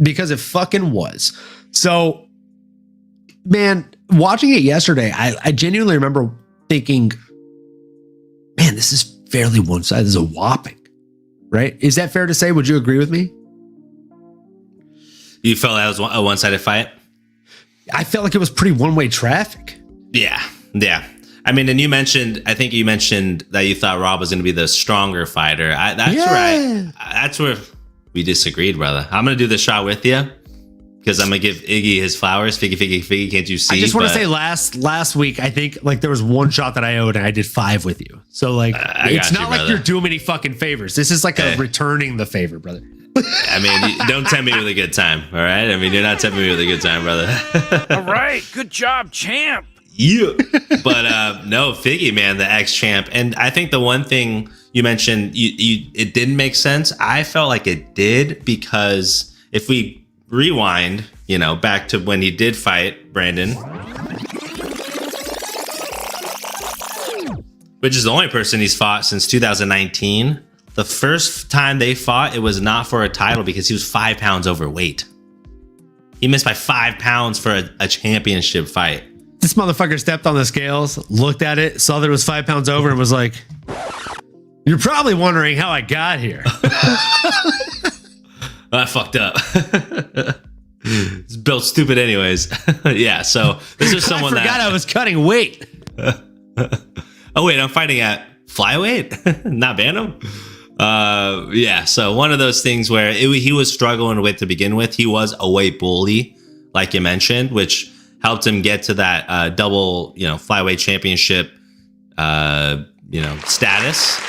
Because it fucking was. So, man, watching it yesterday, I genuinely remember thinking, man, this is fairly one-sided. This is a whopping, right? Is that fair to say? Would you agree with me? You felt that was a one-sided fight? I felt like it was pretty one-way traffic. Yeah. I mean, and I think you mentioned that you thought Rob was going to be the stronger fighter. That's where we disagreed, brother. I'm going to do the shot with you because I'm going to give Iggy his flowers. Figgy, can't you see? I just want to say last week, I think like there was one shot that I owed and I did 5 with you. So like, it's not like you're doing any fucking favors. This is like a returning the favor, brother. I mean, don't tempt me with a good time. All right. I mean, you're not tempting me with a good time, brother. All right. Good job, champ. Yeah. But no, Figgy, man, the ex-champ. And I think the one thing you mentioned, it didn't make sense. I felt like it did because if we rewind, back to when he did fight Brandon, which is the only person he's fought since 2019. The first time they fought, it was not for a title because he was 5 pounds overweight. He missed by 5 pounds for a championship fight. This motherfucker stepped on the scales, looked at it, saw that it was 5 pounds over, and was like, "You're probably wondering how I got here." I fucked up. It's built stupid anyways. Yeah, so this is someone I forgot I was cutting weight. Oh, wait, I'm fighting at flyweight, not bantam? Yeah, so one of those things where he was struggling with to begin with. He was a weight bully, like you mentioned, which helped him get to that double, flyweight championship, status.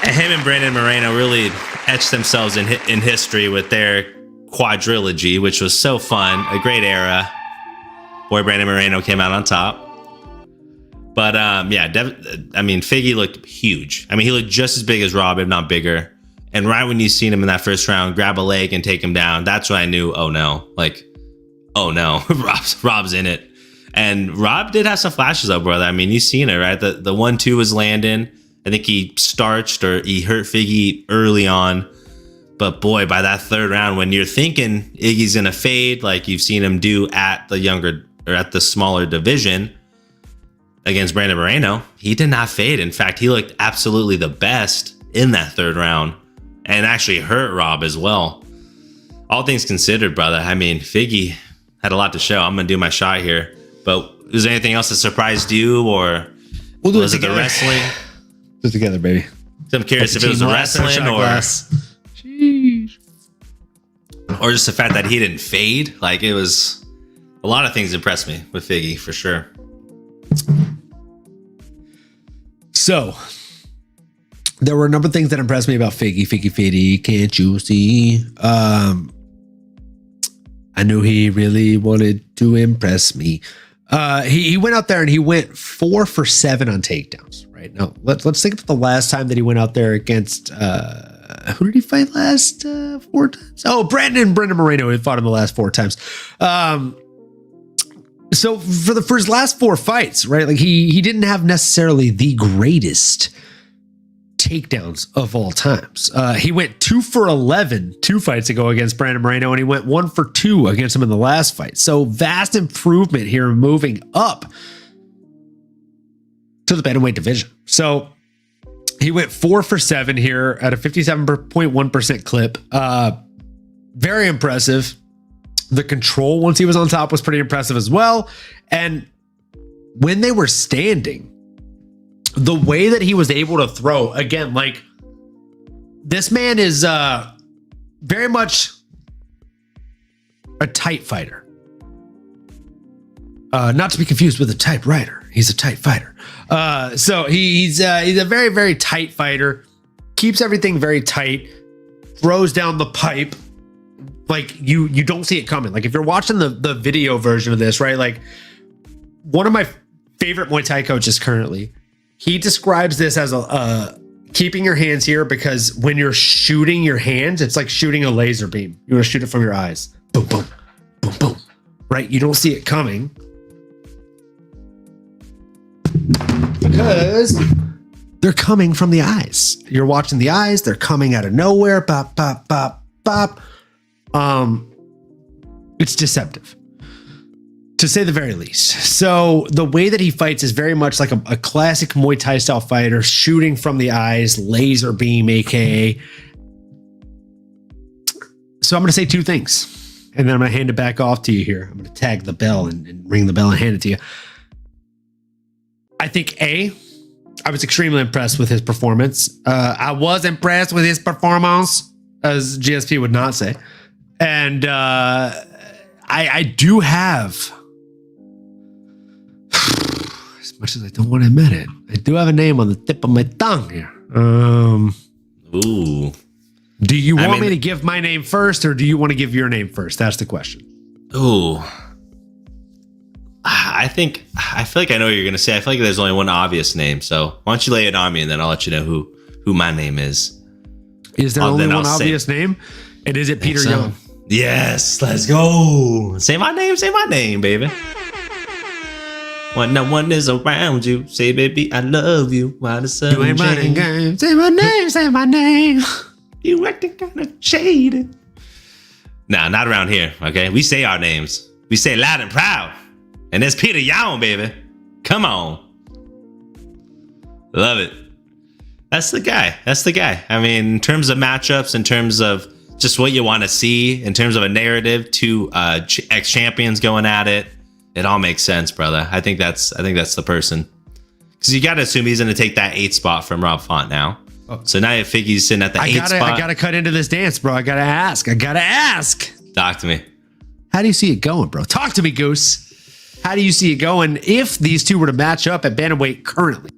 And him and Brandon Moreno really etched themselves in history with their quadrilogy, which was so fun, a great era. Boy, Brandon Moreno came out on top. But Figgy looked huge. I mean, he looked just as big as Rob, if not bigger. And right when you seen him in that first round, grab a leg and take him down, that's when I knew, oh no, Rob's in it. And Rob did have some flashes though, brother. I mean, you've seen it, right? The 1-2 was landing. I think he starched or he hurt Figgy early on. But boy, by that third round, when you're thinking Iggy's gonna fade, like you've seen him do at the smaller division against Brandon Moreno, he did not fade. In fact, he looked absolutely the best in that third round. And actually hurt Rob as well. All things considered, brother. I mean, Figgy had a lot to show. I'm going to do my shot here. But was there anything else that surprised you? Or was it the wrestling? Do it together, baby. So I'm curious if it was the wrestling or just the fact that he didn't fade. Like, it was a lot of things impressed me with Figgy, for sure. So there were a number of things that impressed me about Figgy, can't you see? I knew he really wanted to impress me. He went out there and he went 4 for 7 on takedowns, right? Now, let's think about the last time that he went out there against, who did he fight last 4 times? Oh, Brandon Moreno. He fought him the last 4 times. So for his last 4 fights, right? Like he didn't have necessarily the greatest takedowns of all times. He went 2 for 11 2 fights ago against Brandon Moreno, and he went 1 for 2 against him in the last fight. So vast improvement here, moving up to the bantamweight division. So he went 4 for 7 here at a 57.1% clip. Very impressive. The control once he was on top was pretty impressive as well. And when they were standing, the way that he was able to throw, again, like This man is very much a tight fighter. Not to be confused with a typewriter. He's a tight fighter. So he's a very, very tight fighter. Keeps everything very tight. Throws down the pipe. Like you don't see it coming. Like if you're watching the video version of this, right? Like one of my favorite Muay Thai coaches currently, he describes this as a keeping your hands here, because when you're shooting your hands, it's like shooting a laser beam. You want to shoot it from your eyes. Boom, boom, boom, boom. Right? You don't see it coming. Because they're coming from the eyes. You're watching the eyes. They're coming out of nowhere. Bop, bop, bop, bop. It's deceptive, to say the very least. So the way that he fights is very much like a classic Muay Thai style fighter, shooting from the eyes, laser beam, aka. So I'm going to say two things, and then I'm going to hand it back off to you here. I'm going to tag the bell and ring the bell and hand it to you. I think I was extremely impressed with his performance. I was impressed with his performance, as GSP would not say. And I do have, as much as I don't want to admit it, I do have a name on the tip of my tongue here. Ooh. Do you want me to give my name first, or do you want to give your name first? That's the question. Ooh. I feel like I know what you're going to say. I feel like there's only one obvious name. So why don't you lay it on me, and then I'll let you know who my name is. Is there only one obvious name? And is it Peter Young? Yes, let's go. Say my name, baby. When no one is around you, say, baby, I love you. While the sun you ain't running game. Say my name, say my name. You acting kind of shady. Nah, not around here, okay? We say our names. We say loud and proud. And it's Peter Young, baby. Come on. Love it. That's the guy. I mean, in terms of matchups, in terms of just what you want to see, in terms of a narrative, two ex-champions going at it, it all makes sense, brother. I think that's the person. Because you got to assume he's going to take that 8th spot from Rob Font now. Oh. So now you think he's sitting at the 8th spot. I got to cut into this dance, bro. I got to ask. Talk to me. How do you see it going, bro? Talk to me, Goose. How do you see it going if these two were to match up at bantamweight currently?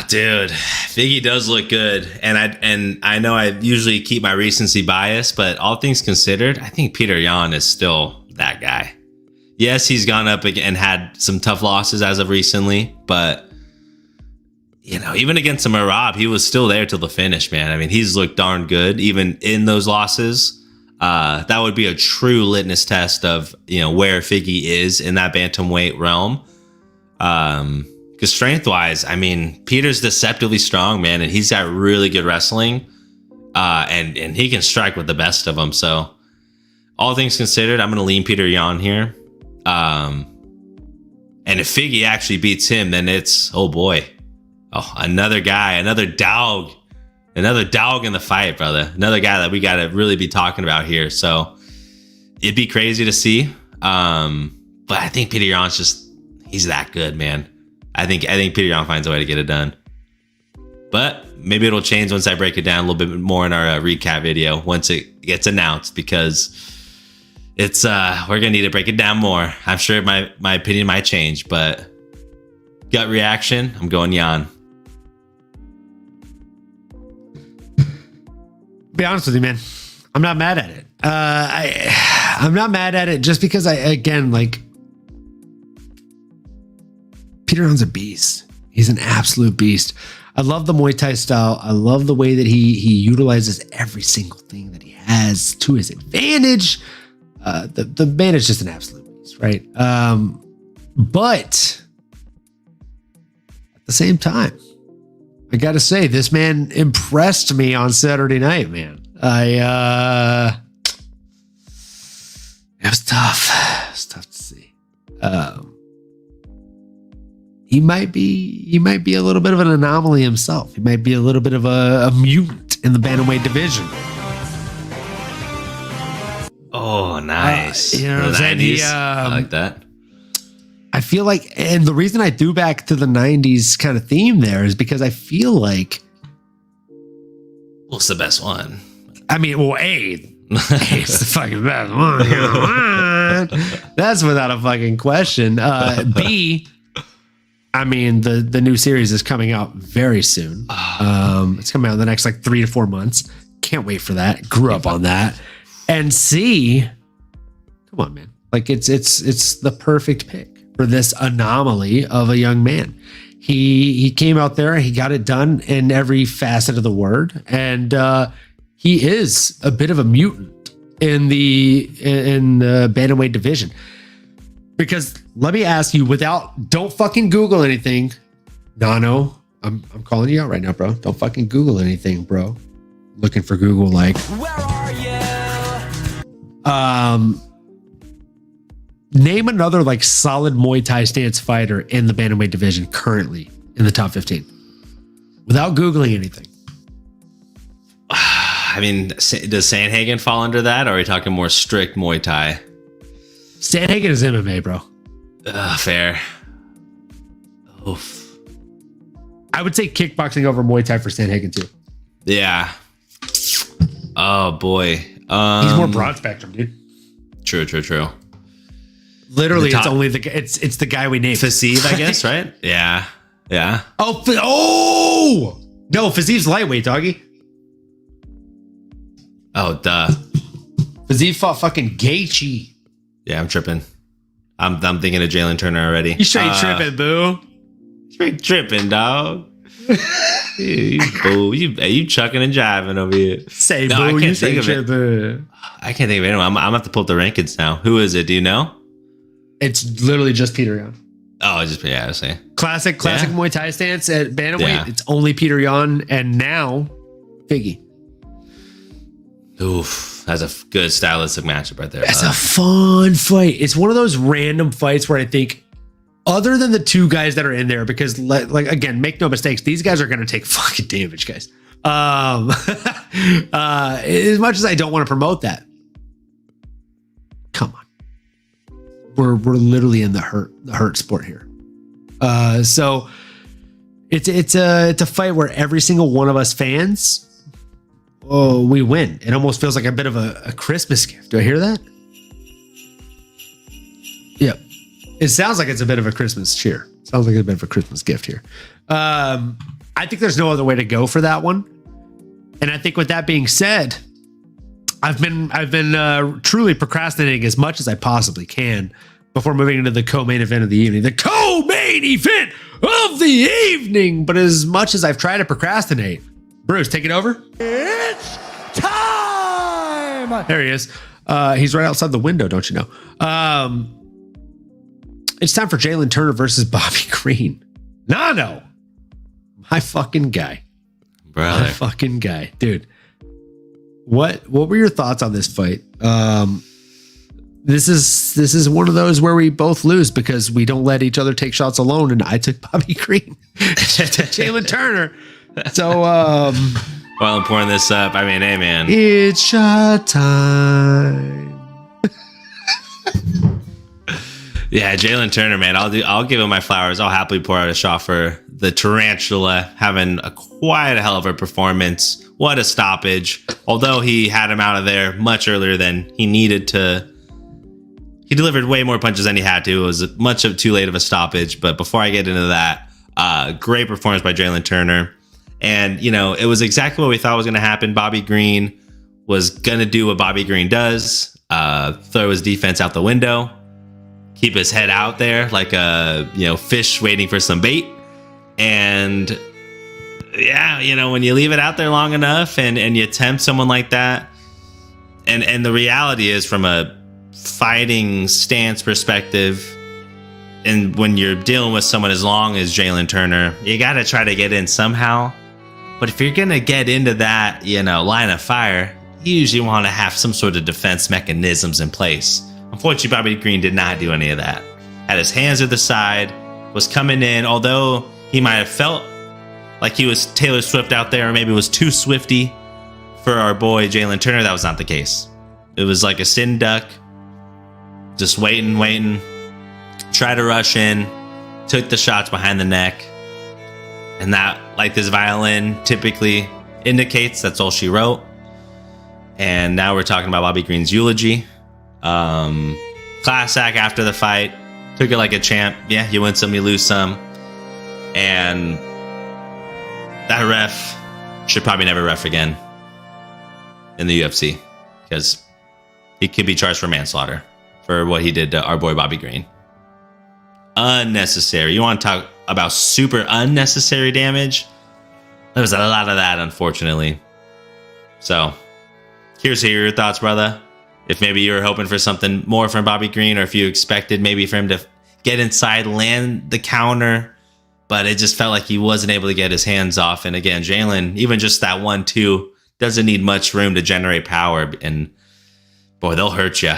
Dude, Figgy does look good, and I know I usually keep my recency bias, but all things considered, I think Peter Yan is still that guy. Yes, he's gone up and had some tough losses as of recently, but you know, even against Marab, he was still there till the finish, man. I mean, he's looked darn good even in those losses. That would be a true litmus test of, you know, where Figgy is in that bantamweight realm. Because strength-wise, I mean, Peter's deceptively strong, man, and he's got really good wrestling, and he can strike with the best of them. So, all things considered, I'm going to lean Peter Yan here. And if Figgy actually beats him, then it's, oh boy, another guy, another dog in the fight, brother. Another guy that we got to really be talking about here. So, it'd be crazy to see. But I think Peter Yan's he's that good, man. I think Peter Yan finds a way to get it done. But maybe it'll change once I break it down a little bit more in our recap video once it gets announced, because it's we're gonna need to break it down more. I'm sure my opinion might change, but gut reaction, I'm going Yan. Be honest with you, man. I'm not mad at it. I'm not mad at it just because Peter Yan's a beast. He's an absolute beast. I love the Muay Thai style. I love the way that he utilizes every single thing that he has to his advantage. The man is just an absolute beast, right? But at the same time, I got to say, this man impressed me on Saturday night, man. It was tough. It was tough to see. He might be a little bit of an anomaly himself. He might be a little bit of a mutant in the bantamweight division. Oh, nice. You know what I'm saying? I like that. I feel like, and the reason I threw back to the 90s kind of theme there is because I feel like What's the best one? I mean, well, A, it's the fucking best one. That's without a fucking question. B, I mean, the new series is coming out very soon. It's coming out in the next like 3 to 4 months. Can't wait for that. Grew up on that. And C, come on, man. Like it's the perfect pick for this anomaly of a young man. He came out there, he got it done in every facet of the word, and he is a bit of a mutant in the bantamweight division. Because let me ask you, don't fucking Google anything, Nano. I'm calling you out right now, bro. Don't fucking Google anything, bro. Looking for Google, like, where are you? Name another like solid Muay Thai stance fighter in the bantamweight division currently in the top 15, without Googling anything. I mean, does Sandhagen fall under that, or are we talking more strict Muay Thai? Sandhagen is MMA, bro. Fair. Oof. I would say kickboxing over Muay Thai for Sandhagen too. Yeah. Oh boy. He's more broad spectrum, dude. True. Literally, it's the guy we named. Fazeev, I guess, right? Yeah. Oh no, Fazeev's lightweight, doggy. Oh, duh. Fazeev fought fucking Gaethje. Yeah, I'm tripping. I'm thinking of Jalen Turner already. You straight tripping, boo. Straight tripping, dog. You chucking and jiving over here. Say, no, boo, you straight tripping. I can't think of anyone. I'm gonna have to pull up the rankings now. Who is it? Do you know? It's literally just Peter Yan. Oh, I see. Classic Muay Thai stance at bantamweight. Yeah. It's only Peter Yan and now Figgy. Oof, that's a good stylistic matchup right there. That's a fun fight. It's one of those random fights where I think, other than the two guys that are in there, because like again, make no mistakes, these guys are going to take fucking damage, guys. As much as I don't want to promote that, come on. We're literally in the hurt sport here. So it's a fight where every single one of us fans, we win. It almost feels like a bit of a Christmas gift. Do I hear that? Yep. It sounds like it's a bit of a Christmas cheer. Sounds like a bit of a Christmas gift here. I think there's no other way to go for that one. And I think with that being said, I've been truly procrastinating as much as I possibly can before moving into the co-main event of the evening. The co-main event of the evening. But as much as I've tried to procrastinate, Bruce, take it over. It's time. There he is. He's right outside the window, don't you know? It's time for Jalen Turner versus Bobby Green. Nano, my fucking guy. Brother. My fucking guy. Dude, what were your thoughts on this fight? This is one of those where we both lose because we don't let each other take shots alone, and I took Bobby Green. Jalen Turner. So while I'm pouring this up, I mean, hey man, it's shot time. Yeah, Jalen Turner, man, I'll give him my flowers. I'll happily pour out a shot for the Tarantula having quite a hell of a performance. What a stoppage. Although he had him out of there much earlier than he needed to. He delivered way more punches than he had to. It was much of too late of a stoppage. But before I get into that, great performance by Jalen Turner. And, you know, it was exactly what we thought was going to happen. Bobby Green was going to do what Bobby Green does, throw his defense out the window, keep his head out there like a, fish waiting for some bait. And yeah, when you leave it out there long enough and you tempt someone like that, and the reality is, from a fighting stance perspective, and when you're dealing with someone as long as Jalen Turner, you got to try to get in somehow. But if you're going to get into that, line of fire, you usually want to have some sort of defense mechanisms in place. Unfortunately, Bobby Green did not do any of that. Had his hands at the side, was coming in, although he might have felt like he was Taylor Swift out there, or maybe was too swifty for our boy Jalen Turner. That was not the case. It was like a sit and duck, just waiting, try to rush in, took the shots behind the neck. And that, like this violin, typically indicates that's all she wrote. And now we're talking about Bobby Green's eulogy. Class act after the fight. Took it like a champ. Yeah, you win some, you lose some. And that ref should probably never ref again in the UFC, because he could be charged for manslaughter for what he did to our boy Bobby Green. Unnecessary. You want to talk about super unnecessary damage? There was a lot of that, unfortunately. So, curious to hear your thoughts, brother. If maybe you were hoping for something more from Bobby Green, or if you expected maybe for him to get inside, land the counter, but it just felt like he wasn't able to get his hands off. And again, Jalen, even just that 1-2 doesn't need much room to generate power. And boy, they'll hurt you.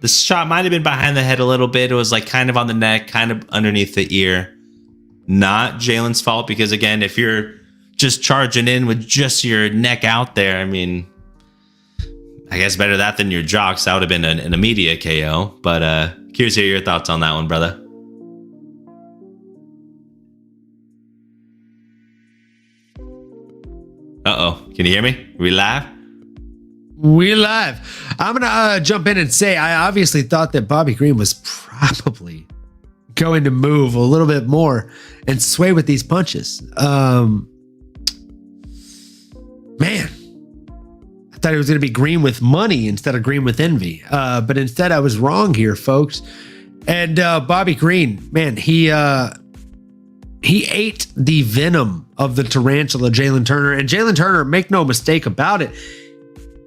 The shot might have been behind the head a little bit. It was like kind of on the neck, kind of underneath the ear. Not Jalen's fault, because again, if you're just charging in with just your neck out there, I mean, I guess better that than your jocks. That would have been an immediate KO. But curious to hear your thoughts on that one, brother. Uh-oh. Can you hear me? Are we live? We live. I'm gonna jump in and say I obviously thought that Bobby Green was probably going to move a little bit more and sway with these punches. Man, I thought it was going to be green with money instead of green with envy. But instead I was wrong here, folks. And Bobby Green, man, he ate the venom of the tarantula, Jalen Turner. And Jalen Turner, make no mistake about it,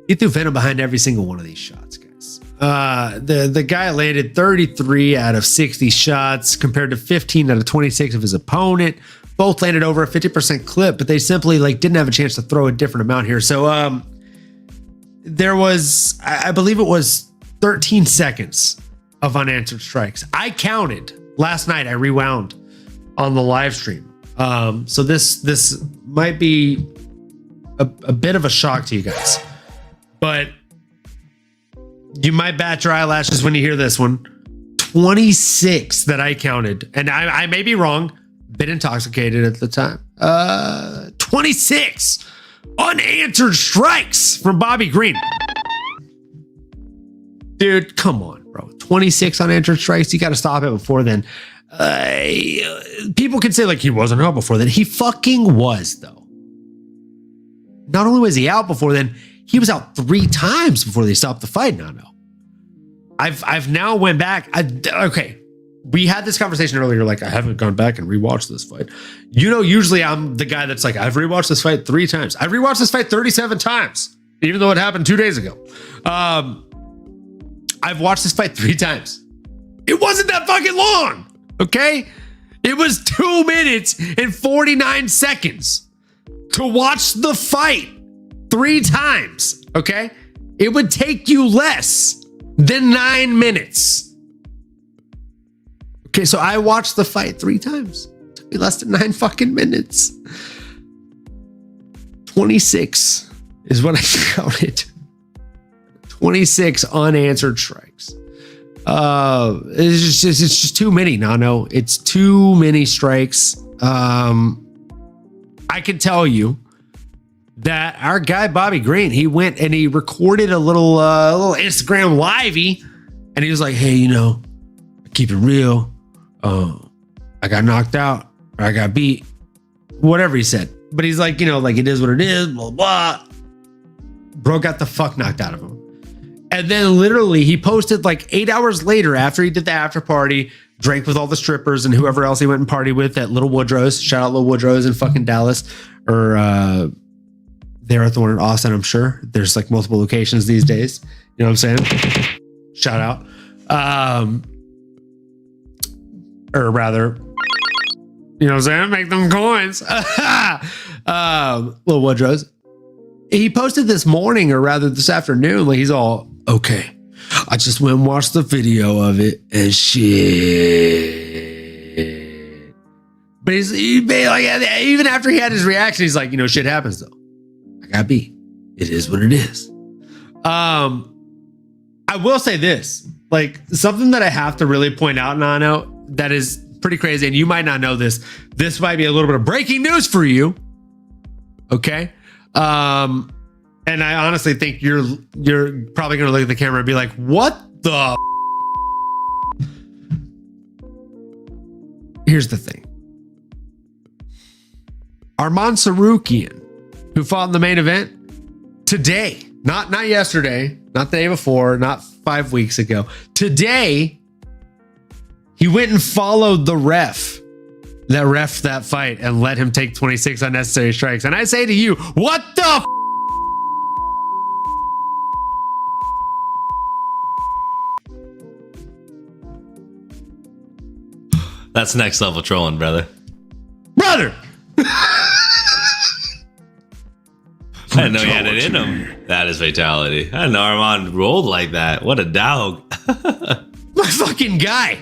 he threw venom behind every single one of these shots, guys. The guy landed 33 out of 60 shots compared to 15 out of 26 of his opponent. Both landed over a 50% clip, but they simply didn't have a chance to throw a different amount here. So there was, I believe it was 13 seconds of unanswered strikes. I counted last night. I rewound on the live stream. So this might be a bit of a shock to you guys, but you might bat your eyelashes when you hear this one. 26 that I counted, and I may be wrong, bit intoxicated at the time. 26 unanswered strikes from Bobby Green. Dude, come on, bro. 26 unanswered strikes. You got to stop it before then. People can say he wasn't out before then. He fucking was, though. Not only was he out before then, he was out 3 times before they stopped the fight. No. I've now went back. Okay. We had this conversation earlier. I haven't gone back and rewatched this fight. Usually I'm the guy that's I've rewatched this fight 3 times. I've rewatched this fight 37 times, even though it happened 2 days ago. I've watched this fight 3 times. It wasn't that fucking long. Okay. It was 2 minutes and 49 seconds to watch the fight 3 times. Okay. It would take you less than 9 minutes. Okay, so I watched the fight 3 times. It took me less than 9 fucking minutes. 26 is what I counted. 26 unanswered strikes. It's just too many, Nano. It's too many strikes. I can tell you that our guy Bobby Green, he went and he recorded a little Instagram livey, and he was like, "Hey, keep it real. I got knocked out, or I got beat," whatever he said. But he's like, it is what it is, blah, blah. Bro got the fuck knocked out of him. And then literally he posted 8 hours later, after he did the after party, drank with all the strippers and whoever else he went and partied with at Little Woodrow's. Shout out Little Woodrow's in fucking Dallas, or they're at the one in Austin, I'm sure. There's multiple locations these days. You know what I'm saying? Shout out. Or rather, you know what I'm saying? Make them coins. Little Woodrow's. He posted this morning, or rather this afternoon, he's all, "Okay, I just went and watched the video of it and shit." But even after he had his reaction, he's like, shit happens though. I got beat. It is what it is. I will say this, something that I have to really point out, Nano, that is pretty crazy, and you might not know this. This might be a little bit of breaking news for you. Okay. And I honestly think you're probably going to look at the camera and be like, what the? Here's the thing. Arman Sarukian, who fought in the main event today, not yesterday, not the day before, not 5 weeks ago. Today, he went and followed the ref that fight and let him take 26 unnecessary strikes. And I say to you, what the That's next level trolling, brother. brother? I didn't know he had it in him. That is fatality. I didn't know Armand rolled like that. What a dog. My fucking guy.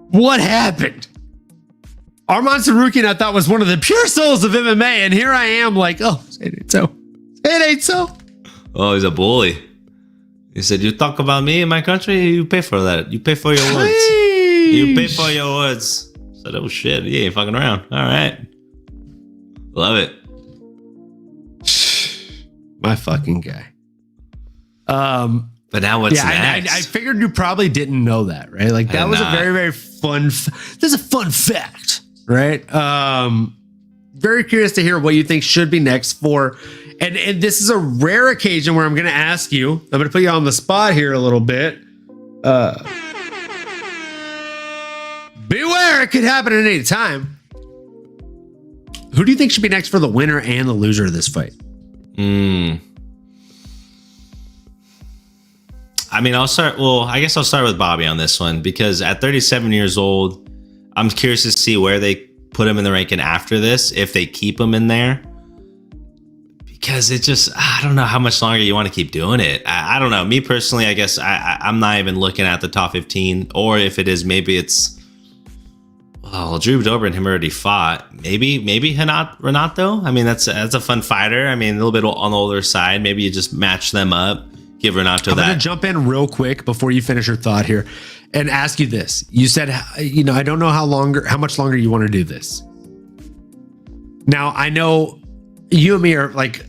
What happened? Arman Sarukian, I thought, was one of the pure souls of MMA, and here I am like, oh, it ain't so. It ain't so. Oh, he's a bully. He said, you talk about me in my country, you pay for that. You pay for your words. You pay for your words. I said, oh shit, he ain't fucking around. All right. Love it. My fucking guy. But now what's next? I figured you probably didn't know that, right? Like that was a very, very fun. This is a fun fact, right? Very curious to hear what you think should be next for. And this is a rare occasion where I'm going to ask you. I'm going to put you on the spot here a little bit. Beware, it could happen at any time. Who do you think should be next for the winner and the loser of this fight? I mean, I guess I'll start with Bobby on this one, because at 37 years old, I'm curious to see where they put him in the ranking after this, if they keep him in there. Because it just, I don't know how much longer you want to keep doing it. I don't know. Me personally, I guess I'm not even looking at the top 15, or if it is, maybe it's, well, Drew Dober and him already fought. Maybe Renato. I mean, that's a fun fighter. I mean, a little bit on the older side. Maybe you just match them up. Give Renato that. I'm going to jump in real quick before you finish your thought here and ask you this. You said, I don't know how much longer you want to do this. Now, I know you and me are like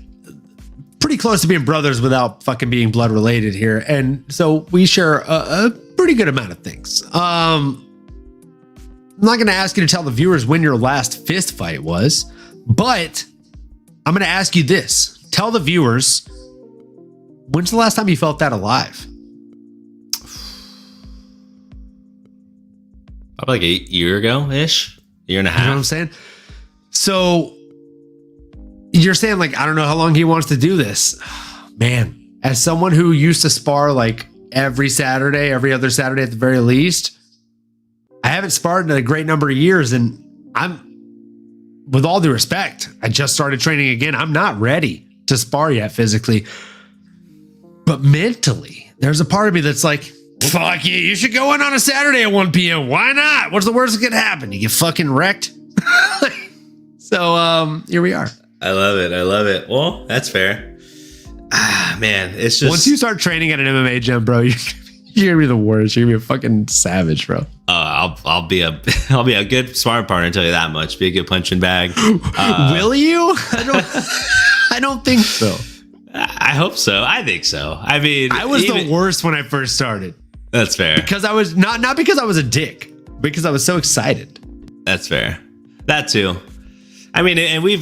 pretty close to being brothers without fucking being blood related here. And so we share a pretty good amount of things. I'm not going to ask you to tell the viewers when your last fist fight was, but I'm going to ask you this. Tell the viewers, when's the last time you felt that alive? Probably like a year ago-ish. Year and a half. You know what I'm saying? So you're saying, like, I don't know how long he wants to do this. Man, as someone who used to spar like every Saturday, every other Saturday at the very least, I haven't sparred in a great number of years. And I'm, with all due respect, I just started training again. I'm not ready to spar yet physically. But mentally, there's a part of me that's like, fuck you, you should go in on a Saturday at 1 p.m. Why not? What's the worst that could happen? You get fucking wrecked. So here we are. I love it. Well, that's fair. Man, it's just, once you start training at an MMA gym, bro, you're gonna be the worst. You're gonna be a fucking savage, bro. I'll be a good sparring partner, I'll tell you that much. Be a good punching bag. Will you? I don't think so. I hope so. I think so. I mean, I was the worst when I first started. That's fair. Because I was not because I was a dick, because I was so excited. That's fair. That too. I mean, and we've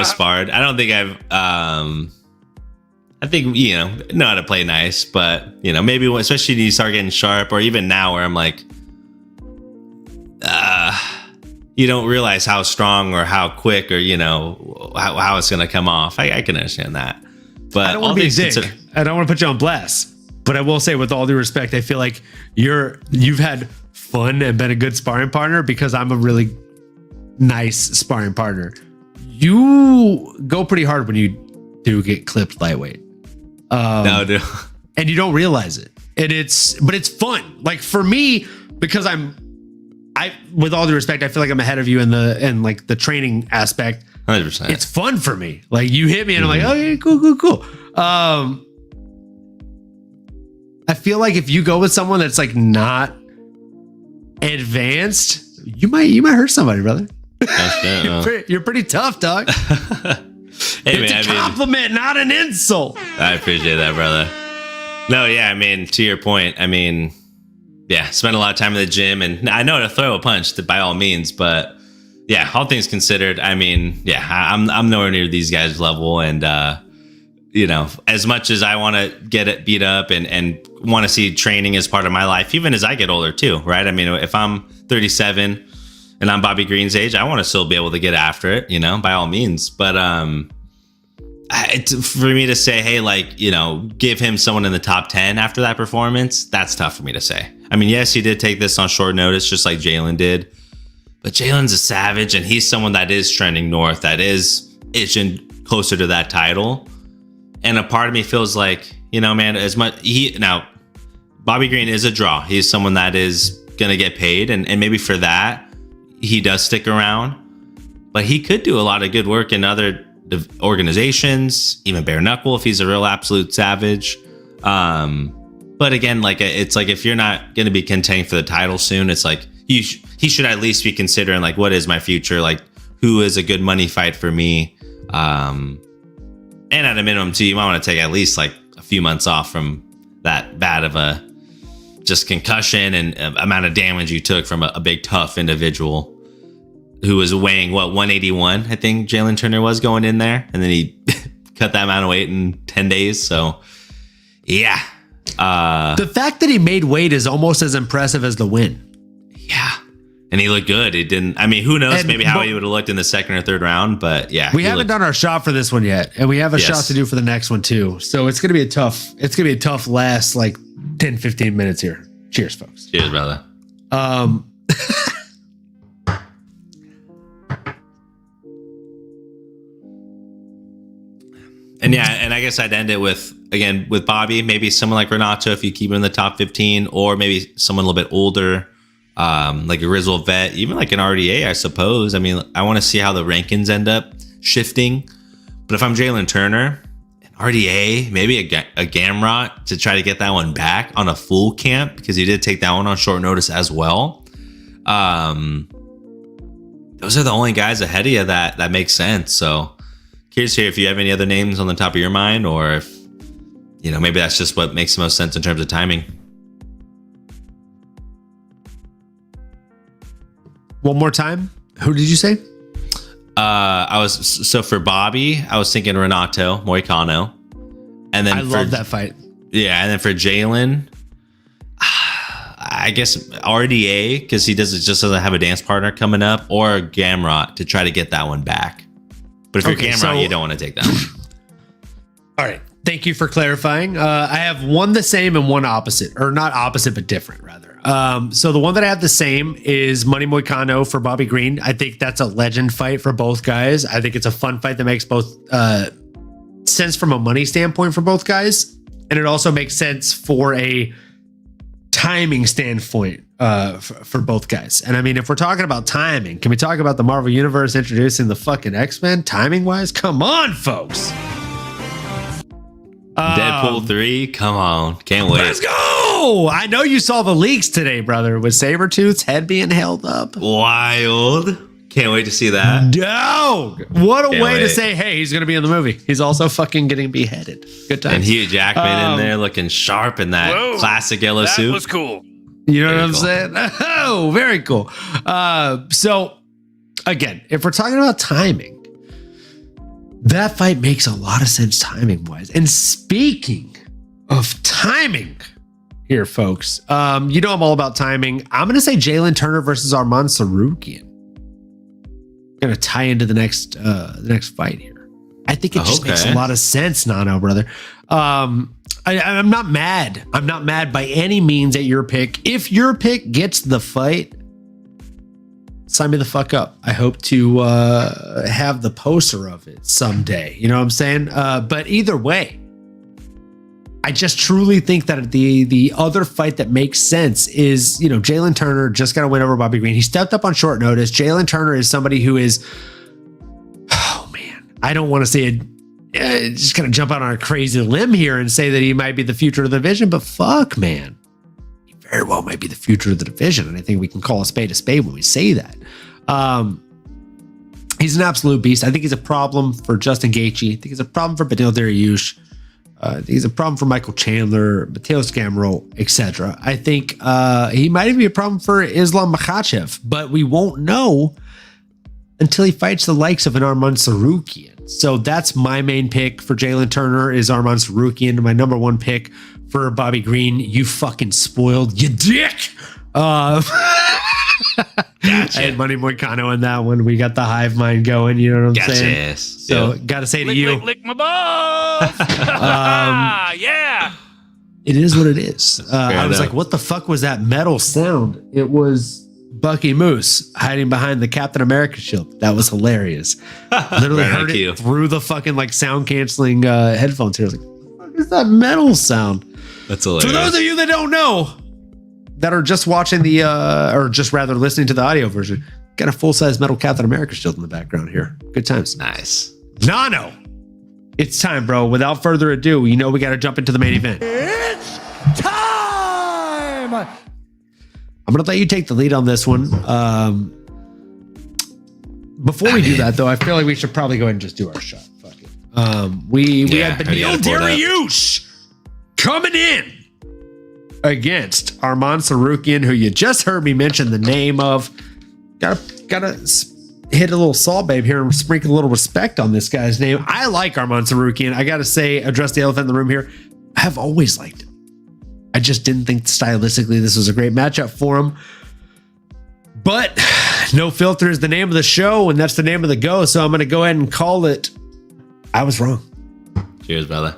sparred. I don't think I think know how to play nice, but maybe especially when you start getting sharp, or even now where I'm like, you don't realize how strong or how quick or how it's gonna come off. I can understand that, but I don't want to be a dick. I don't want to put you on blast, but I will say, with all due respect, I feel like you've had fun and been a good sparring partner, because I'm a really nice sparring partner. You go pretty hard when you do get clipped lightweight. No, dude. And you don't realize it. But it's fun. Like for me, because with all due respect, I feel like I'm ahead of you in the training aspect. 100%. It's fun for me. Like you hit me and I'm like, oh yeah, cool. I feel like if you go with someone that's like not advanced, you might hurt somebody, brother. You're You're pretty tough, dog. It's a compliment, not an insult. I appreciate that, brother. No, yeah, I mean, to your point, I mean, yeah, spend a lot of time in the gym, and I know to throw a punch by all means, but yeah, all things considered, I mean, yeah, I'm nowhere near these guys' level, and you know, as much as I want to get it beat up and want to see training as part of my life, even as I get older too, right? I mean, if I'm 37 and I'm Bobby Green's age, I want to still be able to get after it, you know, by all means. But for me to say, hey, like, you know, give him someone in the top 10 after that performance, that's tough for me to say. I mean, yes, he did take this on short notice, just like Jalen did. But Jalen's a savage, and he's someone that is trending north, that is itching closer to that title. And a part of me feels like, you know, man, as much now, Bobby Green is a draw. He's someone that is going to get paid. And maybe for that, he does stick around. But he could do a lot of good work in other organizations, even bare knuckle if he's a real absolute savage. But again, like, it's like if you're not going to be contending for the title soon, it's like he should at least be considering, like, what is my future? Like, who is a good money fight for me? And at a minimum, too, you might want to take at least like a few months off from that bad of a just concussion and amount of damage you took from a big, tough individual who was weighing, 181, I think Jalen Turner was going in there. And then he cut that amount of weight in 10 days. So, yeah. The fact that he made weight is almost as impressive as the win. Yeah. And he looked good. He didn't. I mean, who knows? Maybe how he would have looked in the second or third round. But yeah, we haven't done our shot for this one yet, and we have a shot to do for the next one too. So it's gonna be a tough. It's gonna be a tough last like 10, 15 minutes here. Cheers, folks. Cheers, brother. And yeah, and I guess I'd end it with Bobby, maybe someone like Renato if you keep him in the top 15, or maybe someone a little bit older. Like a grizzled vet, even like an RDA, I suppose. I mean, I want to see how the rankings end up shifting. But if I'm Jalen Turner, an RDA, maybe a Gamrot to try to get that one back on a full camp, because he did take that one on short notice as well. Those are the only guys ahead of you that makes sense. So curious here if you have any other names on the top of your mind, or if, you know, maybe that's just what makes the most sense in terms of timing. One more time. Who did you say? So for Bobby, I was thinking Renato Moicano, and then I love that fight. Yeah, and then for Jalen, I guess RDA, because he doesn't have a dance partner coming up, or Gamrot to try to get that one back. But if you're Gamrot, you don't want to take that one. All right. Thank you for clarifying. I have one the same and one opposite, or not opposite, but different rather. So the one that I have the same is Money Moicano for Bobby Green. I think that's a legend fight for both guys. I think it's a fun fight that makes both sense from a money standpoint for both guys. And it also makes sense for a timing standpoint for both guys. And I mean, if we're talking about timing, can we talk about the Marvel Universe introducing the fucking X-Men timing wise? Come on, folks. Deadpool 3, come on. Can't wait. Let's go. I know you saw the leaks today, brother, with Sabretooth's head being held up. Wild. Can't wait to see that. Dog. What a way to say, hey, he's going to be in the movie. He's also fucking getting beheaded. Good time. And Hugh Jackman in there looking sharp in that classic yellow suit. That was cool. You know what I'm saying? Oh, very cool. So, again, if we're talking about timing, that fight makes a lot of sense timing-wise. And speaking of timing here, folks, you know I'm all about timing. I'm going to say Jalen Turner versus Arman Tsarukyan. Going to tie into the next fight here. I think it just makes a lot of sense, Nano, brother. I'm not mad. I'm not mad by any means at your pick. If your pick gets the fight, sign me the fuck up. I hope to have the poster of it someday. You know what I'm saying? But either way, I just truly think that the other fight that makes sense is, you know, Jalen Turner just got to win over Bobby Green. He stepped up on short notice. Jalen Turner is somebody who is, oh man, I don't want to say it. Just gonna jump out on a crazy limb here and say that he might be the future of the division, but fuck, man. Very well might be the future of the division, and I think we can call a spade when we say that. He's an absolute beast. I think he's a problem for Justin Gaethje. I think he's a problem for Beneil Dariush. I think he's a problem for Michael Chandler, Mateo Scamro, etc. I think he might even be a problem for Islam Makhachev, but we won't know until he fights the likes of an Arman Tsarukyan. So that's my main pick for Jalen Turner is Arman Tsarukyan. My number one pick for Bobby Green. You fucking spoiled, you dick. Gotcha. I had Money Moicano in that one. We got the hive mind going. You know what I'm saying? Yes. So got to say to Lick, you, lick my balls. Yeah. it is what it is. I was enough. like, what the fuck was that metal sound? It was Bucky Moose hiding behind the Captain America shield. That was hilarious. Literally Right on heard cue. it through the fucking like sound canceling headphones here. I was like, what the fuck is that metal sound? That's hilarious. For those of you that don't know, that are just watching the, or just rather listening to the audio version, got a full-size metal Captain America shield in the background here. Good times. Nice. Nano, it's time, bro. Without further ado, you know we got to jump into the main event. It's time! I'm going to let you take the lead on this one. Before we do that, though, I feel like we should probably go ahead and just do our shot. Fuck it. We Yeah, had already Beneil got it pulled up. Dariush coming in against Arman Tsarukyan, who you just heard me mention the name of. Gotta hit a little salt babe here and sprinkle a little respect on this guy's name. I like Arman Tsarukyan. I gotta say, address the elephant in the room here. I have always liked him. I just didn't think stylistically this was a great matchup for him. But no filter is the name of the show, and that's the name of the go. So I'm gonna go ahead and call it. I was wrong. Cheers, brother.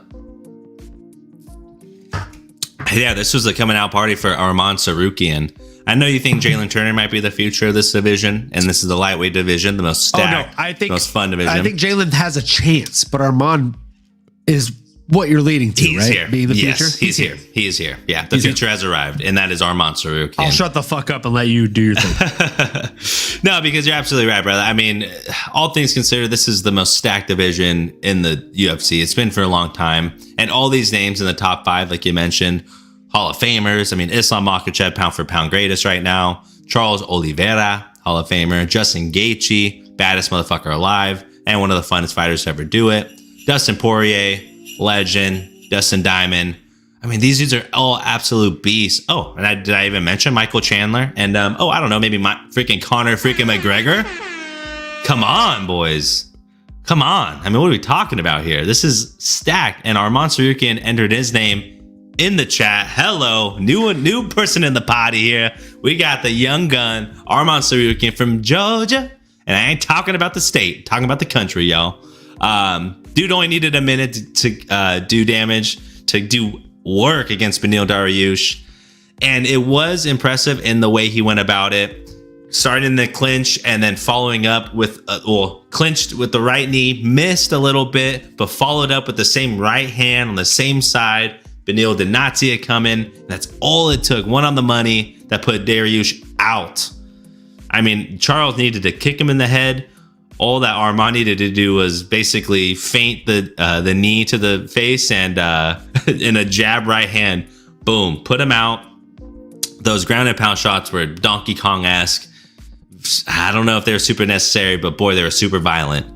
Yeah, this was the coming out party for Arman Tsarukyan. I know you think Jalen Turner might be the future of this division, and this is the lightweight division, the most stacked, I think most fun division. I think Jalen has a chance, but Arman is what you're leading to, He's right? here. Being the Yes, future. he's here. He is here. Yeah, the He's future has arrived, and that is Arman Tsarukyan. I'll shut the fuck up and let you do your thing. No, because you're absolutely right, brother. I mean, all things considered, this is the most stacked division in the UFC. It's been for a long time, and all these names in the top 5, like you mentioned, Hall of Famers. I mean, Islam Makhachev, pound for pound greatest right now. Charles Oliveira, Hall of Famer. Justin Gaethje, baddest motherfucker alive, and one of the funnest fighters to ever do it. Dustin Poirier, legend. Dustin Diamond. I mean, these dudes are all absolute beasts. Oh, and did I even mention Michael Chandler? And I don't know, maybe my freaking Conor freaking McGregor. Come on, boys. Come on. I mean, what are we talking about here? This is stacked. And Arman Tsarukyan entered his name in the chat. Hello, new person in the party here. We got the young gun, Arman Tsarukyan from Georgia. And I ain't talking about the state, talking about the country, y'all. Dude only needed a minute to do damage, to do work against Beneil Dariush. And it was impressive in the way he went about it. Starting the clinch and then following up with, clinched with the right knee, missed a little bit, but followed up with the same right hand on the same side. Beneil did not see it coming. That's all it took. One on the money that put Dariush out. I mean, Charles needed to kick him in the head. All that Arman needed to do was basically feint the knee to the face and in a jab right hand, boom, put him out. Those ground and pound shots were Donkey Kong-esque. I don't know if they were super necessary, but boy, they were super violent.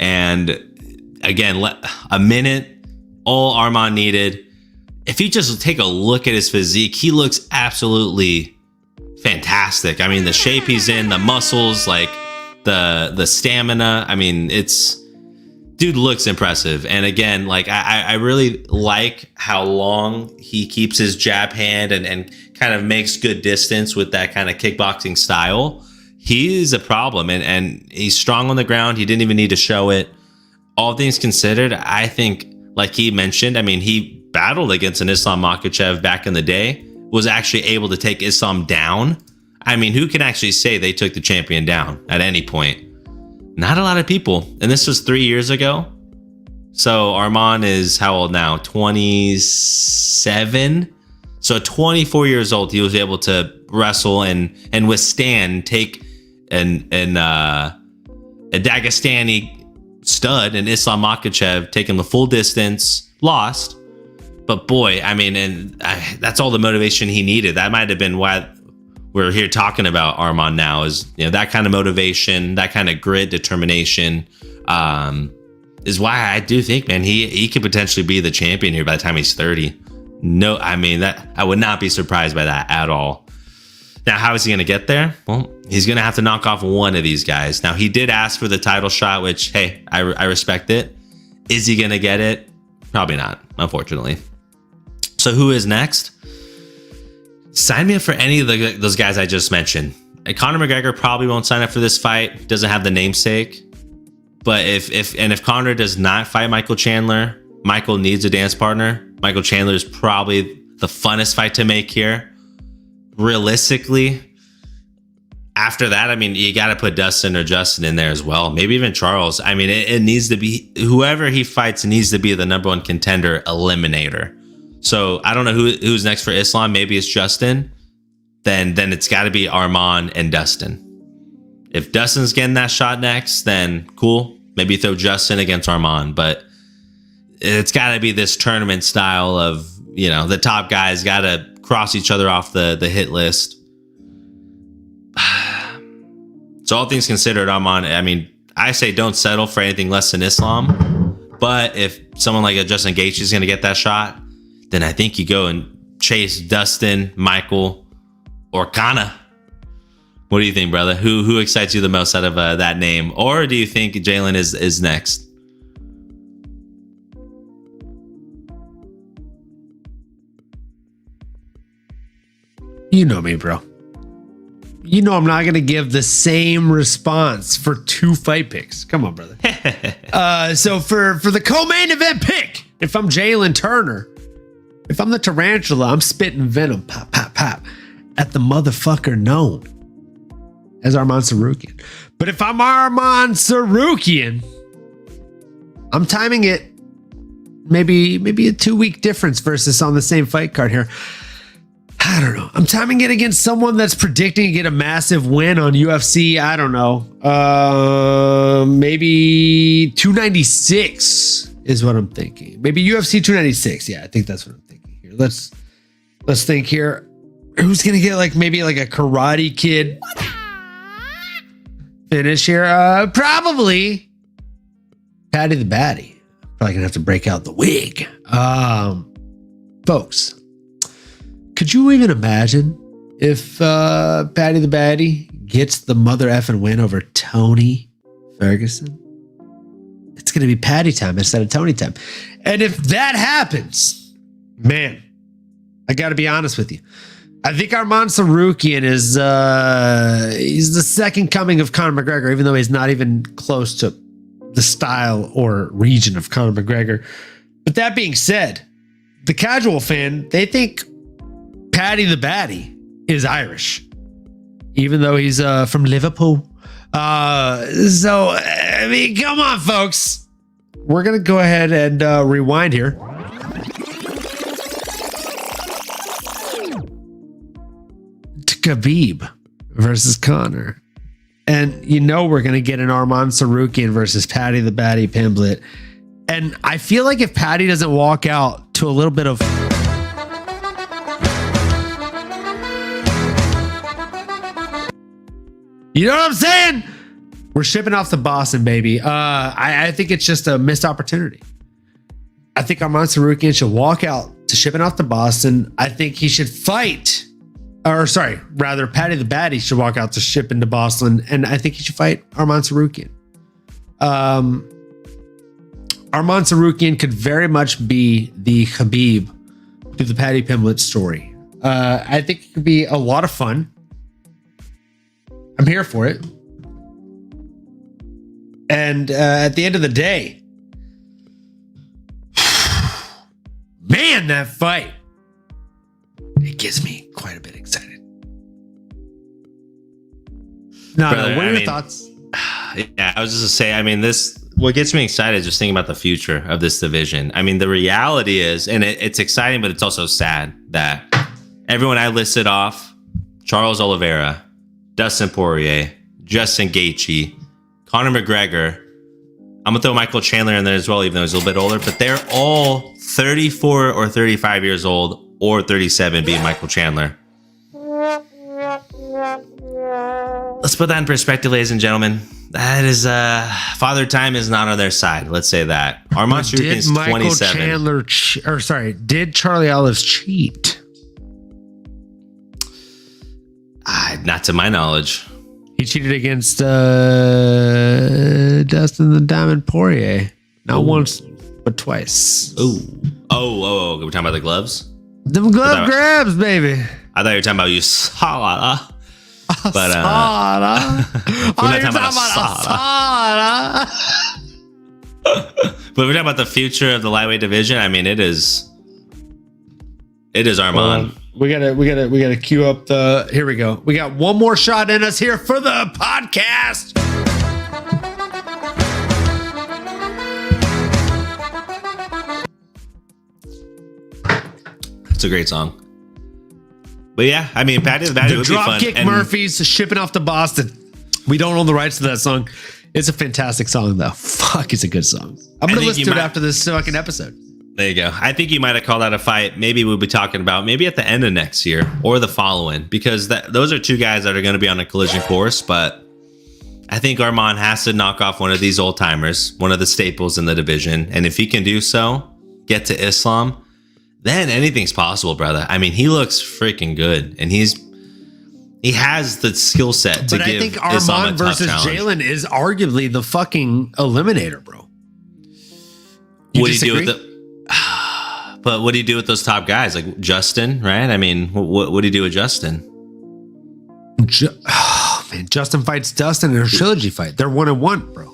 And again, a minute, all Arman needed. If you just take a look at his physique, he looks absolutely fantastic. I mean, the shape he's in, the muscles, like the stamina. I mean, dude looks impressive. And again, like I really like how long he keeps his jab hand and kind of makes good distance with that kind of kickboxing style. He's a problem, and he's strong on the ground. He didn't even need to show it. All things considered, I think, like he mentioned, I mean, he battled against an Islam Makhachev back in the day, was actually able to take Islam down. I mean, who can actually say they took the champion down at any point? Not a lot of people. And this was 3 years ago. So Arman is how old now? 27. So 24 years old, he was able to wrestle and withstand, take a Dagestani stud and Islam Makhachev, take him the full distance, lost. But boy, I mean, that's all the motivation he needed. That might have been where we're here talking about Arman now is, that kind of motivation, that kind of grit, determination, is why I do think, man, he could potentially be the champion here by the time he's 30. No, I mean, that I would not be surprised by that at all. Now, how is he going to get there? Well, he's going to have to knock off one of these guys. Now, he did ask for the title shot, which, hey, I respect it. Is he going to get it? Probably not, unfortunately. So who is next? Sign me up for any of those guys I just mentioned. Conor McGregor probably won't sign up for this fight. Doesn't have the namesake. But if Conor does not fight Michael Chandler, Michael needs a dance partner. Michael Chandler is probably the funnest fight to make here. Realistically, after that, I mean, you got to put Dustin or Justin in there as well. Maybe even Charles. I mean, it needs to be whoever he fights needs to be the number one contender eliminator. So I don't know who's next for Islam. Maybe it's Justin. Then it's got to be Arman and Dustin. If Dustin's getting that shot next, then cool. Maybe throw Justin against Arman. But it's got to be this tournament style of, the top guys got to cross each other off the hit list. So all things considered, I say don't settle for anything less than Islam. But if someone like a Justin Gaethje is going to get that shot, then I think you go and chase Dustin, Michael, or Conor. What do you think, brother? Who excites you the most out of that name? Or do you think Jalen is next? You know me, bro. You know I'm not going to give the same response for two fight picks. Come on, brother. So for the co-main event pick, if I'm Jalen Turner, if I'm the tarantula, I'm spitting venom, pop, pop, pop, at the motherfucker known as Arman Tsarukyan. But if I'm Arman Tsarukyan, I'm timing it maybe a 2-week difference versus on the same fight card here. I don't know. I'm timing it against someone that's predicting to get a massive win on UFC. I don't know. Maybe 296 is what I'm thinking. Maybe UFC 296. Yeah, I think that's what I'm thinking here. Let's think here. Who's gonna get maybe a Karate Kid finish here? Probably Patty the Batty. Probably gonna have to break out the wig. Folks, could you even imagine if Patty the Batty gets the mother effing win over Tony Ferguson? It's going to be Patty time instead of Tony time. And if that happens, man, I got to be honest with you. I think Arman Tsarukyan is he's the second coming of Conor McGregor, even though he's not even close to the style or region of Conor McGregor. But that being said, the casual fan, they think Paddy the Batty is Irish, even though he's from Liverpool. So, I mean, come on, folks. We're going to go ahead and rewind here. To Khabib versus Conor. And we're going to get an Arman Tsarukyan versus Paddy the Batty Pimblett. And I feel like if Paddy doesn't walk out to a little bit of... You know what I'm saying? We're shipping off to Boston, baby. I think it's just a missed opportunity. I think Arman Tsarukyan should walk out to shipping off to Boston. I think he should fight. Or sorry, rather, Paddy the Batty should walk out to shipping to Boston. And I think he should fight Arman Tsarukyan. Arman Tsarukyan could very much be the Khabib to the Paddy Pimblett story. I think it could be a lot of fun. I'm here for it. And at the end of the day, man, that fight, it gets me quite a bit excited. Brother, what are your thoughts? Yeah, I was just to say, what gets me excited is just thinking about the future of this division. The reality is, and it's exciting, but it's also sad that everyone I listed off, Charles Oliveira, Dustin Poirier, Justin Gaethje, Conor McGregor. I'm going to throw Michael Chandler in there as well, even though he's a little bit older. But they're all 34 or 35 years old, or 37 being Michael Chandler. let's put that in perspective, ladies and gentlemen. That is Father Time is not on their side. Let's say that. Armand Tsarukyan's 27. Did Charlie Olives cheat? Not to my knowledge. He cheated against Dustin the Diamond Poirier. Not once, but twice. Oh, we're talking about the gloves? Them glove grabs, baby. I thought you were talking about USADA. But we're not talking about but we're talking about the future of the lightweight division. I mean, it is Armand. We gotta queue up the. Here we go. We got one more shot in us here for the podcast. It's a great song. But yeah, I mean, Patty the Batty would be fun. Dropkick Murphys shipping off to Boston. We don't own the rights to that song. It's a fantastic song, though. Fuck, it's a good song. I'm going to listen to it after this fucking episode. There you go. I think you might have called that a fight. Maybe we'll be talking about maybe at the end of next year or the following, because those are two guys that are going to be on a collision course. But I think Armand has to knock off one of these old timers, one of the staples in the division. And if he can do so, get to Islam, then anything's possible, brother. I mean, he looks freaking good, and he has the skill set to give. But I think Armand versus Jalen is arguably the fucking eliminator, bro. What do you do with But what do you do with those top guys like Justin? Right? I mean, what do you do with Justin? Justin fights Dustin in a trilogy fight. They're 1-1, bro.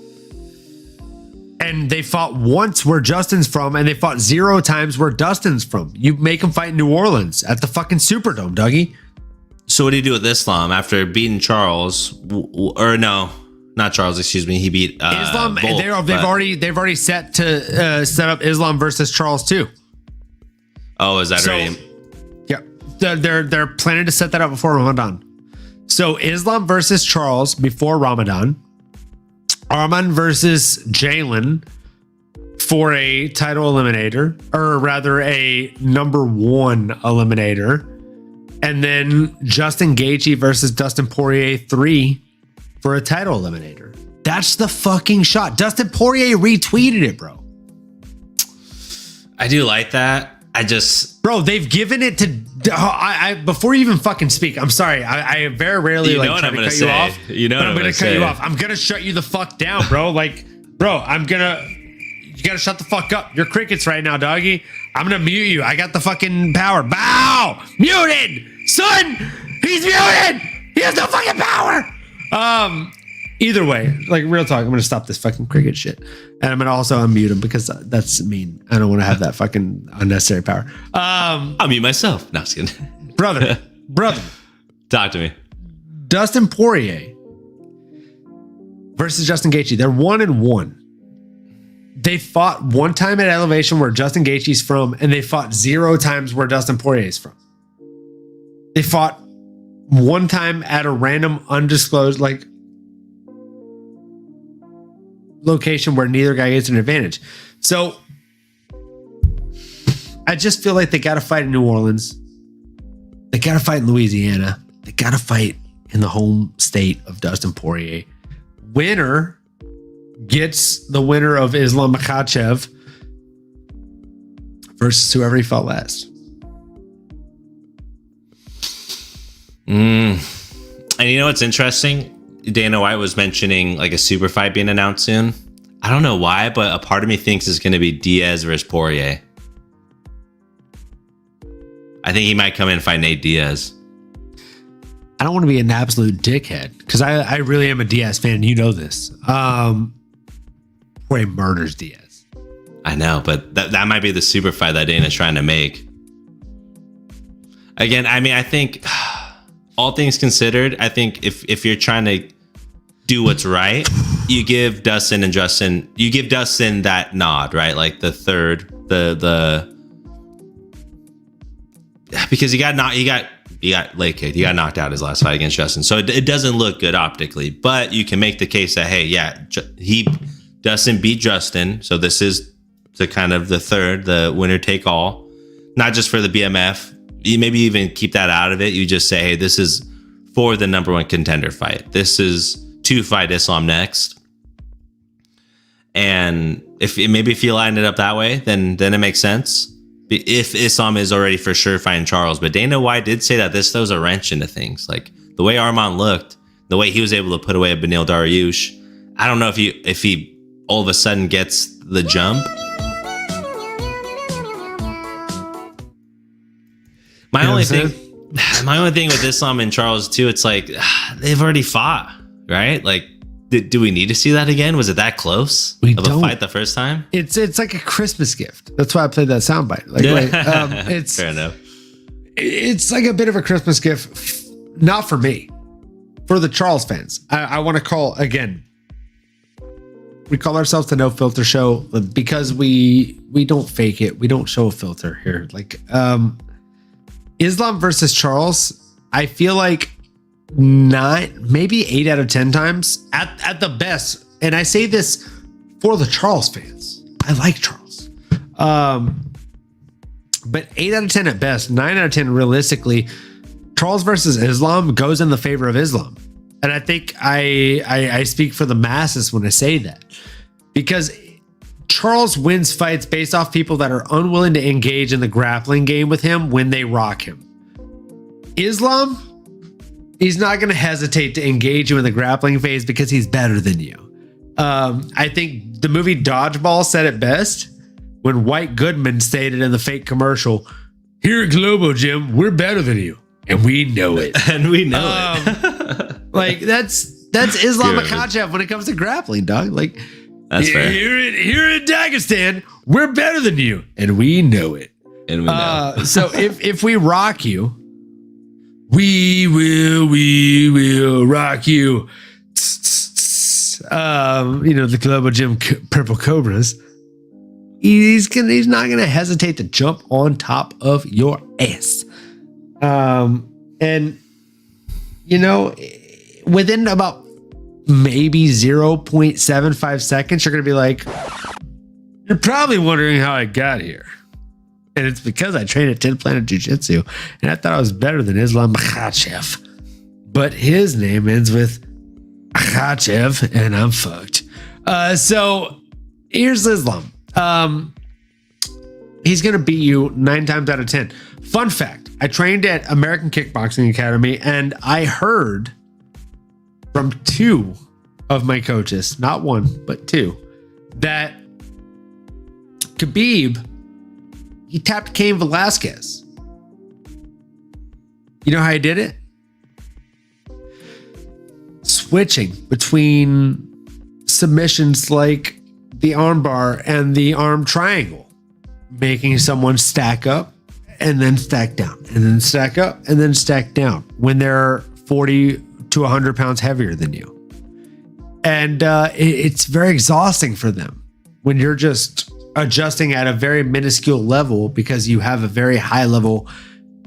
And they fought once where Justin's from, and they fought 0 times where Dustin's from. You make them fight in New Orleans at the fucking Superdome, Dougie. So what do you do with Islam after beating Charles? Or no, not Charles. Excuse me. He beat Islam. Bolt, they've already set up Islam versus Charles too. Oh, is that right? Yeah, they're planning to set that up before Ramadan. So Islam versus Charles before Ramadan. Armand versus Jalen for a title eliminator, or rather a number 1 eliminator. And then Justin Gaethje versus Dustin Poirier 3 for a title eliminator. That's the fucking shot. Dustin Poirier retweeted it, bro. I do like that. Bro, they've given it to. Before you even fucking speak, I'm sorry. I very rarely try to cut you off. You know, I'm gonna cut you off. I'm gonna shut you the fuck down, bro. You gotta shut the fuck up. You're crickets right now, doggy. I'm gonna mute you. I got the fucking power. Bow! Muted! Son! He's muted! He has no fucking power! Either way, like real talk, I'm gonna stop this fucking cricket shit. And I'm gonna also unmute him because that's mean. I don't want to have that fucking unnecessary power. I'll mute myself. No, I'm just kidding. Brother. Talk to me. Dustin Poirier versus Justin Gaethje. They're 1-1. They fought one time at elevation where Justin Gaethje's from, and they fought 0 times where Dustin Poirier's from. They fought one time at a random undisclosed location where neither guy gets an advantage. So I just feel like they got to fight in New Orleans. They got to fight in Louisiana. They got to fight in the home state of Dustin Poirier. Winner gets the winner of Islam Makhachev versus whoever he fought last. And you know what's interesting? Dana White was mentioning like a super fight being announced soon. I don't know why, but a part of me thinks it's going to be Diaz versus Poirier. I think he might come in and fight Nate Diaz. I don't want to be an absolute dickhead because I really am a Diaz fan. You know this. Poirier murders Diaz. I know, but that might be the super fight that Dana's trying to make. Again, I mean, I think all things considered, I think if you're trying to do what's right, you give Dustin and Justin, you give Dustin that nod, right? Like the third, because he got leg kicked. He got knocked out his last fight against Justin. So it doesn't look good optically, but you can make the case that, hey, yeah, Dustin beat Justin. So this is the kind of the third, the winner take all, not just for the BMF. You maybe even keep that out of it. You just say, hey, this is for the number one contender fight. This is to fight Islam next. And if you line it up that way, then it makes sense. If Islam is already for sure fighting Charles. But Dana White did say that this throws a wrench into things. Like the way Arman looked, the way he was able to put away a Beneil Dariush. I don't know if he all of a sudden gets the jump. My only thing with Islam and Charles too, it's like they've already fought, right? Like, do we need to see that again? Was it that close a fight the first time? It's like a Christmas gift. That's why I played that soundbite. It's fair enough. It's like a bit of a Christmas gift, not for me, for the Charles fans. I want to call again. We call ourselves the No Filter Show because we don't fake it. We don't show a filter here. Like Islam versus Charles, I feel like 9, maybe 8 out of 10 times at the best. And I say this for the Charles fans. I like Charles. But 8 out of 10 at best, 9 out of 10 realistically, Charles versus Islam goes in the favor of Islam. And I think I speak for the masses when I say that. Because Charles wins fights based off people that are unwilling to engage in the grappling game with him when they rock him. Islam, he's not going to hesitate to engage you in the grappling phase because he's better than you. I think the movie Dodgeball said it best when White Goodman stated in the fake commercial, "Here at Globo Gym, we're better than you, and we know it." And we know it. Like that's Islam Makhachev when it comes to grappling, dog. Like that's fair. Here in Dagestan, we're better than you, and we know it. And we know. So if we rock you, we will rock you. The Global Gym Purple Cobras. He's not gonna hesitate to jump on top of your ass. And within about maybe 0.75 seconds, you're gonna be like, you're probably wondering how I got here. And it's because I trained at 10 Planet Jiu-Jitsu and I thought I was better than Islam Makhachev. But his name ends with Makhachev and I'm fucked. So here's Islam. He's going to beat you 9 times out of 10. Fun fact, I trained at American Kickboxing Academy and I heard from 2 of my coaches, not 1, but 2, that Khabib, he tapped Cain Velasquez. You know how he did it? Switching between submissions like the armbar and the arm triangle, making someone stack up and then stack down and then stack up and then stack down when they're 40 to 100 pounds heavier than you. And it's very exhausting for them when you're just adjusting at a very minuscule level because you have a very high level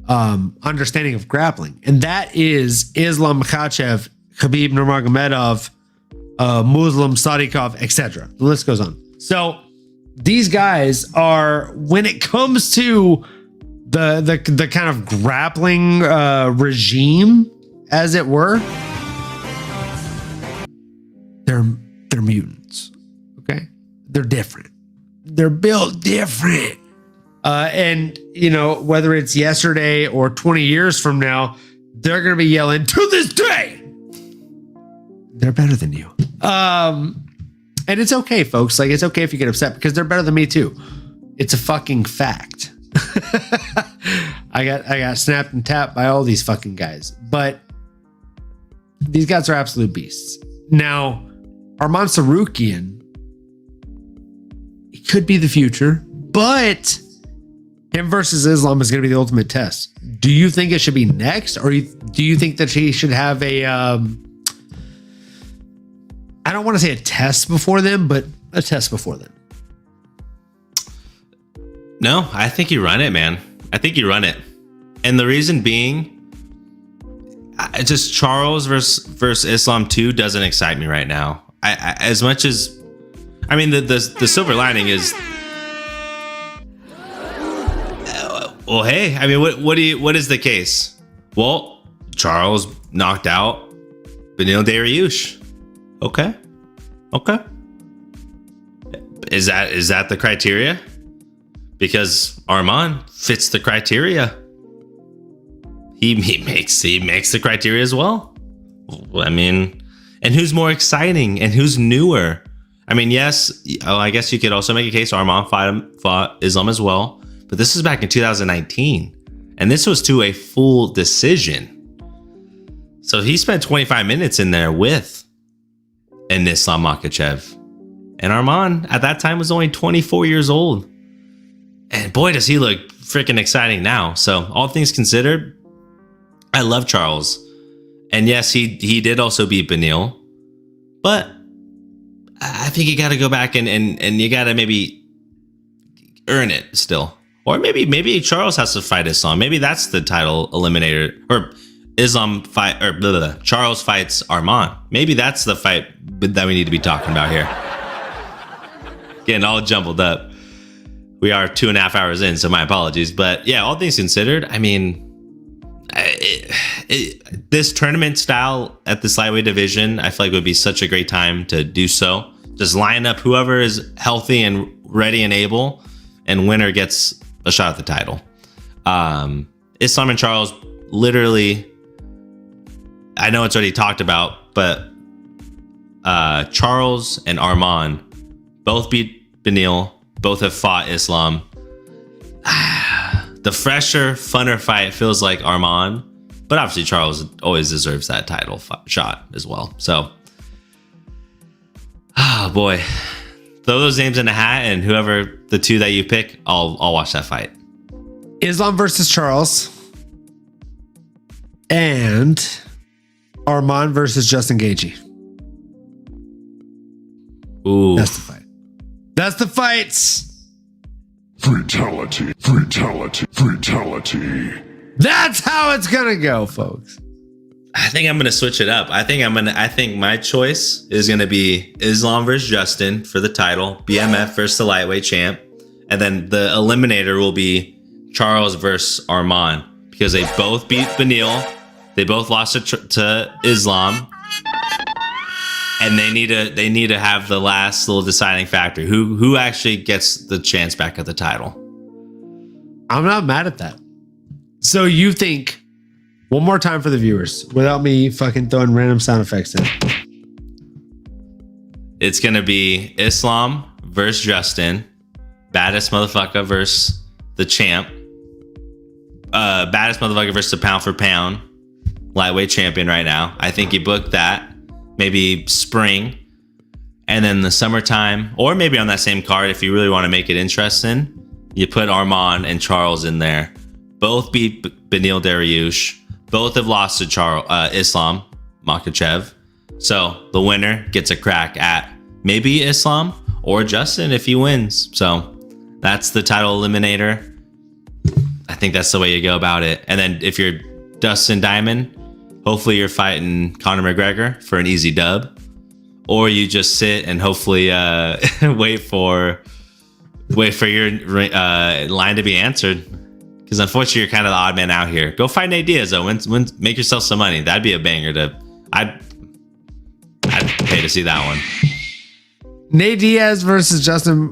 understanding of grappling. And that is Islam Makhachev, Khabib Nurmagomedov, Muslim Sadiqov, etc. The list goes on. So these guys are, when it comes to the kind of grappling regime, as it were, they're mutants. Okay, they're different. They're built different. And whether it's yesterday or 20 years from now, they're gonna be yelling to this day, they're better than you. And it's okay, folks. Like, it's okay if you get upset because they're better than me too. It's a fucking fact. I got snapped and tapped by all these fucking guys, but these guys are absolute beasts. Now, Arman Sarukian, he could be the future, but him versus Islam is going to be the ultimate test. Do you think it should be next, or do you think that he should have a I don't want to say a test before them, but a test before them? No, I think you run it, man. I think you run it. And the reason being, just Charles versus Islam 2 doesn't excite me right now. I as much as, I mean, the silver lining is, well, hey, I mean, what is the case? Well, Charles knocked out Beneil Dariush. Okay. Is that the criteria? Because Arman fits the criteria. He makes the criteria as well. I mean, and who's more exciting and who's newer? I mean, yes, I guess you could also make a case Arman fought Islam as well, but this is back in 2019, and this was to a full decision. So he spent 25 minutes in there with an Islam Makhachev, and Arman at that time was only 24 years old. And boy, does he look freaking exciting now. So all things considered, I love Charles. And yes, he did also beat Beneil, but I think you got to go back and you got to maybe earn it still. Or maybe Charles has to fight Islam. Maybe that's the title eliminator, or Islam fight, or blah, blah, blah. Charles fights Arman. Maybe that's the fight that we need to be talking about here. Getting all jumbled up. We are 2.5 hours in, so my apologies. But yeah, all things considered, I mean, this tournament style at this lightweight division, I feel like would be such a great time to do so. Just line up whoever is healthy and ready and able, and winner gets a shot at the title. Islam and Charles, literally, I know it's already talked about, but Charles and Arman both beat Beneil, both have fought Islam. The fresher, funner fight feels like Arman, but obviously Charles always deserves that title shot as well. So, boy, throw those names in a hat, and whoever the two that you pick, I'll watch that fight. Islam versus Charles, and Arman versus Justin Gaethje. Ooh, that's the fight. That's the fights. Fatality. That's how it's gonna go, folks. I think I'm gonna switch it up. I think my choice is gonna be Islam versus Justin for the title, BMF versus the lightweight champ, and then the eliminator will be Charles versus Arman, because they both beat Beneil, they both lost to Islam, and they need to have the last little deciding factor. Who actually gets the chance back at the title? I'm not mad at that. So you think, one more time for the viewers, without me fucking throwing random sound effects in. It's gonna be Islam versus Justin, baddest motherfucker versus the champ, baddest motherfucker versus the pound for pound lightweight champion right now. I think you booked that. Maybe spring, and then the summertime, or maybe on that same card, if you really want to make it interesting, you put Arman and Charles in there. Both beat Beneil Dariush. Both have lost to Islam Makhachev. So the winner gets a crack at maybe Islam or Justin if he wins. So that's the title eliminator. I think that's the way you go about it. And then if you're Dustin Diamond, hopefully you're fighting Conor McGregor for an easy dub, or you just sit and hopefully wait for your line to be answered. Because unfortunately, you're kind of the odd man out here. Go fight Nate Diaz, though. Make yourself some money. That'd be a banger. I'd pay to see that one. Nate Diaz versus Dustin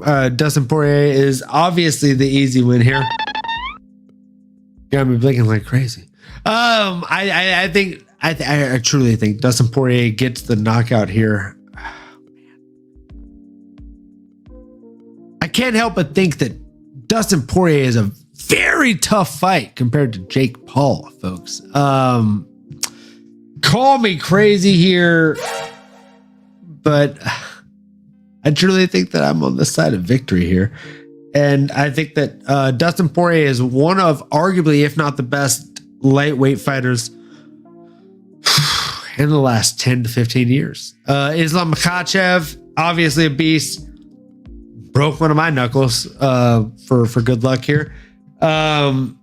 Poirier is obviously the easy win here. Got me blinking like crazy. I truly think Dustin Poirier gets the knockout here. I can't help but think that Dustin Poirier is a very tough fight compared to Jake Paul, folks. Call me crazy here, but I truly think that I'm on the side of victory here. And I think that Dustin Poirier is one of arguably, if not the best lightweight fighters in the last 10 to 15 years. Islam Makhachev, obviously a beast. Broke one of my knuckles for good luck here. I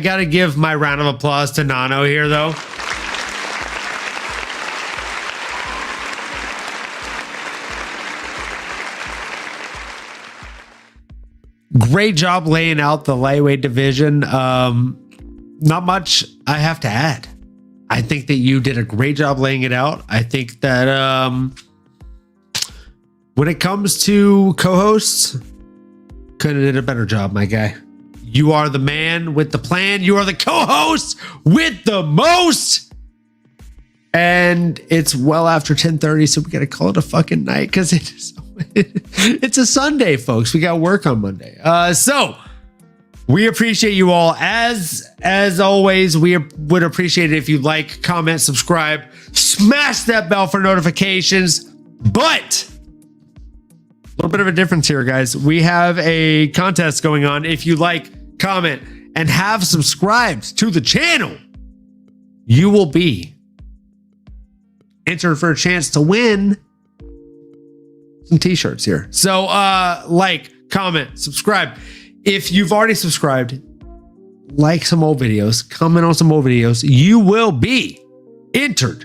got to give my round of applause to Nano here, though. Great job laying out the lightweight division. not much I have to add. I think that you did a great job laying it out. I think that when it comes to co-hosts, couldn't have did a better job, my guy. You are the man with the plan. You are the co-host with the most. And it's well after 10:30, so we got to call it a fucking night because it's a Sunday, folks. We got work on Monday. So we appreciate you all. As always, we would appreciate it if you like, comment, subscribe, smash that bell for notifications. But a little bit of a difference here, guys. We have a contest going on. If you like, comment, and have subscribed to the channel, you will be entered for a chance to win some t-shirts here. So like, comment, subscribe. If you've already subscribed, like some old videos, comment on some old videos, you will be entered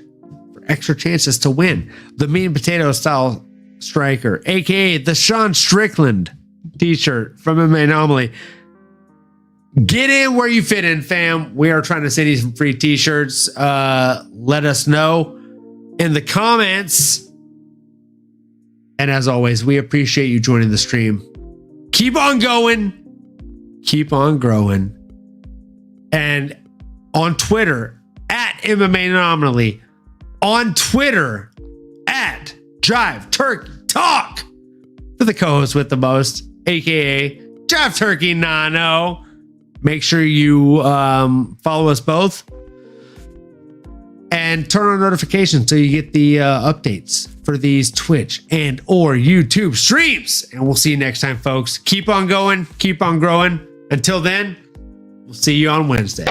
for extra chances to win the meat and potato style striker, aka the Sean Strickland t-shirt from MMAnomaly. Get in where you fit in, fam. We are trying to send you some free t-shirts. Let us know in the comments. And as always, we appreciate you joining the stream. Keep on going. Keep on growing. And on Twitter, at MMAnomaly. On Twitter, at Jive Turkey Talk. For the co-host with the most, aka Jive Turkey Nano. Make sure you follow us both. And turn on notifications so you get the updates for these Twitch and or YouTube streams. And we'll see you next time, folks. Keep on going. Keep on growing. Until then, we'll see you on Wednesday.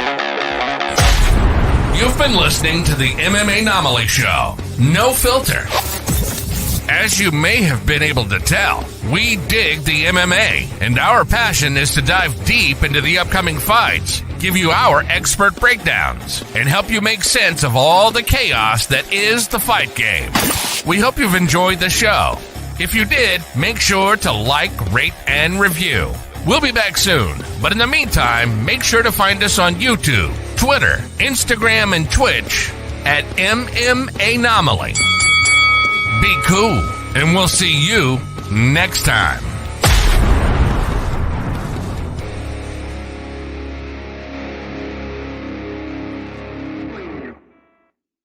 You've been listening to the MMAnomaly Show. No filter. As you may have been able to tell, we dig the MMA, and our passion is to dive deep into the upcoming fights, give you our expert breakdowns, and help you make sense of all the chaos that is the fight game. We hope you've enjoyed the show. If you did, make sure to like, rate, and review. We'll be back soon, but in the meantime, make sure to find us on YouTube, Twitter, Instagram, and Twitch at MMAnomaly. Be cool, and we'll see you next time.